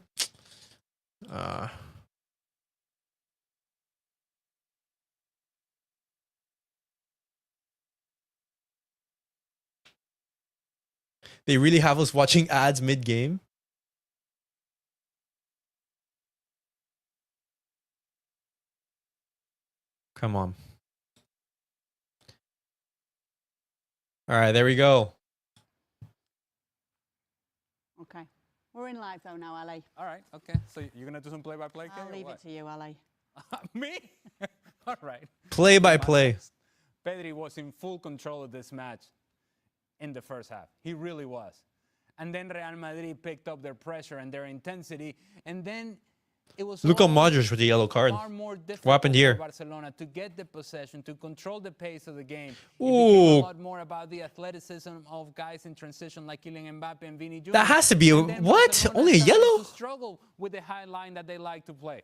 S1: They really have us watching ads mid game. Come on. All right, there we go.
S6: Okay. We're in live, though, now, LA.
S7: All right, okay. So you're going to do some play-by-play?
S6: I'll leave it to you, LA.
S7: Me? All right.
S1: Play by play.
S7: Pedri was in full control of this match in the first half. He really was. And then Real Madrid picked up their pressure and their intensity. And then it was
S1: Luka
S7: all
S1: Modric with the yellow card.
S7: far more difficult
S1: What happened
S7: for
S1: here?
S7: Barcelona to get the possession, to control the pace of the game. It
S1: Ooh.
S7: became a lot more about the athleticism of guys in transition like Kylian Mbappe and Vini Jr.
S1: That has to be a,
S7: And then
S1: what?
S7: Barcelona
S1: Only a
S7: started
S1: yellow?
S7: to struggle with the high line that they like to play.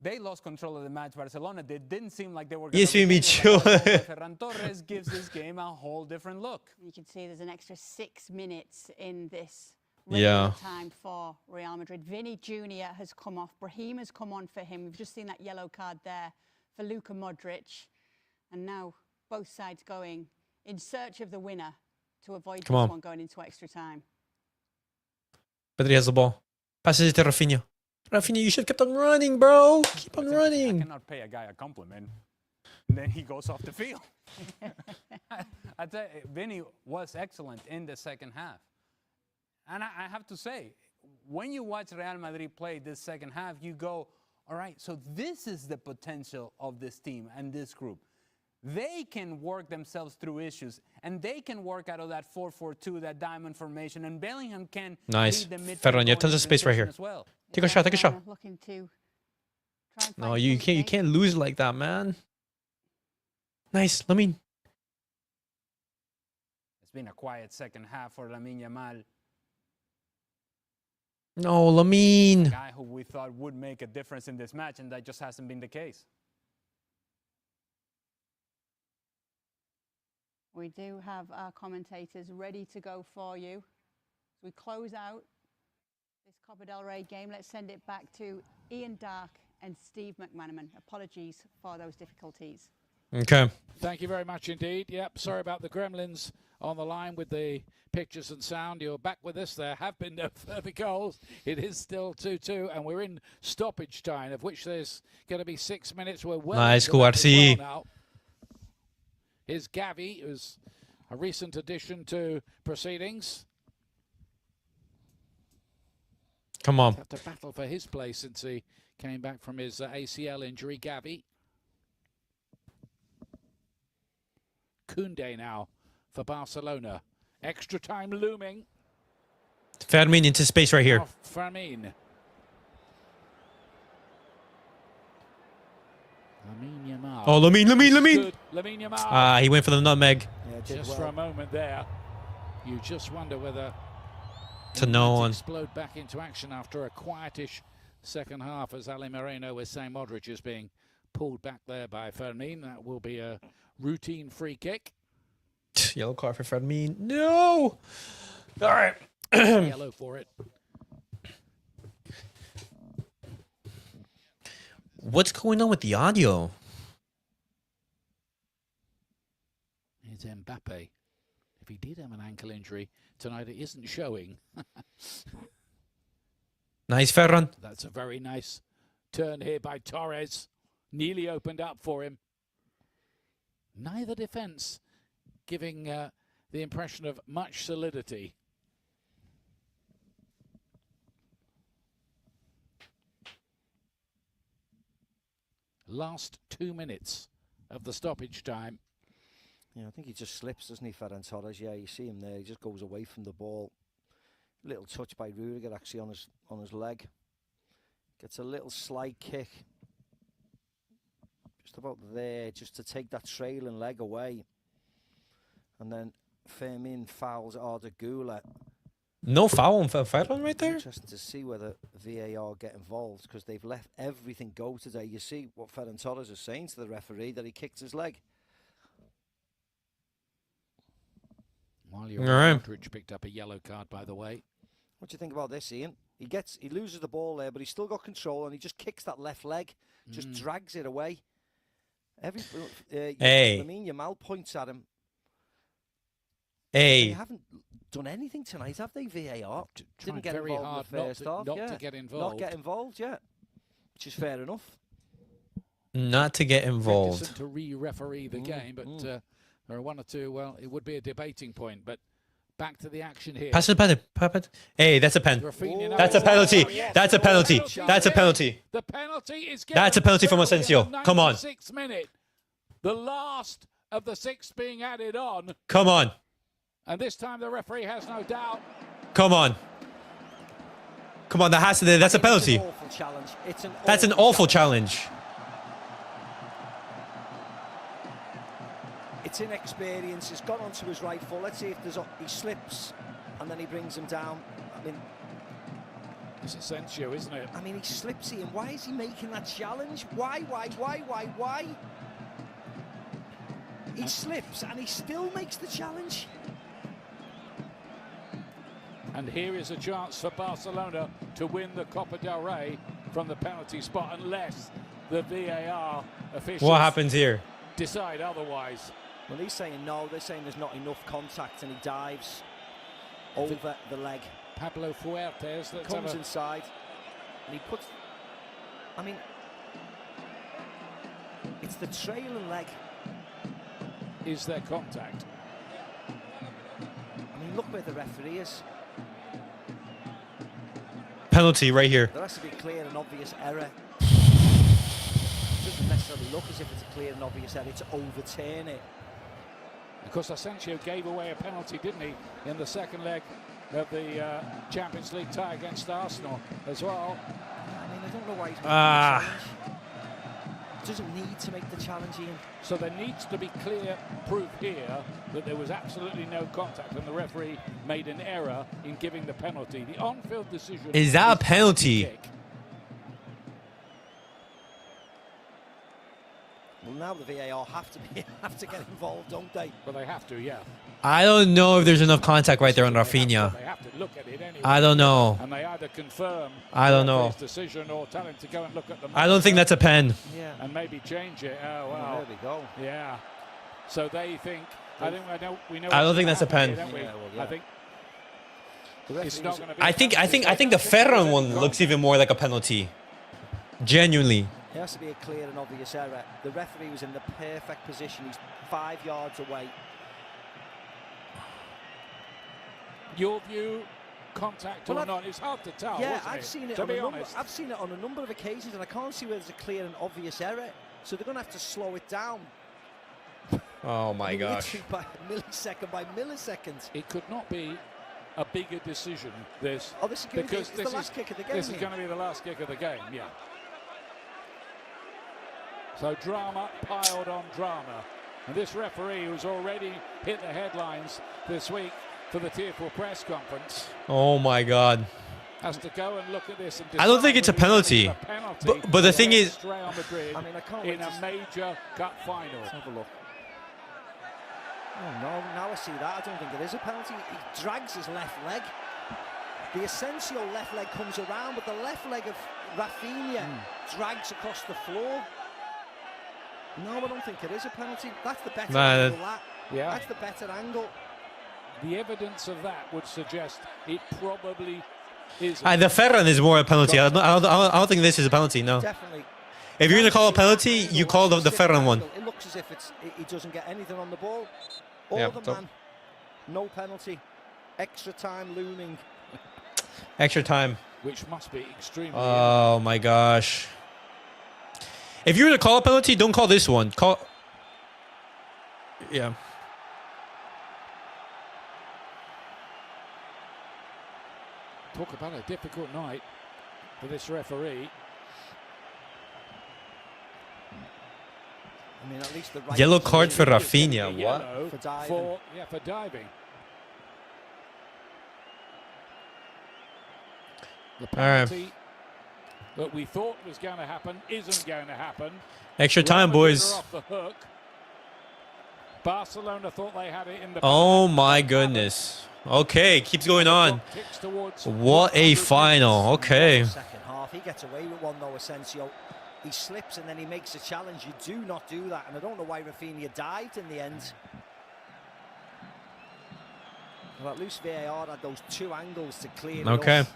S7: They lost control of the match. Barcelona, they didn't seem like they were going
S1: Yes,
S7: to
S1: me too.
S7: Ferran Torres gives this game a whole different look.
S6: You can see there's an extra 6 minutes in this
S1: Yeah.
S6: time for Real Madrid. Vini Jr. has come off. Brahim has come on for him. We've just seen that yellow card there for Luka Modric. And now both sides going in search of the winner to avoid
S1: Come
S6: this
S1: on.
S6: one going into extra time.
S1: Pedri has the ball. Passes it to Raphinha. Raphinha, you should have kept on running, bro. Keep on
S7: I
S1: running.
S7: cannot pay a guy a compliment. And then he goes off the field. I tell you, Vini was excellent in the second half. And I have to say, when you watch Real Madrid play this second half, you go, all right, so this is the potential of this team and this group. They can work themselves through issues, and they can work out of that 4-4-2, that diamond formation, and Bellingham can
S1: Nice.
S7: lead the midfield
S1: Ferran, you have
S7: going
S1: tons of
S7: in
S1: space right
S7: transition
S1: here.
S7: as well.
S1: Take a shot, take a shot.
S6: Looking to try and
S1: No,
S6: find
S1: you
S6: Koundé.
S1: can't lose like that, man. Nice, Lamine.
S7: It's been a quiet second half for Lamine Yamal,
S1: No, Lamine.
S7: a guy who we thought would make a difference in this match, and that just hasn't been the case.
S6: We do have our commentators ready to go for you. As we close out this Copa Del Rey game, let's send it back to Ian Dark and Steve McManaman. Apologies for those difficulties.
S1: Okay.
S2: Thank you very much indeed. Yep, sorry about the gremlins on the line with the pictures and sound. You're back with us. There have been no further goals. It is still 2-2, and we're in stoppage time, of which there's going to be 6 minutes. We're well
S1: Nice,
S2: into that as
S1: Cubarsí.
S2: well now. Here's Gavi, who's a recent addition to proceedings.
S1: Come on.
S2: Have to battle for his place since he came back from his ACL injury. Gavi. Koundé now for Barcelona. Extra time looming.
S1: Fermin into space right here.
S2: Now Fermin. Lamine Yamal.
S1: Oh, Lamine.
S2: Good. Lamine Yamal.
S1: Ah, he went for the nutmeg.
S3: Yeah, did
S2: Just
S3: well.
S2: for a moment there, you just wonder whether
S1: To
S2: he
S1: no
S2: might
S1: one.
S2: explode back into action after a quietish second half, as Ali Moreno was saying. Modric is being pulled back there by Fermin. That will be a routine free kick.
S1: Yellow card for Fermin. No. All right.
S2: Yellow for it.
S1: What's going on with the audio?
S2: It's Mbappe. If he did have an ankle injury tonight, it isn't showing.
S1: Nice, Ferran.
S2: That's a very nice turn here by Torres. Nearly opened up for him. Neither defence giving the impression of much solidity. Last 2 minutes of the stoppage time.
S3: Yeah, I think he just slips, doesn't he, Ferran Torres? Yeah, you see him there. He just goes away from the ball. Little touch by Rudiger actually on his leg. Gets a little slide kick. Just about there, just to take that trailing leg away. And then Fermin fouls Arda Güler.
S1: No foul on Ferran right there?
S3: Interesting to see whether VAR get involved, because they've let everything go today. You see what Ferran Torres is saying to the referee, that he kicked his leg.
S2: While you're
S1: All right.
S2: Modric picked up a yellow card, by the way.
S3: What do you think about this, Ian? He loses the ball there, but he's still got control, and he just kicks that left leg, just drags it away.
S1: Hey.
S3: Lamine Yamal points at him.
S1: Hey.
S3: They haven't done anything tonight, have they? VAR
S2: Tried
S3: didn't get
S2: very
S3: involved
S2: hard
S3: in the first half.
S2: not
S3: yeah.
S2: to get involved.
S3: Not get involved, yeah. Which is fair enough.
S1: Not to get involved.
S2: Reticent to re-referee the game, but there are one or two. Well, it would be a debating point, but back to the action here.
S1: Pass it, Hey, that's a pen.
S2: Raphinha now-
S1: That's a penalty.
S2: Oh, yes.
S1: That's a penalty.
S2: Penalty
S1: That's a
S2: is
S1: penalty.
S2: given. The penalty is given.
S1: That's a penalty from
S2: early in
S1: Asensio.
S2: the
S1: Come on.
S2: 96th minute. The last of the 6 being added on.
S1: Come on.
S2: And this time the referee has no doubt.
S1: Come on. Come on, that has to. That's a penalty.
S3: It's an awful challenge.
S1: That's an awful challenge.
S3: It's inexperience. He's got onto his right foot. Let's see if he slips, and then he brings him down. I mean,
S2: It's Asensio, isn't it?
S3: I mean, he slips here. Why is he making that challenge? Why? He slips, and he still makes the challenge.
S2: And here is a chance for Barcelona to win the Copa del Rey from the penalty spot, unless the VAR officials
S1: What happens here?
S2: decide otherwise.
S3: Well, he's saying no. They're saying there's not enough contact, and he dives over the leg.
S2: Pablo Fuertes
S3: Comes inside, and he puts. I mean, it's the trailing leg.
S2: Is there contact?
S3: I mean, look where the referee is.
S1: Penalty right here.
S3: There has to be clear and obvious error. It doesn't necessarily look as if it's a clear and obvious error to overturn it.
S2: Of course, Asensio gave away a penalty, didn't he, in the second leg of the Champions League tie against Arsenal as well.
S3: I mean, I don't know why he's making the challenge. Doesn't need to make the challenge, Ian.
S2: So there needs to be clear proof here that there was absolutely no contact, and the referee made an error in giving the penalty. The on-field decision
S1: Is that a penalty?
S2: kick.
S3: Well, now the VAR have to get involved, don't they?
S2: Well, they have to, yeah.
S1: I don't know if there's enough contact right there on Raphinha.
S2: They have to look at it anyway.
S1: I don't know.
S2: And they either confirm
S1: I don't
S2: the
S1: know.
S2: referee's decision or tell him to go and look at the
S1: I don't think that's a pen.
S3: Yeah.
S2: and maybe change it. Oh,
S3: Well,
S2: wow.
S3: there we go.
S2: Yeah. So they think. we know.
S1: I don't
S2: what's
S1: think that's a
S2: gonna happen
S1: pen.
S2: here, don't we?
S3: Yeah, well, yeah.
S2: I think
S3: The
S2: it's
S3: referee
S2: not
S3: was-
S2: going to be.
S1: I think the Ferran one looks even more like a penalty. Genuinely.
S3: It has to be a clear and obvious error. The referee was in the perfect position. He's 5 yards away.
S2: Your view, contact
S3: Well,
S2: or
S3: I've-
S2: not? It's hard to tell.
S3: Yeah,
S2: wasn't
S3: I've
S2: it?
S3: seen it.
S2: To
S3: On a
S2: be
S3: number,
S2: honest,
S3: I've seen it on a number of occasions, and I can't see where there's a clear and obvious error. So they're going to have to slow it down.
S1: Oh my gosh.
S3: Literally by millisecond by millisecond.
S2: it could not be a bigger decision. This
S3: Oh, this is going to be
S2: because
S3: the last kick of the game.
S2: This is
S3: here.
S2: going to be the last kick of the game. Yeah. So drama piled on drama, and this referee who's already hit the headlines this week for the tearful press conference
S1: Oh my god.
S2: has to go and look at this and
S1: I don't think it's a
S2: decide whether
S1: penalty.
S2: it's a penalty
S1: But the thing
S2: against
S1: is-
S2: Real Madrid
S3: I mean, I can't
S2: in
S3: wait to
S2: a major cup final.
S3: Let's have a look. Oh no, now I see that. I don't think it is a penalty. He drags his left leg. The Asensio left leg comes around, but the left leg of Raphinha drags across the floor. No, I don't think it is a penalty. That's the better angle.
S2: Yeah.
S3: That's the better angle.
S2: The evidence of that would suggest it probably is.
S1: The Ferran is more a penalty. I don't think this is a penalty, no.
S3: Definitely.
S1: If you're going to call a penalty, you call the Ferran one.
S3: It looks as if he doesn't get anything on the ball. All
S1: Yeah,
S3: the
S1: so-
S3: man. No penalty. Extra time looming.
S1: Extra time.
S2: Which must be extremely.
S1: Oh my gosh. If you're going to call a penalty, don't call this one. Call. Yeah.
S2: Talk about a difficult night for this referee.
S3: I mean, at least the right
S1: Yellow card for
S3: decision.
S1: Raphinha. What?
S2: Yellow
S3: For diving.
S2: for diving. The
S1: right.
S2: penalty that we thought was going to happen isn't going to happen.
S1: Extra time,
S2: Real Madrid
S1: boys.
S2: are off the hook. Barcelona thought they had it in the.
S1: Oh
S2: bag.
S1: my goodness. Okay, keeps going on.
S2: Kicks towards
S1: What a
S2: 100
S1: final.
S2: minutes.
S1: Okay.
S3: Second half, he gets away with one though, Asensio. He slips and then he makes a challenge. You do not do that, and I don't know why Raphinha dived in the end. Well, at least VAR had those two angles to clear it
S1: Okay.
S3: up.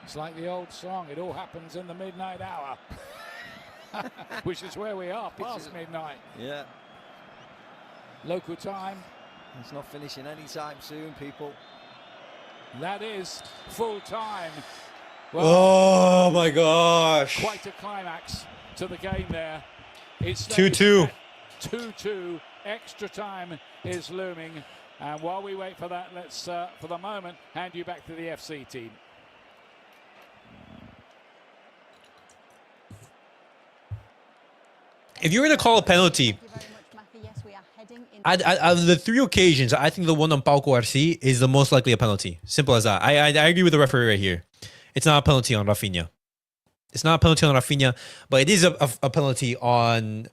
S2: It's like the old song, it all happens in the midnight hour. Which is where we are, past midnight.
S3: Yeah,
S2: Local time,
S3: it's not finishing anytime soon, people.
S2: that is full time. Well,
S1: Oh my gosh.
S2: quite a climax to the game there. It's
S1: 2-2.
S2: 2-2. Extra time is looming. And while we wait for that, let's, for the moment, hand you back to the FC team.
S1: If you were to call a penalty,
S6: Thank you very much, Matthew. Yes, we are heading in.
S1: out of the 3 occasions, I think the one on Cubarsí is the most likely a penalty. Simple as that. I agree with the referee right here. It's not a penalty on Raphinha. It's not a penalty on Raphinha, but it is a penalty on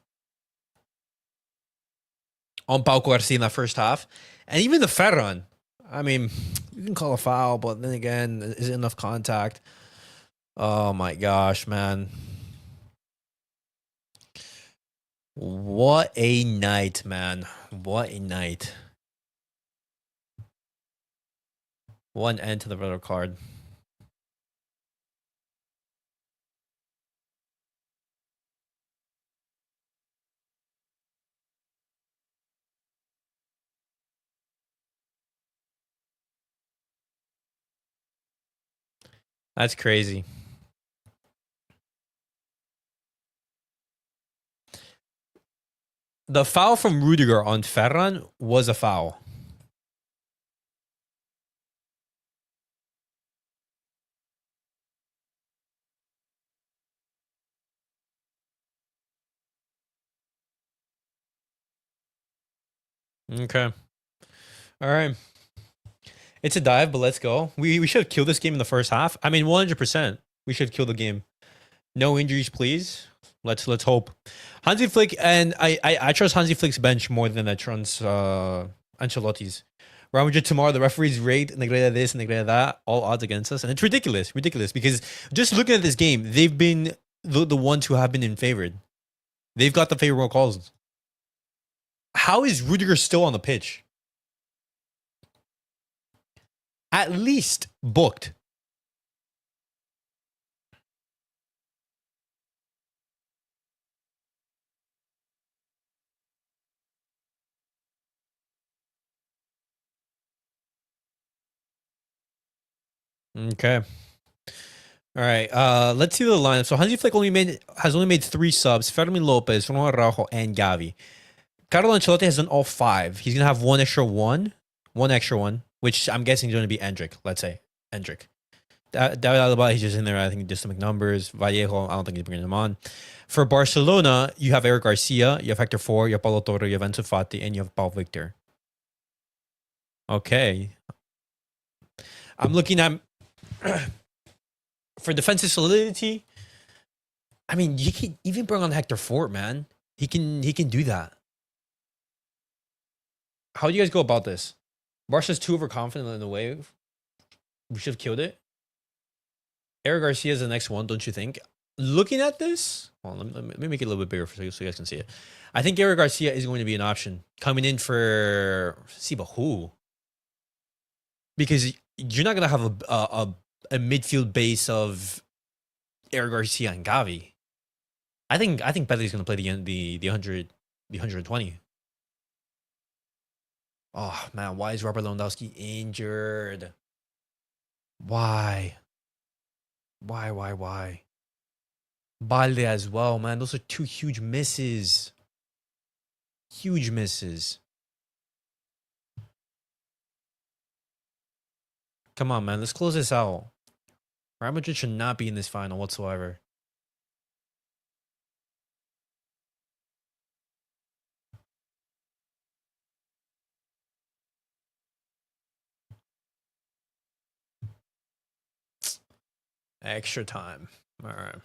S1: Cubarsí in that first half. And even the Ferran, I mean, you can call a foul, but then again, is it enough contact? Oh my gosh, man. What a night, man. What a night. One end to the red card. That's crazy. The foul from Rudiger on Ferran was a foul. Okay. All right. It's a dive, but let's go. We should have killed this game in the first half. I mean, 100%. We should kill the game. No injuries, please. Let's hope. Hansi Flick, and I trust Hansi Flick's bench more than I trust Ancelotti's. Real Madrid tomorrow, the referees rate Negreda this, Negreda that, all odds against us. And it's ridiculous because just looking at this game, they've been the ones who have been in favored. They've got the favorable calls. How is Rudiger still on the pitch? At least booked. Okay. All right. Let's see the lineup. So Hansi Flick has only made 3 subs: Fermin Lopez, Ronald Araujo, and Gavi. Carlo Ancelotti has done all 5. He's gonna have one extra one, which I'm guessing is going to be Endrick. Let's say Endrick. David Alaba, he's just in there. I think just to make numbers. Vallejo, I don't think he's bringing him on. For Barcelona, you have Eric Garcia, you have Hector Ford, you have Paulo Torre, you have Ansu Fati, and you have Paul Victor. Okay. I'm looking at for defensive solidity. I mean, you can even bring on Hector Ford, man. He can do that. How do you guys go about this? Barca's too overconfident in the wave. We should have killed it. Eric Garcia is the next one, don't you think? Looking at this, well, let me make it a little bit bigger so you guys can see it. I think Eric Garcia is going to be an option coming in for but who? Because you're not gonna have a midfield base of Eric Garcia and Gavi. I think Pedri's gonna play the 120. Oh man, why is Robert Lewandowski injured? Why? Balde as well, man. Those are 2 huge misses. Huge misses. Come on, man. Let's close this out. Real Madrid should not be in this final whatsoever. Extra time. All right.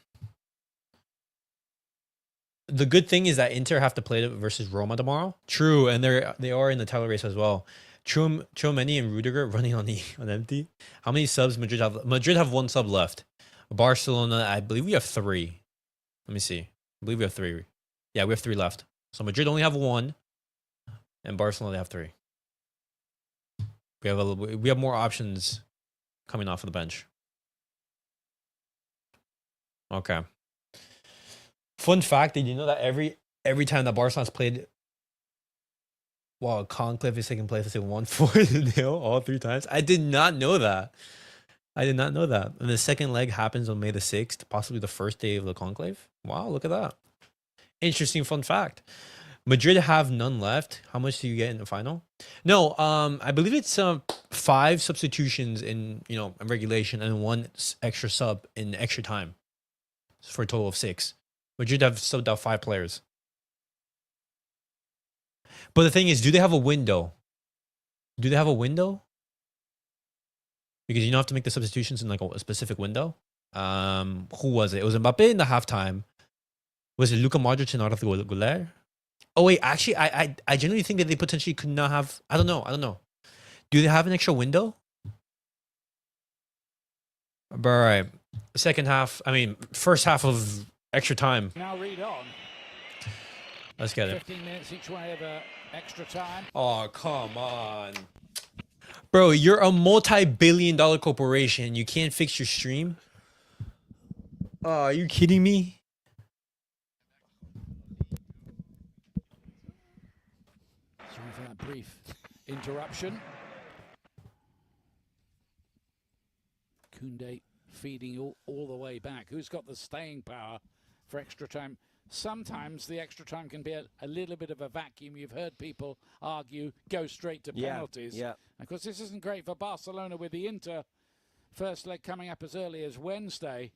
S1: The good thing is that Inter have to play versus Roma tomorrow. True, and they are in the title race as well. Tchouaméni and Rudiger running on empty. How many subs Madrid have? Madrid have 1 sub left. Barcelona, I believe we have 3. Let me see. I believe we have 3. Yeah, we have 3 left. So Madrid only have 1, and Barcelona they have 3. We have more options coming off of the bench. Okay. Fun fact: did you know that every time that Barcelona's played, while Conclave is taking place, it's 1-4-0 all 3 times? I did not know that. And the second leg happens on May the 6th, possibly the first day of the Conclave. Wow, look at that. Interesting fun fact. Madrid have none left. How much do you get in the final? No, I believe it's 5 substitutions in in regulation and 1 extra sub in extra time, for a total of 6. Madrid have subbed out 5 players. But the thing is, do they have a window? Do they have a window? Because you don't have to make the substitutions in like a specific window. Who was it? It was Mbappe in the halftime. Was it Luka Modric and Arthur Güler? Oh wait, actually, I genuinely think that they potentially could not have. I don't know. Do they have an extra window? But all right, first half of extra time.
S2: Now read on.
S1: Let's get it.
S2: 15 minutes each way of extra time.
S1: Oh, come on. Bro, you're a multi-billion-dollar corporation. You can't fix your stream? Oh, are you kidding me?
S2: Sorry for that brief interruption. Koundé feeding all the way back. Who's got the staying power for extra time? Sometimes the extra time can be a little bit of a vacuum. You've heard people argue, go straight to penalties.
S3: Yeah.
S2: Of course, this isn't great for Barcelona with the Inter first leg coming up as early as Wednesday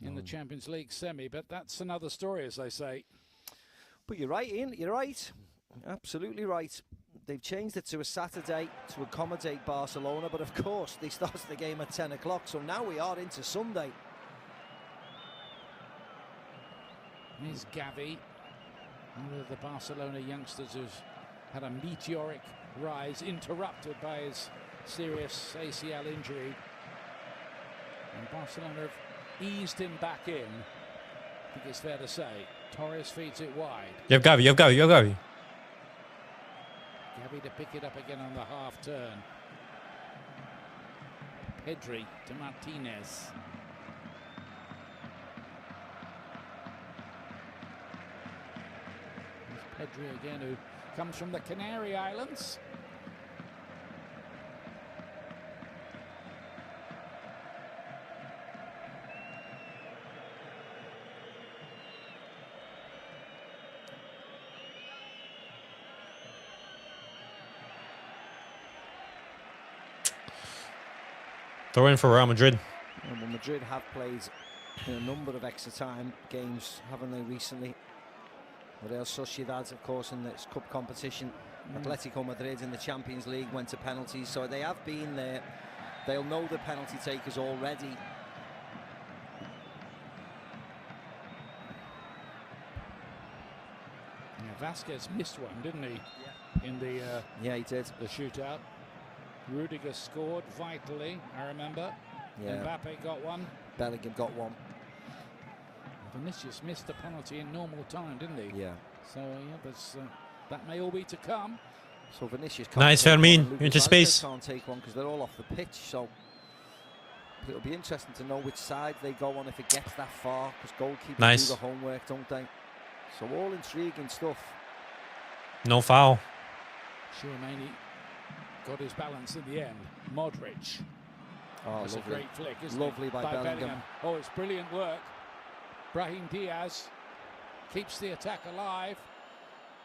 S2: in the Champions League semi. But that's another story, as they say.
S3: But you're right, Ian. You're right. Absolutely right. They've changed it to a Saturday to accommodate Barcelona. But of course, they started the game at 10 o'clock. So now we are into Sunday.
S2: Here's Gavi, one of the Barcelona youngsters who's had a meteoric rise, interrupted by his serious ACL injury. And Barcelona have eased him back in, I think it's fair to say. Torres feeds it wide.
S1: You have Gavi.
S2: Gavi to pick it up again on the half turn. Pedri to Martínez. Pedri again, who comes from the Canary Islands.
S1: Throw in for Real Madrid.
S3: Well, Madrid have played in a number of extra time games, haven't they, recently? Real Sociedad, of course, in this cup competition. Atletico Madrid in the Champions League went to penalties, so they have been there. They'll know the penalty takers already.
S2: Yeah, Vasquez missed one, didn't he?
S3: Yeah.
S2: In the
S3: yeah, he did.
S2: The shootout. Rudiger scored vitally, I remember.
S3: Yeah.
S2: Mbappe got one.
S3: Bellingham got one.
S2: Vinicius missed the penalty in normal time, didn't he?
S3: Yeah.
S2: So yeah, there's, that may all be to come.
S3: So Vinicius can't
S1: Nice,
S3: take
S1: Fermin.
S3: one,
S1: You're into
S3: Lucas
S1: space.
S3: Vázquez can't take one because they're all off the pitch. So it'll be interesting to know which side they go on if it gets that far, because goalkeepers
S1: Nice.
S3: do the homework, don't they? So all intriguing stuff.
S1: No foul.
S2: Tchouameni got his balance in the end. Modric.
S3: Oh,
S2: That's a
S3: lovely.
S2: great flick, isn't
S3: Lovely
S2: it?
S3: by Bellingham.
S2: Oh, it's brilliant work. Brahim Diaz keeps the attack alive.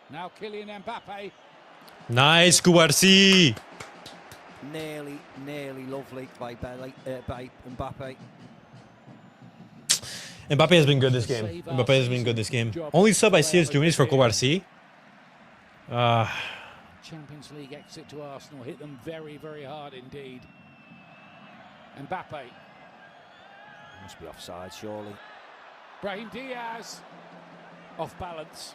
S2: Now Kylian Mbappe.
S1: Nice, Cubarsí.
S3: Nearly lovely by Mbappe.
S1: Mbappe has been good this game. Mbappe has been good this game. Only sub I see is doing is for Cubarsí.
S2: Champions League exit to Arsenal hit them very, very hard indeed. Mbappe.
S3: Must be offside, surely.
S2: Brahim Diaz. Off balance.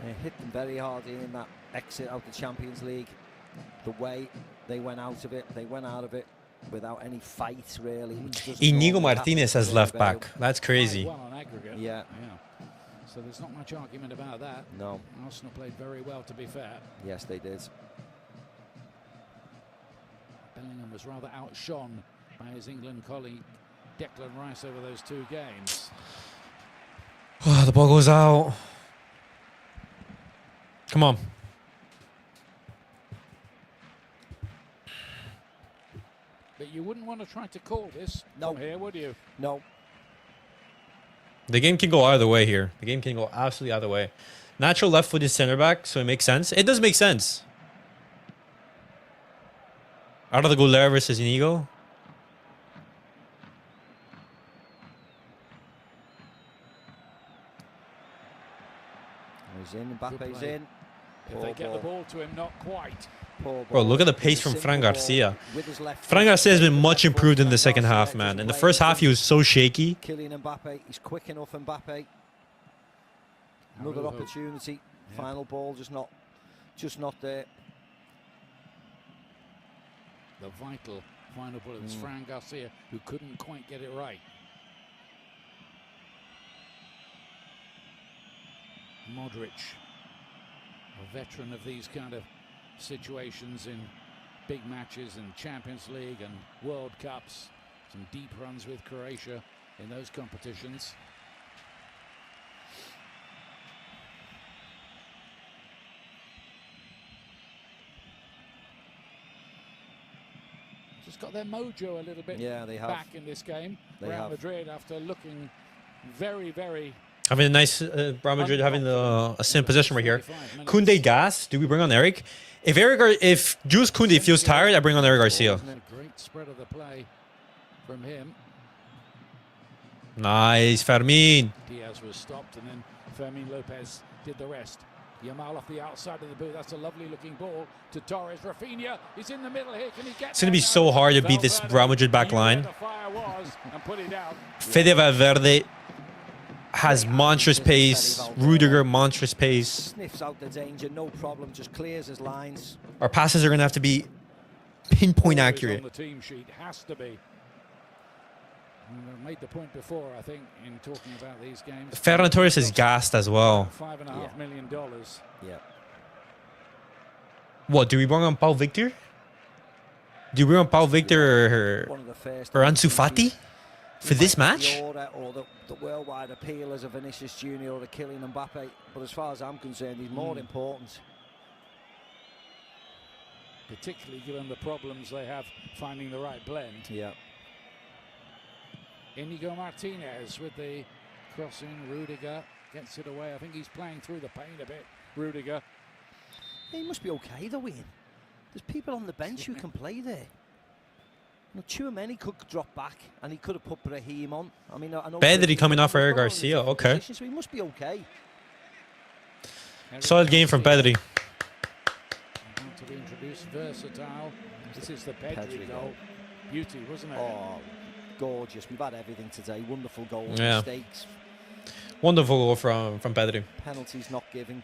S3: They hit them very hard in that exit out the Champions League. The way they went out of it without any fight, really.
S1: Íñigo Martínez has left back. That's crazy.
S2: Well on aggregate.
S3: Yeah.
S2: So there's not much argument about that.
S3: No.
S2: Arsenal played very well, to be fair.
S3: Yes, they did.
S2: Bellingham was rather outshone by his England colleague Declan Rice over those 2 games.
S1: The ball goes out. Come on.
S2: But you wouldn't want to try to call this
S3: No.
S2: from here, would you?
S3: No.
S1: The game can go either way here. The game can go absolutely either way. Natural left-footed center back, so it makes sense. It does make sense. Out of the Goulart versus Íñigo.
S3: He's in, Mbappe's
S2: play.
S3: in.
S2: If
S3: Poor
S2: they get
S3: ball.
S2: the ball to him, not quite.
S3: Poor
S1: Bro,
S3: ball.
S1: look at the
S3: It's a
S1: pace from
S3: simple
S1: Fran
S3: ball
S1: Garcia.
S3: with his left
S1: Fran
S3: foot.
S1: Garcia has been
S3: Left
S1: much
S3: foot,
S1: improved in the
S3: Fran
S1: second
S3: Garcia
S1: half, man.
S3: just
S1: In the
S3: playing
S1: first half, he was so shaky.
S3: Kylian Mbappe, he's quick enough, Mbappe. Another
S2: Araujo.
S3: opportunity. Final ball, just not there.
S2: The vital final ball. It was Fran Garcia who couldn't quite get it right. Modric, a veteran of these kind of situations in big matches in Champions League and World Cups. Some deep runs with Croatia in those competitions. Just got their mojo a little bit
S3: Yeah, they have.
S2: back in this game.
S3: They
S2: Real
S3: have.
S2: Madrid, after looking very, very
S1: Having a nice Real Madrid having a sim position right here. Koundé gas. Do we bring on Eric? If Jules Koundé feels tired, I bring on Eric Garcia.
S2: A great spread of the play from him.
S1: Nice, Fermin.
S2: Diaz was stopped, and then Fermin Lopez did the rest. Yamal off the outside of the boot. That's a lovely looking ball to Torres. Raphinha is in the middle here. Can he get
S1: It's going to be
S2: there?
S1: so hard to beat this
S2: Valverde
S1: Real Madrid back
S2: knew where
S1: line.
S2: the fire was and put it out.
S1: Fede Valverde has monstrous pace. Rudiger, monstrous pace.
S3: Sniffs out the danger, no problem, just clears his lines.
S1: Our passes are going to have to be pinpoint
S2: Always
S1: accurate.
S2: on the team sheet, has to be. And I made the point before, I think, in talking about these games.
S1: Ferran Torres is gassed as well.
S2: $5.5 million.
S3: Yeah.
S1: What, do we bring on Paul Victor? Do we bring on Paul Victor
S3: One of the first
S1: or Ansu Fati for this match?
S3: The order or the worldwide appeal as a Vinicius Junior or a Kylian Mbappe, but as far as I'm concerned, he's more important.
S2: Particularly given the problems they have finding the right blend.
S3: Yeah.
S2: Íñigo Martínez with the crossing. Rudiger gets it away. I think he's playing through the pain a bit. Rudiger.
S3: He must be okay though, Ian. There's people on the bench who can play there. You know, Tchouaméni could drop back and he could have put Brahim on. I mean, I know
S1: Pedri coming off for
S3: as
S1: Eric
S3: well in a
S1: Garcia.
S3: different
S1: Okay.
S3: position, so he must be okay.
S1: Solid game from Pedri.
S2: About to be introduced, versatile. This is the Pedri
S3: Pedri
S2: goal.
S3: goal.
S2: Beauty, wasn't it?
S3: Oh, gorgeous. We've had everything today. Wonderful goals,
S1: Yeah.
S3: mistakes,
S1: Wonderful goal from Pedri.
S3: penalties not given,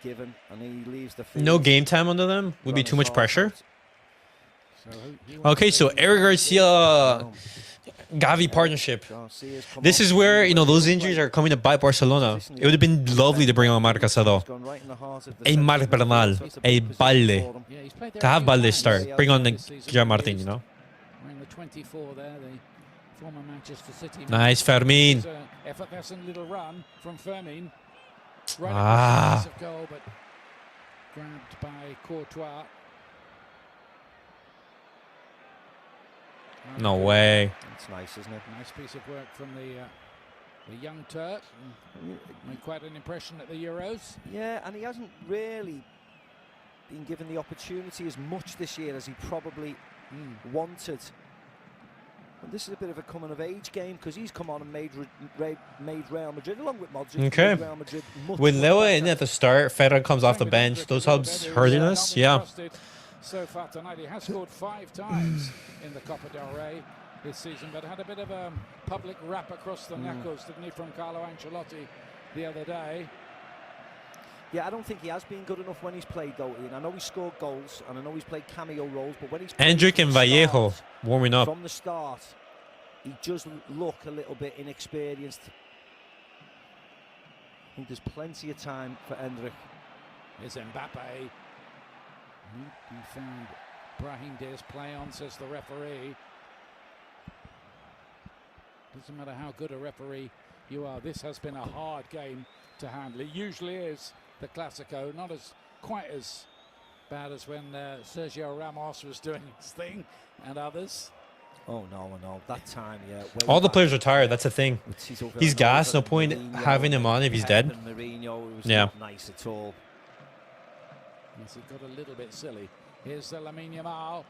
S3: and he leaves the field.
S1: No game time under them would be
S3: Run
S1: too
S3: his
S1: much
S3: heart
S1: pressure.
S3: out.
S2: So he
S1: Okay, so Eric Garcia, Gavi partnership.
S3: Garcia's come
S1: This
S3: on.
S1: is where, you know, those
S3: Well
S1: injuries are coming to bite Barcelona. It would have been lovely to bring on Marc Casado.
S3: Gone right in the heart of the
S1: A
S3: centre
S1: Marc
S3: of the
S1: Bernal,
S3: field, so it's
S1: a
S3: big position
S1: Balde.
S3: for them.
S2: Yeah, he's played there
S1: To
S2: a
S1: have
S2: few
S1: Balde
S2: times
S1: start. Bring on the
S2: this season.
S1: Gerard Martín, you know.
S2: Wearing the 24 there, the former Manchester City.
S1: Nice, Fermin.
S2: It's a effervescent little run from Fermin. Right
S1: Ah.
S2: across the face of goal, but grabbed by Courtois.
S1: No way.
S3: It's nice, isn't it?
S2: Nice piece of work from the young Turk. Made quite an impression at the Euros.
S3: Yeah, and he hasn't really been given the opportunity as much this year as he probably wanted. And this is a bit of a coming of age game because he's come on and made Real Madrid along with Modric.
S1: Okay.
S3: made Real Madrid much,
S1: With
S3: much
S1: Lewa in
S3: better.
S1: at the start, Ferran comes off the
S2: Same with
S1: bench.
S2: Endrick
S1: Those
S2: a little
S1: hubs
S2: bit, who's,
S1: hurting
S2: not
S1: us.
S2: been
S1: Yeah.
S2: trusted so far tonight. He has scored 5 times in the Copa del Rey this season, but had a bit of a public rap across the knuckles, didn't he, from Carlo Ancelotti the other day.
S3: Yeah, I don't think he has been good enough when he's played though, Ian. I know he scored goals and I know he's played cameo roles, but when he's played
S1: Endrick
S3: from
S1: and
S3: the
S1: Vallejo
S3: start-
S1: warming up.
S3: From the start, he does look a little bit inexperienced. I think there's plenty of time for Endrick.
S2: Here's Mbappe. He found Brahim Diaz play on, says the referee. Doesn't matter how good a referee you are, this has been a hard game to handle. It usually is the Clasico, not as quite as bad as when Sergio Ramos was doing his thing and others.
S3: Oh no, that time, yeah.
S1: All the players are tired. That's the thing.
S3: He's
S1: He's gassed. No point having him on if he's dead. Yeah.
S3: Not nice at all.
S2: Yes, it got a little bit silly. Here's the Lamine Yamal,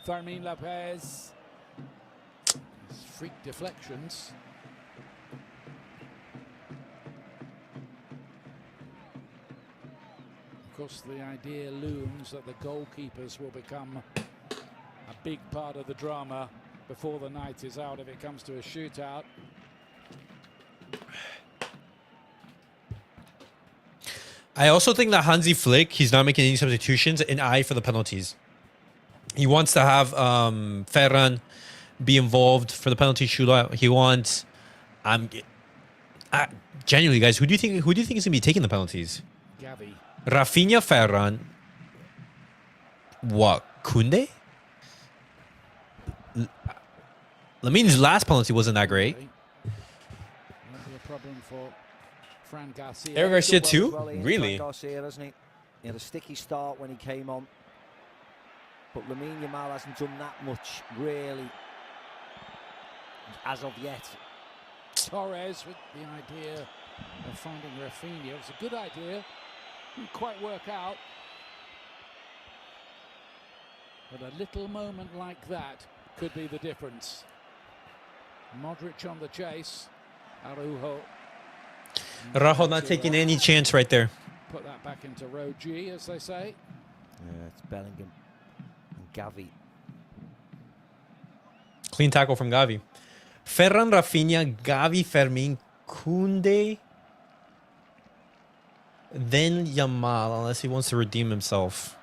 S2: Fermin Lopez. Freak deflections. Of course, the idea looms that the goalkeepers will become a big part of the drama before the night is out if it comes to a shootout.
S1: I also think that Hansi Flick, he's not making any substitutions, an eye for the penalties. He wants to have Ferran be involved for the penalty shootout. He wants genuinely, guys, who do you think is gonna be taking the penalties?
S2: Gavi.
S1: Raphinha, Ferran. What? Koundé? Lamine's last penalty wasn't that great.
S2: Won't be a problem for Fran Garcia.
S1: Eric Garcia
S3: Done
S1: too?
S3: well as well,
S1: Really?
S3: Fran Garcia, hasn't he? He had a sticky start when he came on, but Lamine Yamal hasn't done that much really as of yet.
S2: Torres with the idea of finding Raphinha. It was a good idea. Didn't quite work out. But a little moment like that could be the difference. Modric on the chase. Araujo.
S1: Rajo not taking any chance right there.
S2: Put that back into row G, as they say.
S3: Yeah, it's Bellingham and Gavi.
S1: Clean tackle from Gavi. Ferran, Raphinha, Gavi, Fermin, Koundé. Then Yamal, unless he wants to redeem himself.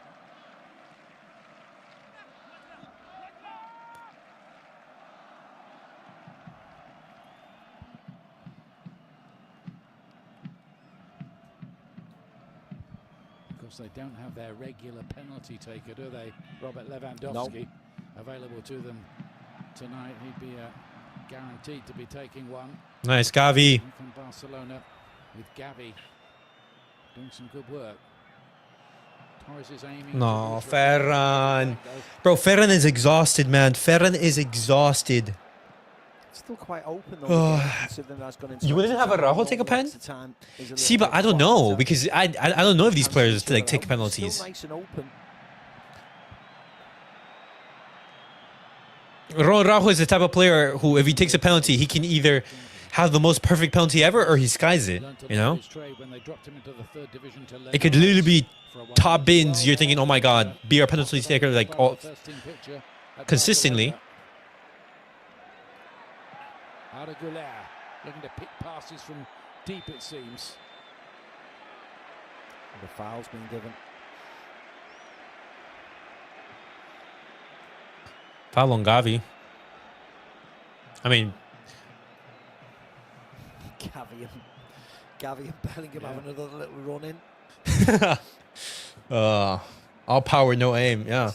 S2: Of course, they don't have their regular penalty taker, do they? Robert Lewandowski,
S3: Nope.
S2: available to them tonight. He'd be guaranteed to be taking one.
S1: Nice, Gavi.
S2: From Barcelona with Gavi doing some good work. Torres is aiming.
S1: No,
S2: towards
S1: Ferran. Bro, Ferran is exhausted, man. Ferran is exhausted.
S3: It's still quite open though.
S1: Oh.
S3: Considering that's gone into
S1: You wouldn't have
S3: extra
S1: Araujo
S3: time.
S1: take a pen?
S3: Extra time is a
S1: See,
S3: little
S1: but
S3: bit
S1: I don't know
S3: quieter.
S1: because I don't know if these players
S3: Still
S1: like take
S3: open,
S1: penalties.
S3: Still nice and open.
S1: Araujo is the type of player who, if he takes a penalty, he can either have the most perfect penalty ever or he skies it. You know, it could literally be top bins. You're thinking, oh my god, be our penalty taker like all consistently.
S2: Looking to pick passes from deep, it seems.
S3: The foul's been given.
S1: Foul on Gavi. I mean,
S3: Gavi and Bellingham have another little run in.
S1: all power, no aim. Yeah,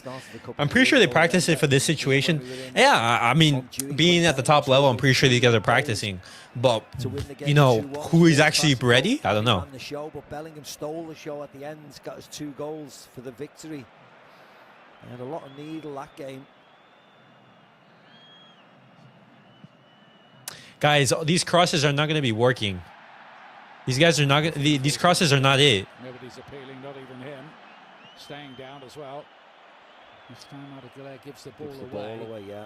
S1: I'm pretty sure they practice it for this situation. Yeah, I mean, being at the top level, I'm pretty sure these guys are practicing. But you know, who is actually ready? I don't know.
S3: The show, but Bellingham stole the show at the end. Got us 2 goals for the victory. They had a lot of needle that game.
S1: Guys, these crosses are not going to be working. These guys are not. These crosses are not it.
S2: Nobody's appealing, not even him. Staying down as well. This time Araujo gives the ball away.
S3: Yeah.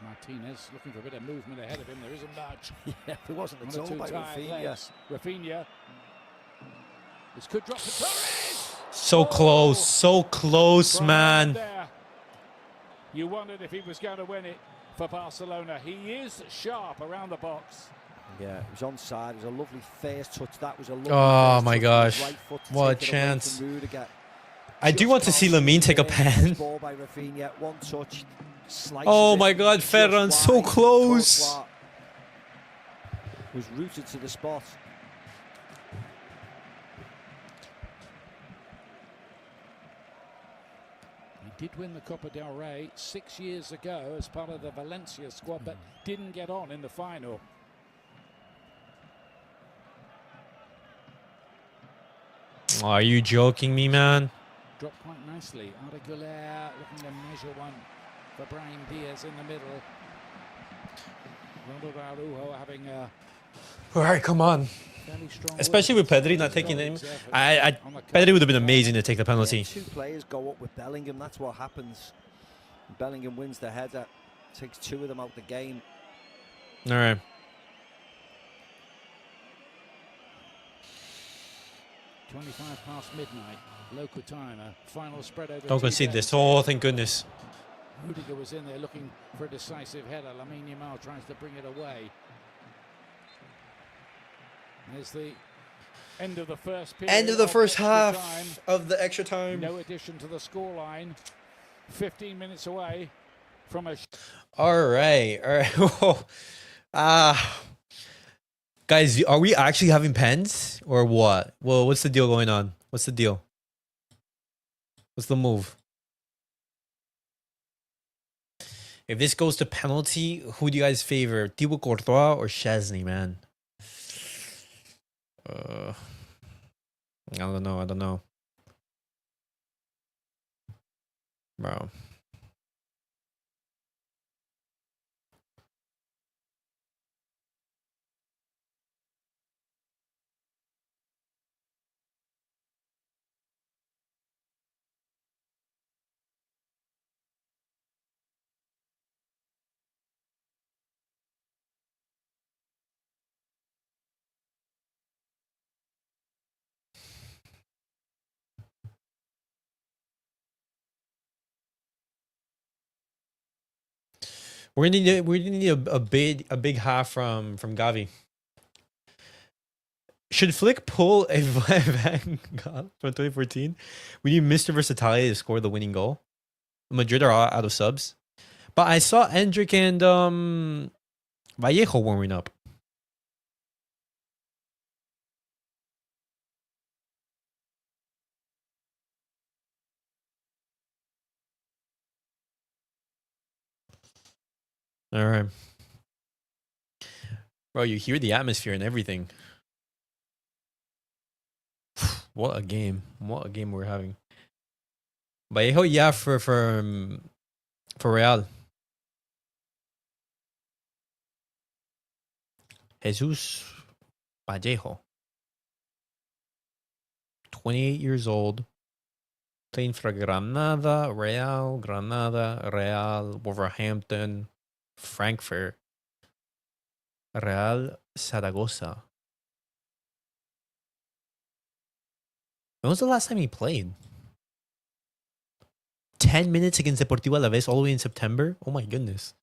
S2: Martínez looking for a bit of movement ahead of him. There isn't much.
S3: Yeah, there wasn't a goal by Raphinha.
S2: Raphinha. This could drop to Torres.
S1: So close, man.
S2: There. You wondered if he was going to win it for Barcelona. He is sharp around the box.
S3: Yeah, it was onside. It was a lovely first touch. That was a lovely
S1: Oh
S3: first
S1: my
S3: touch.
S1: gosh.
S3: Right foot to
S1: What a
S3: take it away
S1: chance.
S3: from Rudiger.
S1: I do want to see Lamine take a pen.
S3: Ball by Raphinha. One touch. Slices
S1: Oh
S3: it
S1: my god,
S3: just
S1: Ferran, so
S3: wide.
S1: close.
S3: Courtois was rooted to the spot.
S2: He did win the Copa del Rey 6 years ago as part of the Valencia squad, but didn't get on in the final.
S1: Are you joking me, man?
S2: Dropped quite nicely. Articular looking to measure one for Brahim Diaz in the middle. Ronald Araujo having a
S1: All right, come on.
S2: fairly strong
S1: Especially with Pedri not taking him. Pedri would have been amazing to take the penalty.
S3: Yeah, two players go up with Bellingham. That's what happens. Bellingham wins the header. Takes two of them out the game.
S1: All right.
S2: .25 past midnight, local time, a final spread over.
S1: Don't concede this. Oh, thank goodness.
S2: Rudiger was in there looking for a decisive header. Lamine Yamal tries to bring it away. There's the end of the first period.
S1: End of the first
S2: extra
S1: half
S2: time.
S1: of the extra time.
S2: No addition to the scoreline. 15 minutes away from a.
S1: All right. All right. Guys, are we actually having pens or what? Well, what's the deal going on? What's the deal? What's the move? If this goes to penalty, who do you guys favor? Thibaut Courtois or Szczęsny, man? I don't know. Bro. We're gonna need a big half from Gavi. Should Flick pull a Van Gaal from 2014? We need Mr. Versatility to score the winning goal. Madrid are out of subs, but I saw Endrick and Vallejo warming up. All right. Bro, you hear the atmosphere and everything. What a game. What a game we're having. Vallejo, yeah, for Real. Jesus Vallejo. 28 years old. Playing for Granada, Real, Wolverhampton, Frankfurt, Real Zaragoza. When was the last time he played? 10 minutes against Deportivo Alavés all the way in September? Oh my goodness.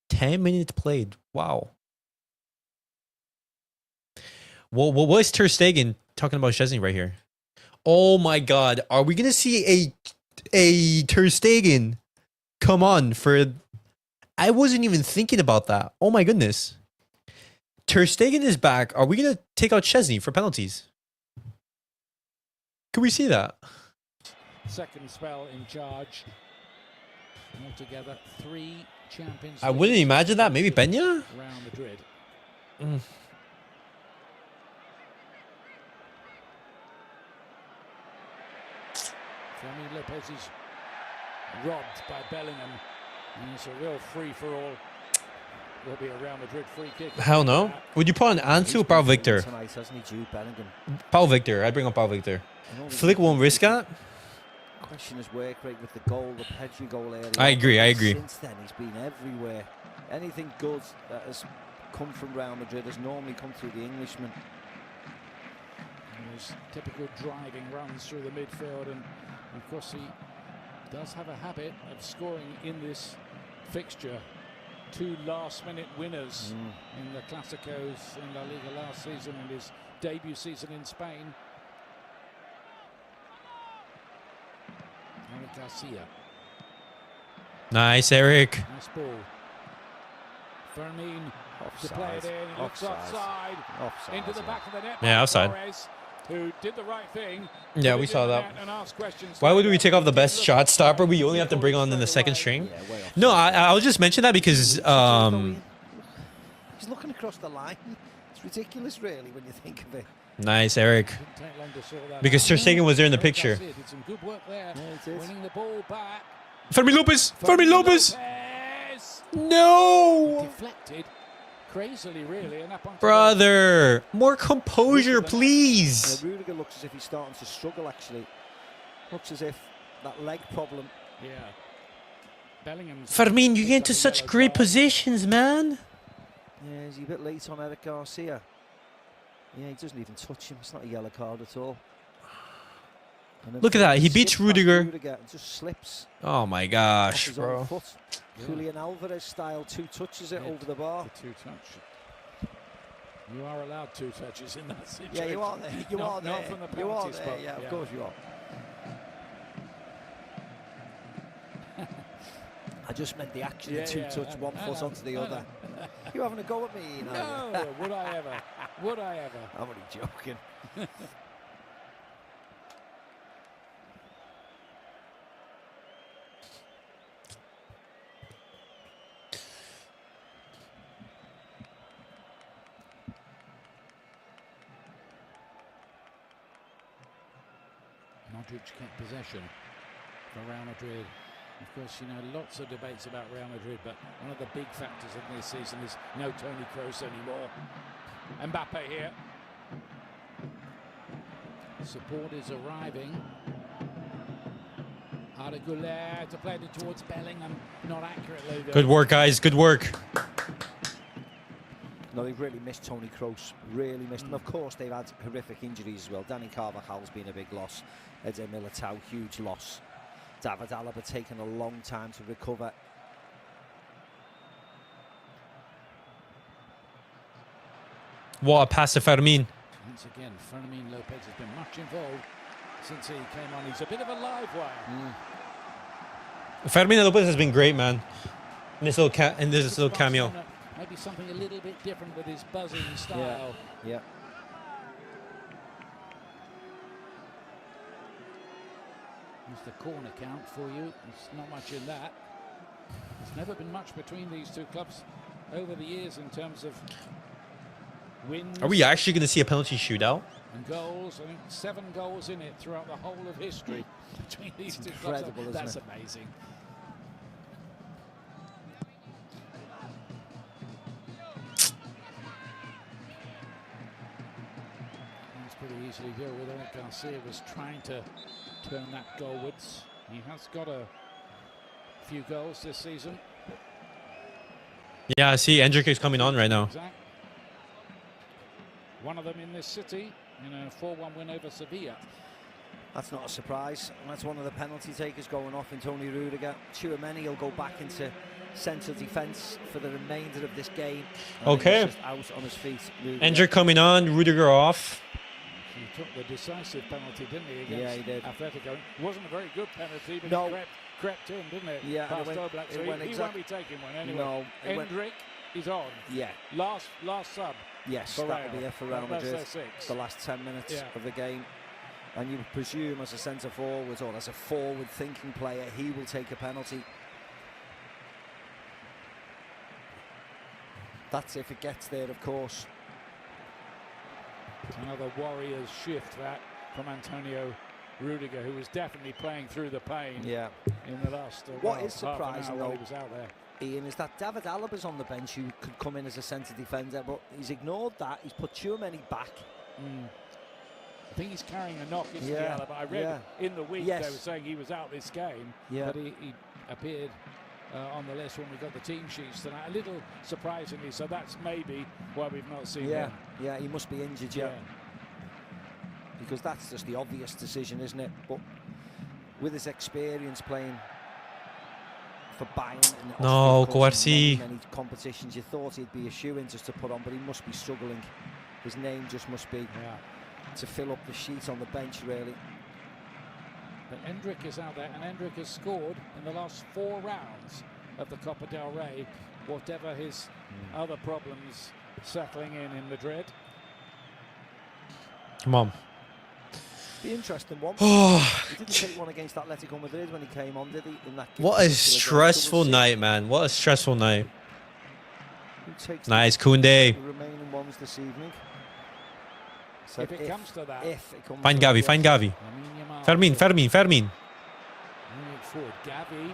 S1: 10 minutes played. Wow. What is Ter Stegen talking about Szczęsny right here? Oh my god. Are we going to see a Ter Stegen come on for... I wasn't even thinking about that. Oh my goodness. Ter Stegen is back. Are we going to take out Szczęsny for penalties? Can we see that?
S2: Second spell in charge. Altogether, 3 Champions
S1: I wouldn't
S2: Leagues
S1: imagine that. Maybe Peña?
S2: around Madrid. Fermin Lopez is robbed by Bellingham, and it's a real free-for-all. Will be a Real Madrid free kick.
S1: Hell no. Would you put on Ansu or Pau Victor?
S3: Tonight, hasn't he, Jude Bellingham?
S1: Pau Victor. I'd bring up Pau Victor. Flick won't risk that.
S3: Question his work rate with the goal, the Pedri goal earlier.
S1: I agree.
S3: Since then, he's been everywhere. Anything good that has come from Real Madrid has normally come through the Englishman.
S2: And his typical driving runs through the midfield, and of course he does have a habit of scoring in this fixture. 2 last-minute winners in the Clásicos in La Liga last season and his debut season in Spain. Eric Garcia.
S1: Nice, Eric.
S2: Nice ball. Fermin to play it in. He looks offside. Into the back of the net.
S1: Yeah, offside.
S2: Torres, who did the right thing.
S1: Yeah, we saw that. Why would we take off the best shot stopper? We only have to bring on in the second string. No, I'll just mention that because
S3: He's looking across the line. It's ridiculous, really, when you think of it.
S1: Nice, Eric.
S2: Didn't take long to sort that
S1: Because
S2: out.
S1: Ter Stegen was there in the
S2: Eric
S1: picture.
S2: Garcia did some good work there.
S3: Yeah, he did.
S2: Winning the ball back.
S1: Fermin Lopez! Fermin Lopez!
S2: Lopez!
S1: No!
S2: Deflected crazily, really, and up onto
S1: Brother, more composure, please.
S3: Rudiger looks as if he's starting to struggle, actually. Looks as if that leg problem.
S2: the, yeah. Bellingham.
S1: Fermin, you get into such great positions, man.
S3: Yeah, is he a bit late on Eric Garcia? Yeah, he doesn't even touch him. It's not a yellow card at all. And then
S1: Look at that, he
S3: slips
S1: beats
S3: past
S1: Rudiger.
S3: and just slips
S1: Oh my
S3: off
S1: gosh,
S3: his own
S1: bro.
S3: foot.
S2: Yeah.
S3: Julian Alvarez style, 2 touches it
S2: Yeah,
S3: over the bar.
S2: The 2 touch. You are allowed 2 touches in that situation.
S3: Yeah, you are there. You
S2: Not-
S3: are there.
S2: not from the
S3: You are
S2: penalty
S3: there.
S2: spot,
S3: Yeah, of
S2: yeah.
S3: course you are. I just meant the action
S2: Yeah,
S3: of 2
S2: yeah,
S3: touch,
S2: I-
S3: 1
S2: I
S3: foot
S2: know,
S3: onto the
S2: I
S3: other.
S2: know.
S3: You having a go at me? You know?
S2: No, would I ever? Would I ever?
S3: I'm only joking.
S2: Modric kept possession for Real Madrid. Of course, you know, lots of debates about Real Madrid, but one of the big factors of this season is no Toni Kroos anymore. Mbappe here. Support is arriving. Arda Güler to play it towards Bellingham, not accurately. Though.
S1: Good work, guys. Good work.
S3: No, they've really missed Toni Kroos. Really missed him. Of course, they've had horrific injuries as well. Dani Carvajal's been a big loss. Eder Militao, huge loss. David Alaba taking a long time to recover.
S1: What a pass to Fermin.
S2: Once again, Ferran Lopez has been much involved since he came on. He's a bit of a live wire.
S1: Fermin Lopez has been great, man. In this little cameo.
S2: Barcelona, maybe something a little bit different with his buzzing style.
S3: Yeah.
S2: Here's the corner count for you. There's not much in that. There's never been much between these two clubs over the years in terms of wins
S1: Are we actually going to see a penalty shootout?
S2: and goals. I think 7 goals in it throughout the whole of history between these two
S3: incredible,
S2: clubs.
S3: isn't
S2: That's
S3: it?
S2: amazing. That's pretty easily dealt with. Eric Garcia was trying to turn that goalwards. He has got a few goals this season.
S1: Yeah, I see Endrick is coming on right now.
S2: Exact. One of them in this city in a 4-1 win over Seville.
S3: That's not a surprise. That's one of the penalty takers going off in Tony Rudiger. Tchouameni will go back into central defence for the remainder of this game. And
S1: Okay.
S3: he's just out on his feet. Rudiger.
S1: Endrick coming on, Rudiger off.
S2: He took the decisive penalty, didn't he, against
S3: Yeah, he did.
S2: Atletico. It wasn't a very good penalty, but
S3: No.
S2: it crept in, didn't it?
S3: Yeah, and
S2: Past
S3: it went-
S2: Oblak,
S3: it
S2: so
S3: went
S2: he
S3: exact-
S2: won't be taking one anyway.
S3: No, it went-
S2: Endrick is on.
S3: Yeah,
S2: Last sub.
S3: yes,
S2: For
S3: that'll
S2: Real.
S3: be it for Real
S2: That's their
S3: Madrid.
S2: 6.
S3: The last 10 minutes
S2: Yeah.
S3: of the game. And you would presume as a centre forward or as a forward thinking player, he will take a penalty. That's if it gets there, of course.
S2: Another Warriors shift that from Antonio Rudiger, who was definitely playing through the pain
S3: Yeah.
S2: in the last
S3: What
S2: well,
S3: is
S2: half an hour
S3: surprising,
S2: while
S3: though,
S2: he was out there.
S3: Ian, is that David Alaba's on the bench who could come in as a centre defender, but he's ignored that. He's put Tchouameni back.
S2: I think he's carrying a knock, isn't
S3: Yeah,
S2: he, Alaba? I read
S3: yeah.
S2: in the week
S3: Yes.
S2: they were saying he was out this game,
S3: Yeah.
S2: but he appeared on the list when we got the team sheets tonight. A little surprisingly, so that's maybe why we've not seen
S3: Yeah,
S2: him.
S3: yeah, he must be injured, yeah. Because that's just the obvious decision, isn't it? But with his experience playing for Bayern and
S1: No,
S3: of course, in
S1: Cubarsí.
S3: many competitions, you thought he'd be a shoe-in just to put on, but he must be struggling. His name just must be
S2: Yeah.
S3: to fill up the sheet on the bench, really.
S2: But Endrick is out there, and Endrick has scored in the last 4 rounds of the Copa del Rey, whatever his other problems settling in Madrid.
S1: Come on.
S3: The interesting one.
S1: Oh,
S3: He didn't take one against Atletico Madrid when he came on, did he? In that game,
S1: what a
S3: particular game.
S1: stressful
S3: Double
S1: night, man. What a stressful night.
S3: Who takes
S1: Nice,
S3: the
S1: Koundé.
S3: remaining ones this evening? So
S2: if it comes to that.
S3: If it comes
S1: Find
S3: to
S1: Gavi,
S3: that,
S1: find Gavi.
S2: Lamine Yamal
S1: Fermin.
S2: moving forward. Gavi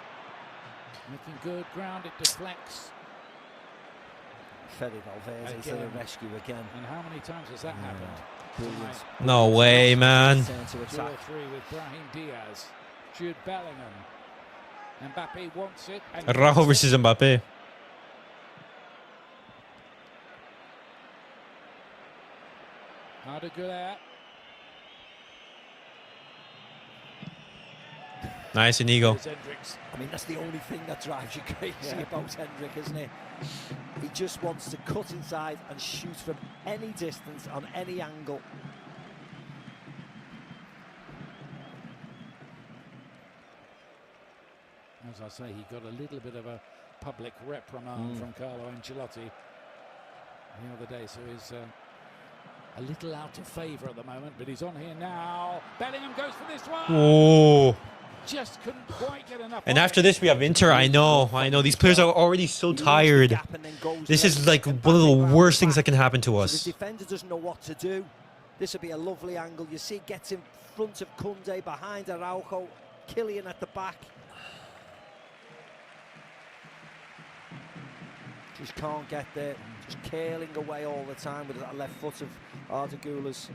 S2: making good ground. It deflects.
S3: Fede Valverde to the
S2: Again.
S3: rescue again.
S2: And how many times has that happened?
S3: Brilliant.
S2: Tonight?
S1: No way, man.
S3: Turn to
S2: 2 or
S3: attack.
S2: 3 with Brahim Diaz. Jude Bellingham. Mbappe wants it. And
S1: Rajo versus Mbappe.
S2: Arda Güler.
S1: Nice, Íñigo.
S2: Here's Hendricks.
S3: I mean, that's the only thing that drives you crazy about Hendrick, isn't it? He just wants to cut inside and shoot from any distance, on any angle.
S2: As I say, he got a little bit of a public reprimand from Carlo Ancelotti the other day, so he's a little out of favour at the moment, but he's on here now. Bellingham goes for this one.
S1: Oh.
S2: Just couldn't quite get enough.
S1: And
S2: on
S1: after
S2: it.
S1: this, we have Inter. I know. These players are already so tired. This is like one of the worst things that can happen to
S3: So
S1: us.
S3: the defender doesn't know what to do. This would be a lovely angle. You see, gets in front of Koundé, behind Araujo, Killian at the back. Just can't get there. Just curling away all the time with that left foot of Arda Güler's.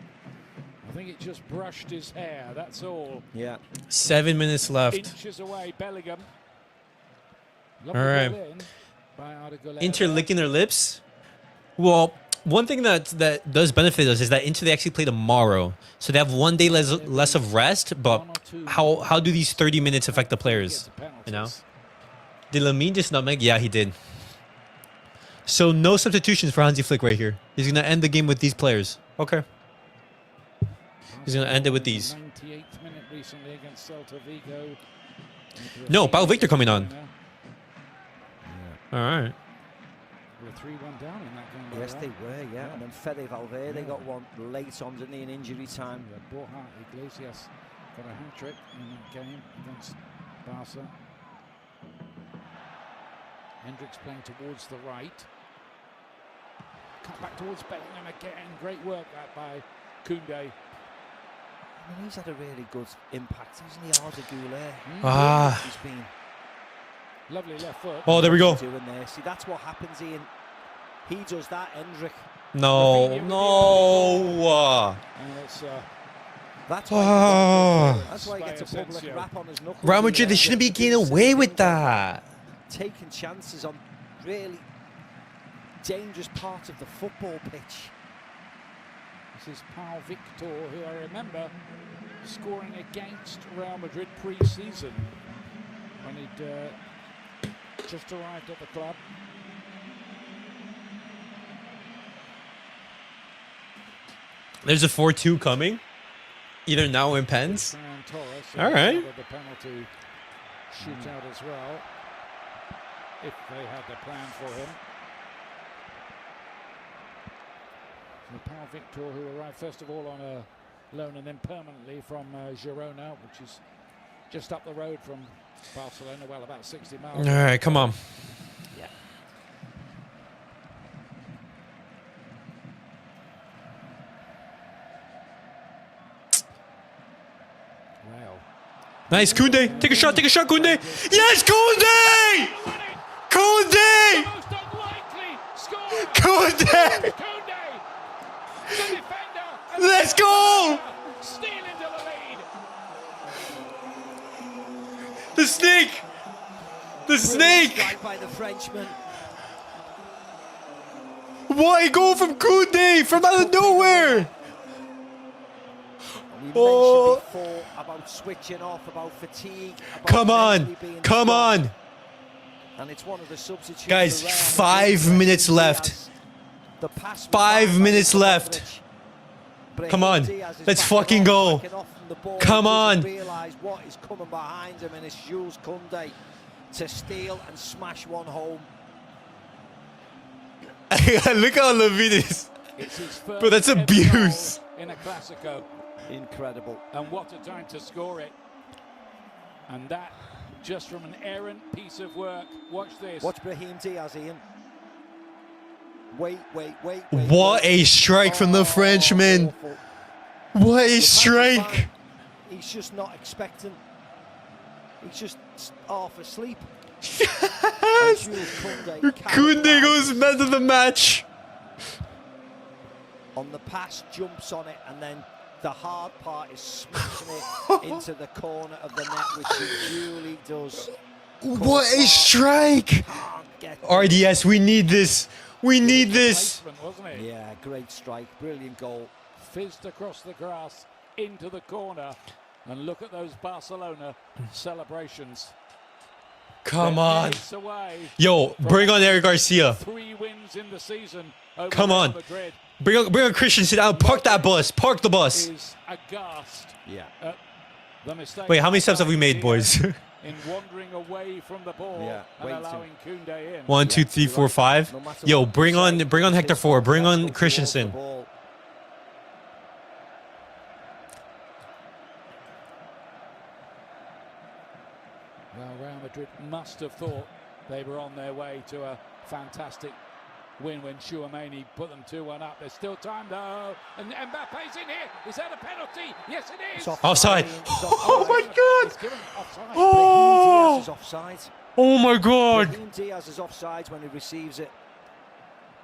S2: I think it just brushed his hair, that's all.
S3: Yeah.
S1: 7 minutes left.
S2: Inches away, Bellingham.
S1: All right.
S2: Ball in by Arda Güler.
S1: Inter licking their lips. Well, one thing that does benefit us is that Inter they actually play tomorrow, so they have 1 day less of rest. But how do these 30 minutes affect the players? You know, did Lamine just nutmeg? Yeah, he did. So no substitutions for Hansi Flick right here. He's gonna end the game with these players. Okay. He's gonna end it with these.
S2: 98th minute recently against Celta Vigo.
S1: No, Pau Victor coming on. All right.
S2: We're 3-1 down in that game. by
S3: Yes,
S2: the
S3: they
S2: way.
S3: were, yeah. And then Fede Valverde got one late on, didn't he, in injury time.
S2: Borja Iglesias got a hat-trick in that game against Barca. Hendricks playing towards the right. Cut back towards Bellingham again. Great work that by Koundé.
S3: I mean, he's had a really good impact, hasn't he, Arda Güler?
S1: Ah.
S3: He's been
S2: Lovely left foot.
S1: Oh, there we go.
S3: doing there. See, that's what happens, Ian. He does that, Hendrick.
S1: No.
S2: And it's,
S3: That's why,
S1: Oh.
S3: that's why he gets a public
S2: Asensio.
S3: rap on his knuckles.
S1: Real Madrid, they
S3: He
S1: shouldn't be
S3: does
S1: getting
S3: the
S1: away
S3: same
S1: with
S3: thing,
S1: that.
S3: taking chances on really dangerous parts of the football pitch.
S2: This is Pau Victor, who I remember scoring against Real Madrid pre-season when he'd just arrived at the club.
S1: There's a 4-2 coming. Either now or in pens.
S2: Ferran Torres,
S1: All right.
S2: The penalty shootout as well, if they had the plan for him. So Pau Victor, who arrived first of all on a loan and then permanently from Girona, which is just up the road from Barcelona, well, about 60 miles.
S1: All right, come on.
S3: Yeah.
S2: Well,
S1: Nice, Koundé. Take a shot, Koundé. Yes, Koundé! Koundé!
S2: most unlikely score.
S1: Koundé!
S2: Koundé, the defender. and
S1: Let's go!
S2: Steal into the lead.
S1: The snake! The snake!
S3: Strike by the Frenchman.
S1: What a goal from Koundé from out of nowhere!
S3: We
S1: Oh.
S3: mentioned before about switching off, about fatigue. About
S1: Come on,
S3: mentally being
S1: come
S3: strong.
S1: on.
S3: And it's one of the substitutes.
S1: Guys,
S3: for Real
S1: 5
S3: Madrid.
S1: minutes left.
S3: Diaz. The pass was
S1: 5
S3: found by
S1: minutes left.
S3: Kovacic.
S1: Come on,
S3: Diaz is
S1: let's
S3: backing
S1: fucking
S3: off,
S1: go.
S3: backing off from the ball.
S1: Come
S3: He
S1: on.
S3: doesn't realise what is coming behind him, and it's Jules Koundé to steal and smash one home.
S1: Look how Lamine is.
S2: It's his first
S1: Bro, that's
S2: ever
S1: abuse.
S2: goal in a Clasico.
S3: Incredible.
S2: And what a time to score it. And that just from an errant piece of work. Watch this.
S3: Watch Brahim Diaz, Ian. Wait.
S1: What a strike from the Frenchman.
S3: Awful.
S1: What a strike!
S3: He's just not expecting. He's just half asleep.
S1: Koundé goes man of the match.
S3: On the pass, jumps on it, and then the hard part is smashing it into the corner of the net, which he duly does.
S1: What a strike! RDS, we need this. We need this.
S2: Wasn't it?
S3: Yeah, great strike, brilliant goal.
S2: Fizzed across the grass into the corner, and look at those Barcelona celebrations.
S1: Come on.
S2: Minutes away
S1: Yo, bring on Eric Garcia.
S2: 3 wins in the season. Over
S1: Come
S2: Real
S1: on.
S2: Madrid.
S1: Bring on Christensen out. Park that bus. Park the bus.
S2: Is aghast.
S3: Yeah.
S2: At the mistake.
S1: Wait, how many steps have we made, boys?
S2: In wandering away from the ball and allowing Koundé in.
S1: 1, 2, 3, 4, 5. Yo, bring on Hector 4. Bring on Christensen.
S2: Well, Real Madrid must have thought they were on their way to a fantastic win when Tchouaméni put them 2-1 up. There's still time though, and Mbappe's in here. Is that a penalty? Yes, it is.
S1: Offside. Oh my God.
S2: It's given offside.
S3: Brahim Diaz is offside.
S1: Oh my God.
S3: Brahim Diaz is offside when he receives it.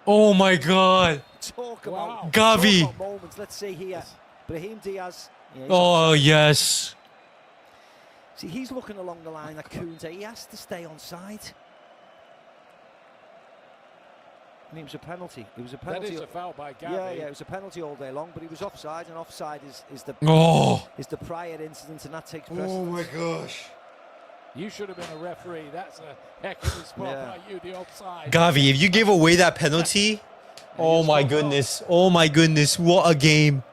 S1: Oh my God.
S3: Talk
S2: Wow.
S3: about
S1: Gavi.
S3: talk about moments. Let's see here. Brahim Diaz. Yeah, he's
S1: Oh yes.
S3: See, he's looking along the line at Koundé. He has to stay on side. And it was a penalty. It was a
S2: That
S3: penalty.
S2: is a foul by Gavi.
S3: Yeah, it was a penalty all day long, but he was offside, and offside is the prior incident, and that takes precedence.
S1: Oh my gosh.
S2: You should have been a referee. That's a heck of a spot by you, the offside.
S1: Gavi, if you give away that penalty, oh my goodness. Oh my goodness. What a game.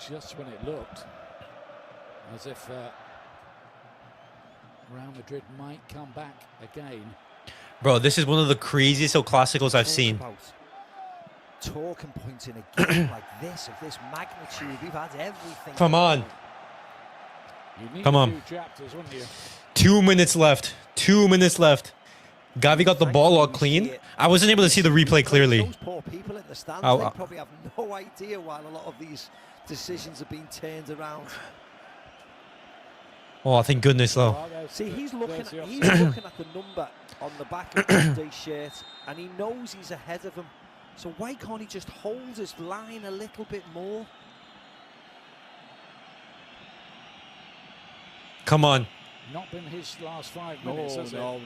S2: Just when it looked as if Real Madrid might come back again.
S1: Bro, this is one of the craziest El Clásicos I've seen.
S3: Talking points in a game like this, of this magnitude. We've had everything.
S1: Come on. Come on.
S2: 2 chapters, wouldn't you?
S1: 2 minutes left. 2 minutes left. Gavi got the ball all clean. I wasn't able to see the replay clearly.
S3: Those poor people in the stands, they probably have no idea why a lot of these decisions are being turned around.
S1: Oh, thank goodness though.
S3: See, he's looking at the number on the back of Koundé's shirt, and he knows he's ahead of him. So why can't he just hold his line a little bit more?
S1: Come on.
S2: Not been his last 5 minutes, has it?
S3: No.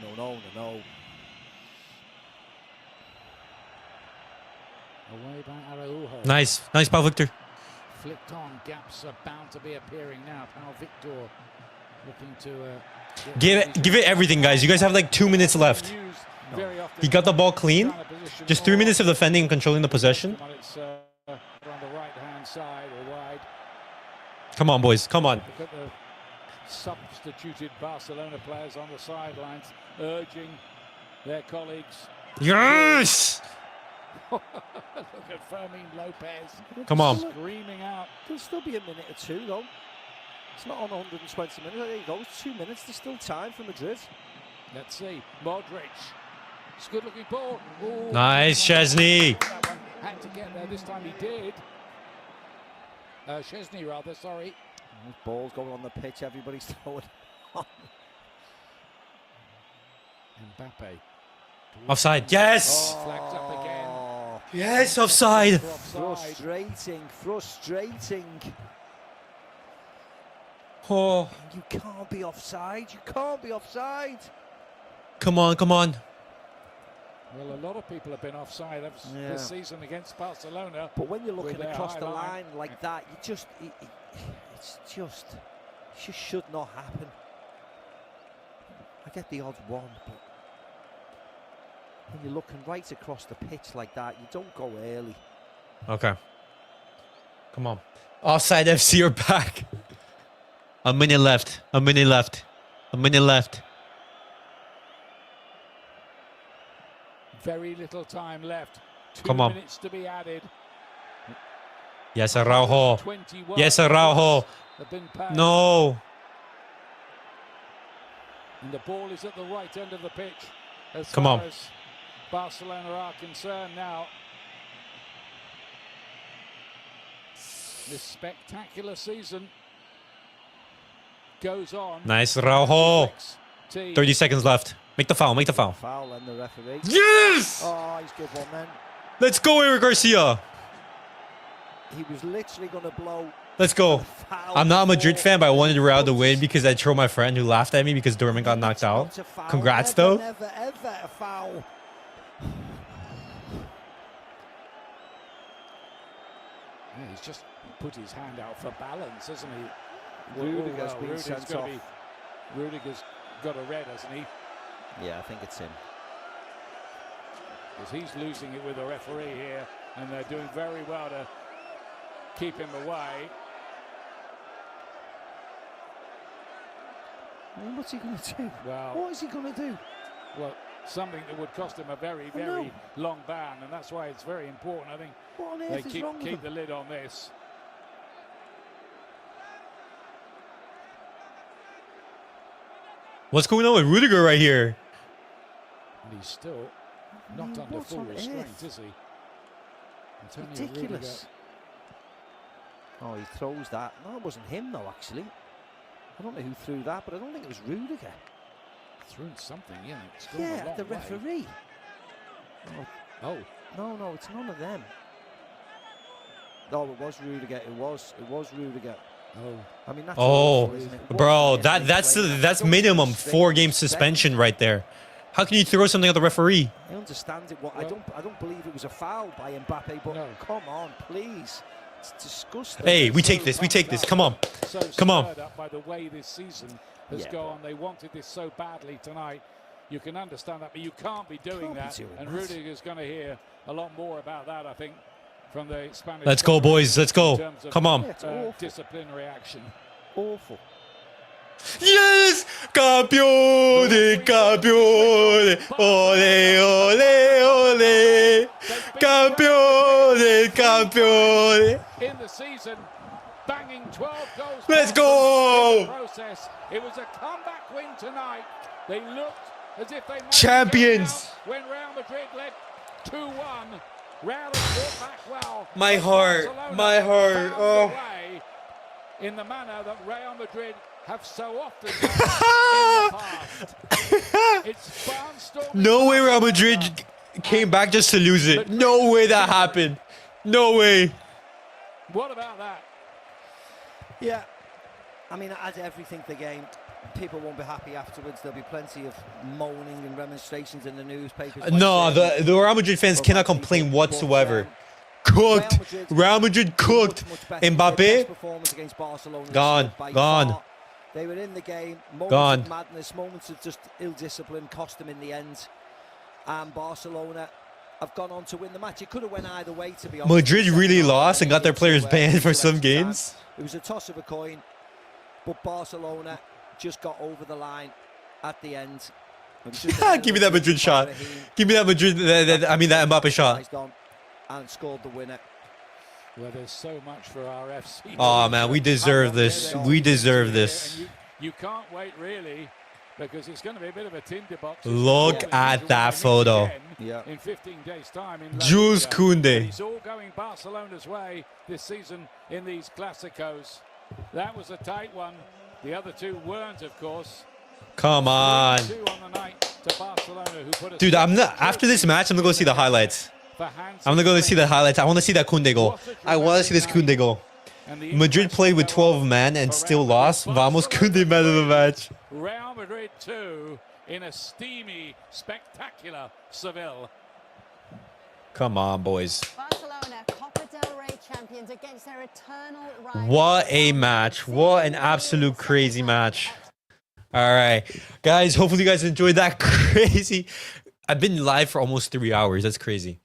S2: Away by Araujo.
S1: Nice. Nice, Pau Victor.
S2: Flicked on. Gaps are bound to be appearing now. Pau Victor looking to
S1: Give it everything, guys. You guys have like 2 minutes left. He got the ball clean. Just 3 minutes of defending and controlling the possession.
S2: It's on the right-hand side or wide.
S1: Come on, boys. Come on.
S2: Look at the substituted Barcelona players on the sidelines urging their colleagues.
S1: Yes!
S2: Look at Fermin Lopez.
S1: Come on.
S2: Screaming out.
S3: There'll still be a minute or two, though. It's not on 120 minutes. There you go. It's 2 minutes. There's still time for Madrid.
S2: Let's see. Modric. It's a good-looking ball. Ooh,
S1: Nice, Szczęsny.
S2: that one had to get there. This time he did. Szczęsny, rather. Sorry.
S3: There's balls going on the pitch. Everybody's throwing on.
S2: Mbappe.
S1: Offside. Yes!
S2: Flagged up again.
S1: Yes, offside.
S3: Frustrating.
S1: Oh.
S3: You can't be offside. You can't be offside.
S1: Come on, come on.
S2: Well, a lot of people have been offside this season against Barcelona.
S3: But when you're looking
S2: their
S3: across
S2: high
S3: the
S2: line
S3: line like that, it just should not happen. I get the odd one, but when you're looking right across the pitch like that, you don't go early.
S1: Okay. Come on. Offside FC are back. A minute left. A minute left. A minute left.
S2: Very little time left. 2
S1: Come on.
S2: minutes to be added.
S1: Yes, Araujo.
S2: 21
S1: Yes, Araujo.
S2: have been paid.
S1: No.
S2: And the ball is at the right end of the pitch. As
S1: Come
S2: far
S1: on.
S2: as Barcelona are concerned now. This spectacular season goes on.
S1: Nice, Rauho.
S2: Team.
S1: 30 seconds left. Make the foul. Make the foul.
S3: Foul and the referee.
S1: Yes!
S3: Oh, he's good one then.
S1: Let's go, Eric Garcia.
S3: He was literally going to blow.
S1: Let's go.
S3: Foul
S1: I'm not a Madrid
S3: before
S1: fan, but I wanted Real to
S3: he
S1: win because I trolled my friend who laughed at me because Dortmund got knocked out.
S3: It's a foul.
S1: Congrats,
S3: Never,
S1: though.
S3: Never, ever a foul.
S2: Yeah, he's just put his hand out for balance, hasn't he?
S3: Rudiger's been sent off.
S2: Rudiger's got a red, hasn't he?
S3: Yeah, I think it's him.
S2: Because he's losing it with the referee here, and they're doing very well to keep him away.
S3: I mean, what's he going to do?
S2: Well,
S3: What is he going to do?
S2: well, something that would cost him a very,
S3: I know.
S2: very long ban, and that's why it's very important. I think
S3: What on
S2: they
S3: earth is wrong with
S2: keep
S3: him?
S2: the lid on this.
S1: What's going on with Rudiger right here?
S2: And he's still
S3: I
S2: not
S3: mean,
S2: under
S3: what
S2: full
S3: on
S2: restraint,
S3: earth?
S2: is he? Antonio
S3: Ridiculous. Oh, he throws that. No, it wasn't him though, actually. I don't know who threw that, but I don't think it was Rudiger.
S2: Rudiger threw something in. It's gone a
S3: Yeah,
S2: long
S3: the
S2: way.
S3: referee.
S2: Oh,
S3: No, it's none of them. No, it was Rudiger. It was Rudiger.
S2: oh.
S3: I mean, that's
S1: Oh,
S3: awful, isn't it? What
S1: bro,
S3: on earth are they
S1: that's
S3: playing at?
S1: that's
S3: I don't
S1: minimum
S3: respect-
S1: 4-game
S3: respect-
S1: suspension right there. How can you throw something at the referee?
S3: I understand it. I
S2: Well-
S3: don't believe it was a foul by Mbappe, but
S2: No.
S3: come on, please. It's disgusting.
S1: Hey, we
S2: So
S1: take this. We take this.
S2: pumped
S1: Come on.
S2: up, so
S1: Come on.
S2: stirred up by the way this season has
S3: Yeah,
S2: gone. They wanted this so badly tonight. You can understand that, but you can't be doing
S3: Can't be
S2: that.
S3: doing
S2: And
S3: that.
S2: Rudiger's going to hear a lot more about that, I think, from the Spanish.
S1: Let's go,
S2: government
S1: boys. Let's
S2: in
S1: go.
S2: terms of,
S1: Come on.
S3: Yeah, it's awful.
S2: disciplinary action.
S3: Awful.
S1: Yes! Campione, campione. Ole, ole, ole. Campione, campione.
S2: In the season, banging 12 goals.
S1: Let's
S2: in
S1: go!
S2: the process. It was a comeback win tonight. They looked as if they might
S1: Champions.
S2: be going out when Real Madrid led 2-1. Real has fought back well.
S1: My
S2: but
S1: heart,
S2: Barcelona
S1: my heart,
S2: found
S1: oh.
S2: a way in the manner that Real Madrid have so often done in the past. It's barnstorming.
S1: No way Real
S2: Barcelona.
S1: Madrid came back just to lose it. No way that happened. No way.
S2: What about that?
S3: Yeah. I mean, as everything the game, people won't be happy afterwards. There'll be plenty of moaning and remonstrations in the newspapers. like
S1: No,
S3: saying-
S1: the Real Madrid fans
S3: But
S1: cannot
S3: people-
S1: complain
S3: but,
S1: whatsoever.
S3: Real
S1: Cooked.
S3: Madrid-
S1: Real Madrid cooked.
S3: much better. Their
S1: Mbappe
S3: best performance against Barcelona
S1: Gone,
S3: by
S1: gone.
S3: far. They were in the game. Moments
S1: Gone.
S3: of madness, moments of just ill discipline cost them in the end. And Barcelona have gone on to win the match. It could have went either way, to be honest.
S1: Madrid
S3: In the
S1: really
S3: second half,
S1: lost and got their
S3: into,
S1: players banned for
S3: into
S1: some
S3: extra time.
S1: games.
S3: It was a toss of a coin, but Barcelona just got over the line at the end. It was just an
S1: Give me that
S3: element
S1: Madrid
S3: by
S1: shot.
S3: Raheem.
S1: Give me that Madrid. That Mbappe shot.
S3: Capitalised on and scored the winner.
S2: Well, there's so much for our FC.
S1: Oh man, we deserve this. We deserve this.
S2: And you can't wait really, because it's going to be a bit of a tinderbox.
S1: Look at that photo.
S3: Yeah.
S2: In 15 days' time in La
S1: Jules
S2: Liga.
S1: Koundé.
S2: But it's all going Barcelona's way this season in these Clásicos. That was a tight one. The other two weren't, of course.
S1: Come on.
S2: 3-2 on the night to Barcelona, who put a
S1: Dude, I'm not. After this match, I'm gonna go see the highlights.
S2: for Hansi
S1: I'm gonna go see the
S2: Flick.
S1: highlights. I want to see that Koundé goal. I want to see this Koundé goal.
S2: And the
S1: Madrid
S2: impressions
S1: played with
S2: go
S1: 12
S2: on
S1: men and
S2: for
S1: still
S2: Real Madrid.
S1: lost. Vamos,
S2: Barcelona
S1: Koundé man of the
S2: three,
S1: match.
S2: Real Madrid 2 in a steamy, spectacular Seville.
S1: Come on, boys.
S6: Barcelona, Copa del Rey champions against their eternal rival.
S1: What a match. What an absolute crazy match. All right, guys, hopefully you guys enjoyed that crazy. I've been live for almost 3 hours. That's crazy.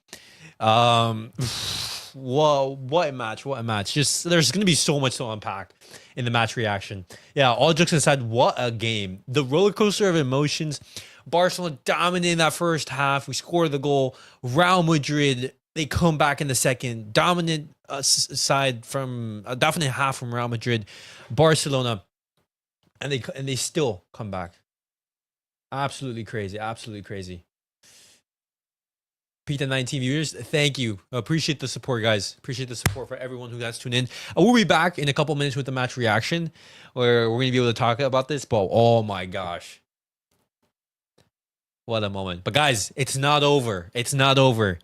S1: Whoa, what a match. What a match. Just there's going to be so much to unpack in the match reaction. Yeah, all jokes aside, what a game. The roller coaster of emotions. Barcelona dominating that first half. We scored the goal. Real Madrid, they come back in the second. Dominant side from dominant half from Real Madrid. Barcelona, and they still come back. Absolutely crazy. Absolutely crazy. Pita 19 viewers, thank you. Appreciate the support, guys. Appreciate the support for everyone who has tuned in. We'll be back in a couple minutes with the match reaction, where we're going to be able to talk about this. But oh my gosh. What a moment. But guys, it's not over. It's not over.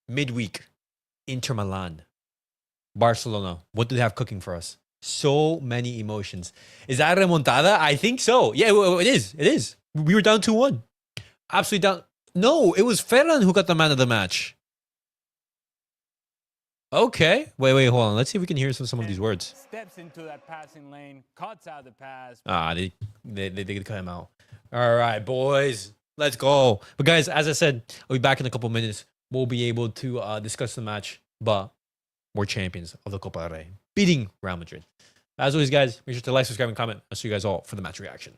S1: Midweek, Inter Milan, Barcelona. What do they have cooking for us? So many emotions. Is that a remontada? I think so. Yeah, it is. It is. We were down 2-1. Absolutely down. No, it was Ferran who got the man of the match. Okay. Wait, hold on. Let's see if we can hear some of these words.
S7: Steps into that passing lane, cuts out the pass.
S1: They cut him out. All right, boys. Let's go. But guys, as I said, I'll be back in a couple minutes. We'll be able to discuss the match, but we're champions of the Copa del Rey, beating Real Madrid. As always, guys, make sure to like, subscribe, and comment. I'll see you guys all for the match reaction.